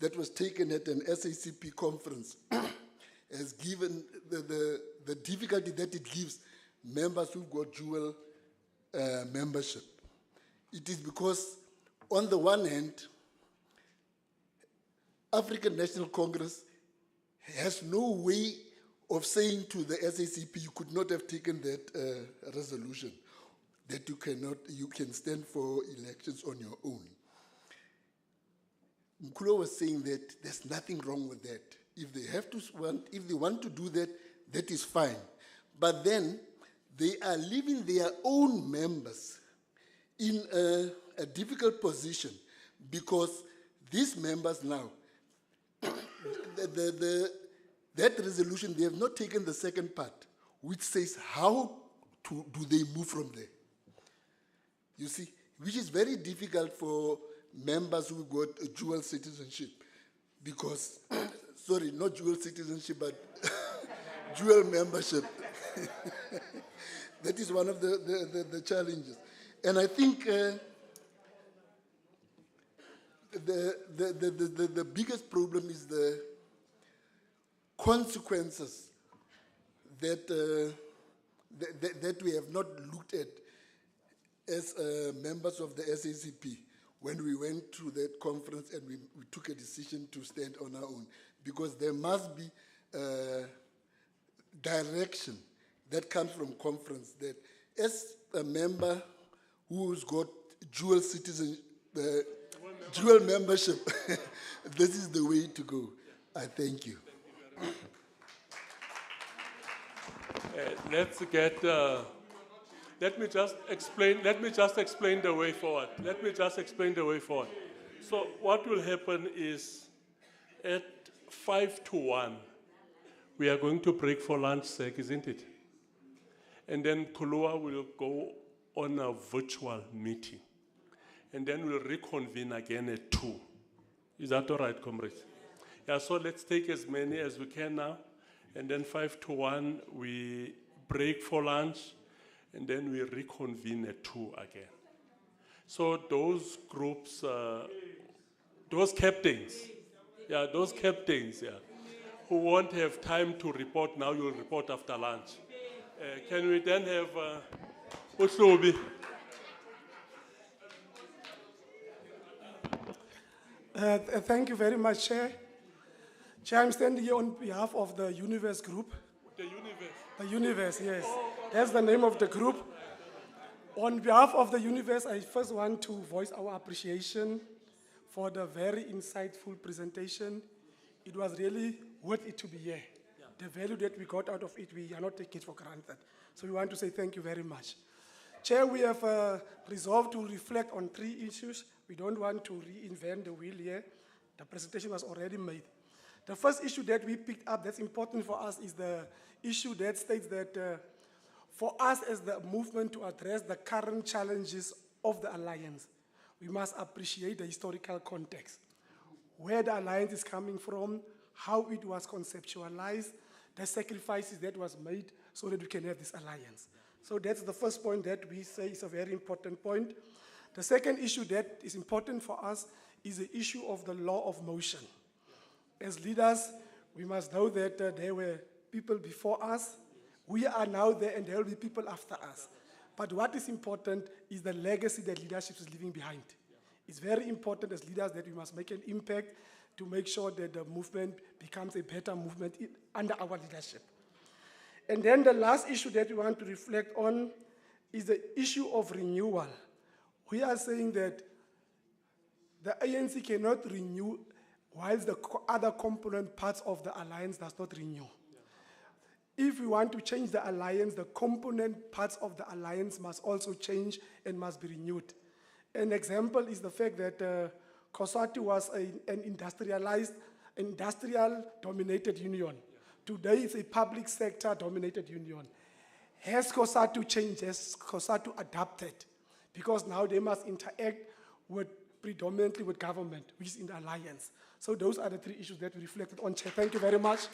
that was taken at an SACP conference has given the difficulty that it gives members who've got dual membership. It is because, on the one hand, African National Congress has no way of saying to the SACP, you could not have taken that resolution, that you can stand for elections on your own. Mkulu was saying that there's nothing wrong with that. If they want to do that, that is fine. But then they are leaving their own members in a difficult position, because these members now, that resolution, they have not taken the second part, which says how do they move from there. You see, which is very difficult for members who got a dual citizenship, because, sorry, not dual citizenship, but dual membership. That is one of the challenges. And I think the biggest problem is the consequences that we have not looked at as members of the SACP when we went to that conference and we took a decision to stand on our own. Because there must be direction that comes from conference, that as a member who's got dual dual membership, this is the way to go. I thank you. Let me just explain the way forward. So what will happen is at 1:55, we are going to break for lunch, Sek, isn't it? And then Kulua will go on a virtual meeting. And then we'll reconvene again at 2. Is that all right, comrades? Yeah, so let's take as many as we can now. And then 1:55, we break for lunch. And then we reconvene at 2 again. So those groups, those captains, who won't have time to report now, you'll report after lunch. Can we then have Uslubi? Thank you very much, Chair. Chair, I'm standing here on behalf of the Universe Group. The Universe? The Universe, yes. That's the name of the group. On behalf of the Universe, I first want to voice our appreciation for the very insightful presentation. It was really worth it to be here. Yeah. The value that we got out of it, we are not taking it for granted. So we want to say thank you very much. Chair, we have resolved to reflect on 3 issues. We don't want to reinvent the wheel here. The presentation was already made. The first issue that we picked up that's important for us is the issue that states that for us as the movement to address the current challenges of the alliance, we must appreciate the historical context, where the alliance is coming from, how it was conceptualized, the sacrifices that was made so that we can have this alliance. So that's the first point that we say is a very important point. The second issue that is important for us is the issue of the law of motion. As leaders, we must know that there were people before us, we are now there, and there will be people after us. But what is important is the legacy that leadership is leaving behind. It's very important as leaders that we must make an impact to make sure that the movement becomes a better movement under our leadership. And then the last issue that we want to reflect on is the issue of renewal. We are saying that the ANC cannot renew whilst the other component parts of the alliance does not renew. If we want to change the alliance, the component parts of the alliance must also change and must be renewed. An example is the fact that COSATU was an industrial-dominated union. Today it's a public sector-dominated union. Has COSATU changed? Has COSATU adapted? Because now they must interact predominantly with government, which is in the alliance. So those are the three issues that we reflected on, Chair. Thank you very much.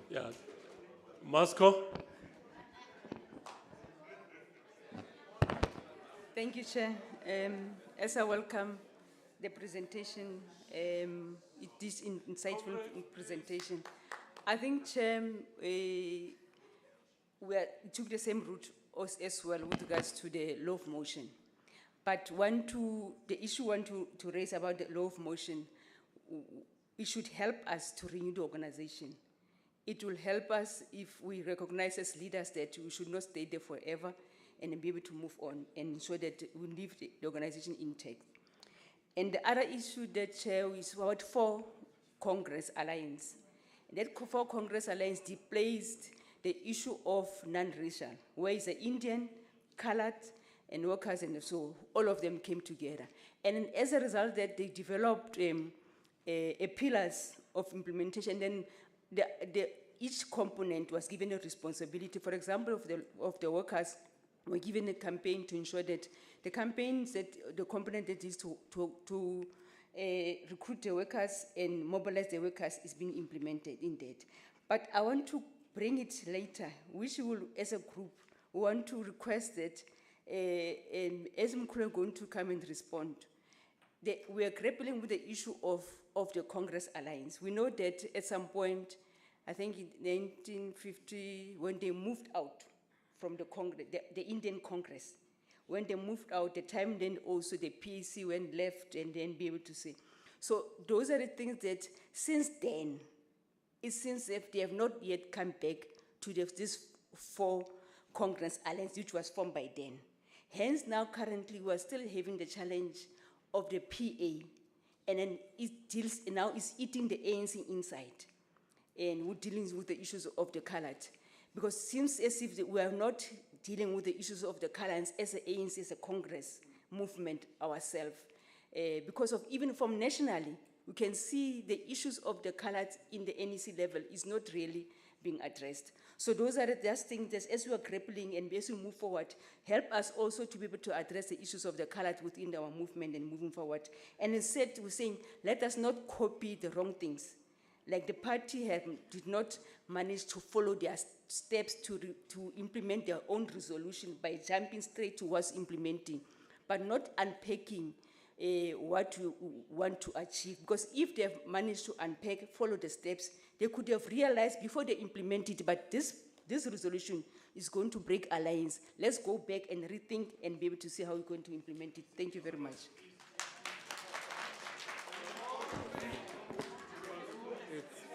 Yeah. Moscow? Thank you, Chair. As I welcome the presentation, this insightful presentation, I think, Chair, we took the same route as well with regards to the law of motion. But the issue I want to raise about the law of motion, it should help us to renew the organization. It will help us if we recognize as leaders that we should not stay there forever and be able to move on and ensure that we leave the organization intact. And the other issue that, Chair, is about 4 Congress Alliance. That 4 Congress Alliance displaced the issue of non-racial, where is the Indian, colored, and workers, and so all of them came together. And as a result, that they developed a pillars of implementation. Then each component was given a responsibility. For example, of the workers, were given a campaign to ensure that the campaigns that the component that is to recruit the workers and mobilize the workers is being implemented in that. But I want to bring it later, which we will, as a group, want to request that, as Mkhulu is going to come and respond, we are grappling with the issue of the Congress Alliance. We know that at some point, I think in 1950, when they moved out from the Congress, the Indian Congress, when they moved out, the time then also the PAC went left and then be able to say. So those are the things that since then, it seems if they have not yet come back to this 4 Congress Alliance, which was formed by then. Hence, now currently we are still having the challenge of the PA, and then now it's eating the ANC inside, and we're dealing with the issues of the colored. Because it seems as if we are not dealing with the issues of the colors as the ANC, as a Congress movement ourselves. Because of even from nationally, we can see the issues of the colors in the NEC level is not really being addressed. So those are just things that as we are grappling and as we move forward, help us also to be able to address the issues of the colored within our movement and moving forward. And instead, we're saying, let us not copy the wrong things. Like the party did not manage to follow their steps to implement their own resolution by jumping straight towards implementing, but not unpacking what we want to achieve. Because if they have managed to unpack, follow the steps, they could have realized before they implement it, but this resolution is going to break alliance. Let's go back and rethink and be able to see how we're going to implement it. Thank you very much.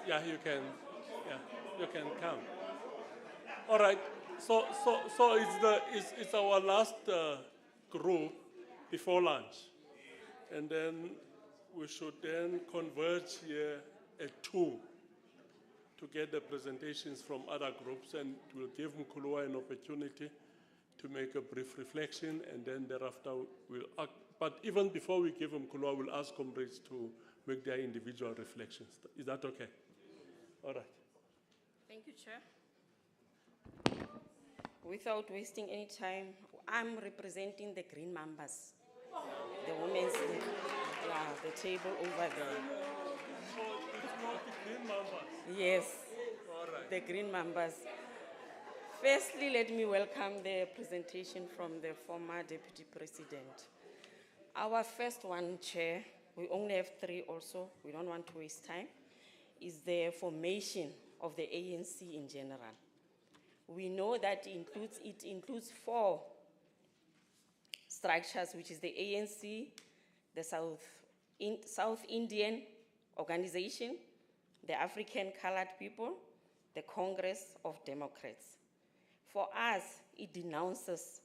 Yeah, you can come. All right. So it's our last group before lunch, and then we should then converge here at 2 to get the presentations from other groups, and we'll give Mkhulwa an opportunity to make a brief reflection, and then thereafter we'll act. But even before we give Mkhulwa, we'll ask comrades to make their individual reflections. Is that okay? All right. Thank you, Chair. Without wasting any time, I'm representing the Green Mambas, the women's, the table over there. Green Mambas. Yes, All right. the Green Mambas. Firstly, let me welcome the presentation from the former Deputy President. Our first one, Chair, we only have 3 also, we don't want to waste time, is the formation of the ANC in general. We know that it includes 4 structures, which is the ANC, the South Indian Organization, the African Colored People, the Congress of Democrats. For us, it denounces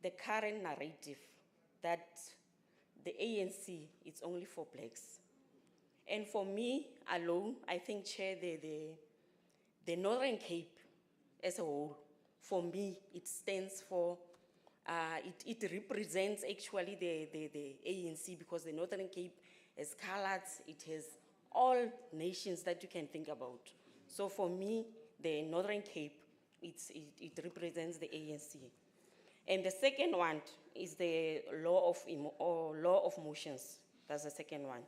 the current narrative that the ANC is only for blacks. And for me alone, I think, Chair, the Northern Cape as a whole, for me, it stands for, it represents actually the ANC, because the Northern Cape has colors, it has all nations that you can think about. So for me, the Northern Cape, it represents the ANC. And the second one is the law of motions. That's the second one.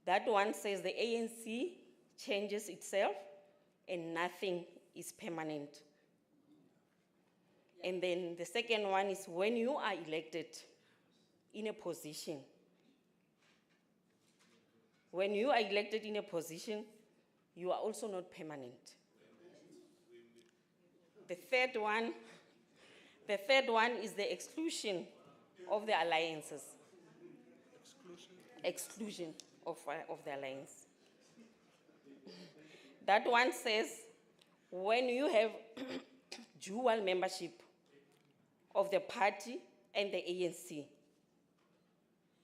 That one says the ANC changes itself and nothing is permanent. And then the second one is when you are elected in a position, when you are elected in a position, you are also not permanent. The third one is the exclusion of the alliances. Exclusion of the alliance. That one says when you have dual membership of the party and the ANC,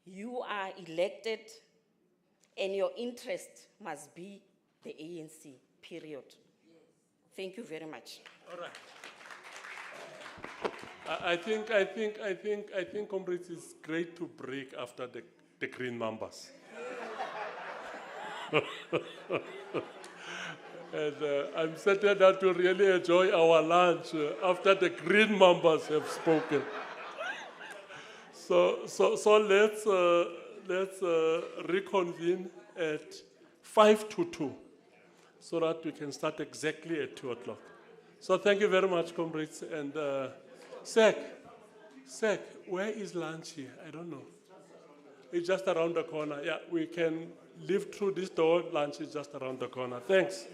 you are elected and your interest must be the ANC, period. Thank you very much. All right. I think, comrades, it's great to break after the green mambas. And I'm certain that we'll really enjoy our lunch after the green mambas have spoken. So let's reconvene at 1:55 so that we can start exactly at 2 o'clock. So thank you very much, comrades. And Sek, where is lunch here? I don't know. It's just around the corner. Yeah, we can live through this door. Lunch is just around the corner. Thanks.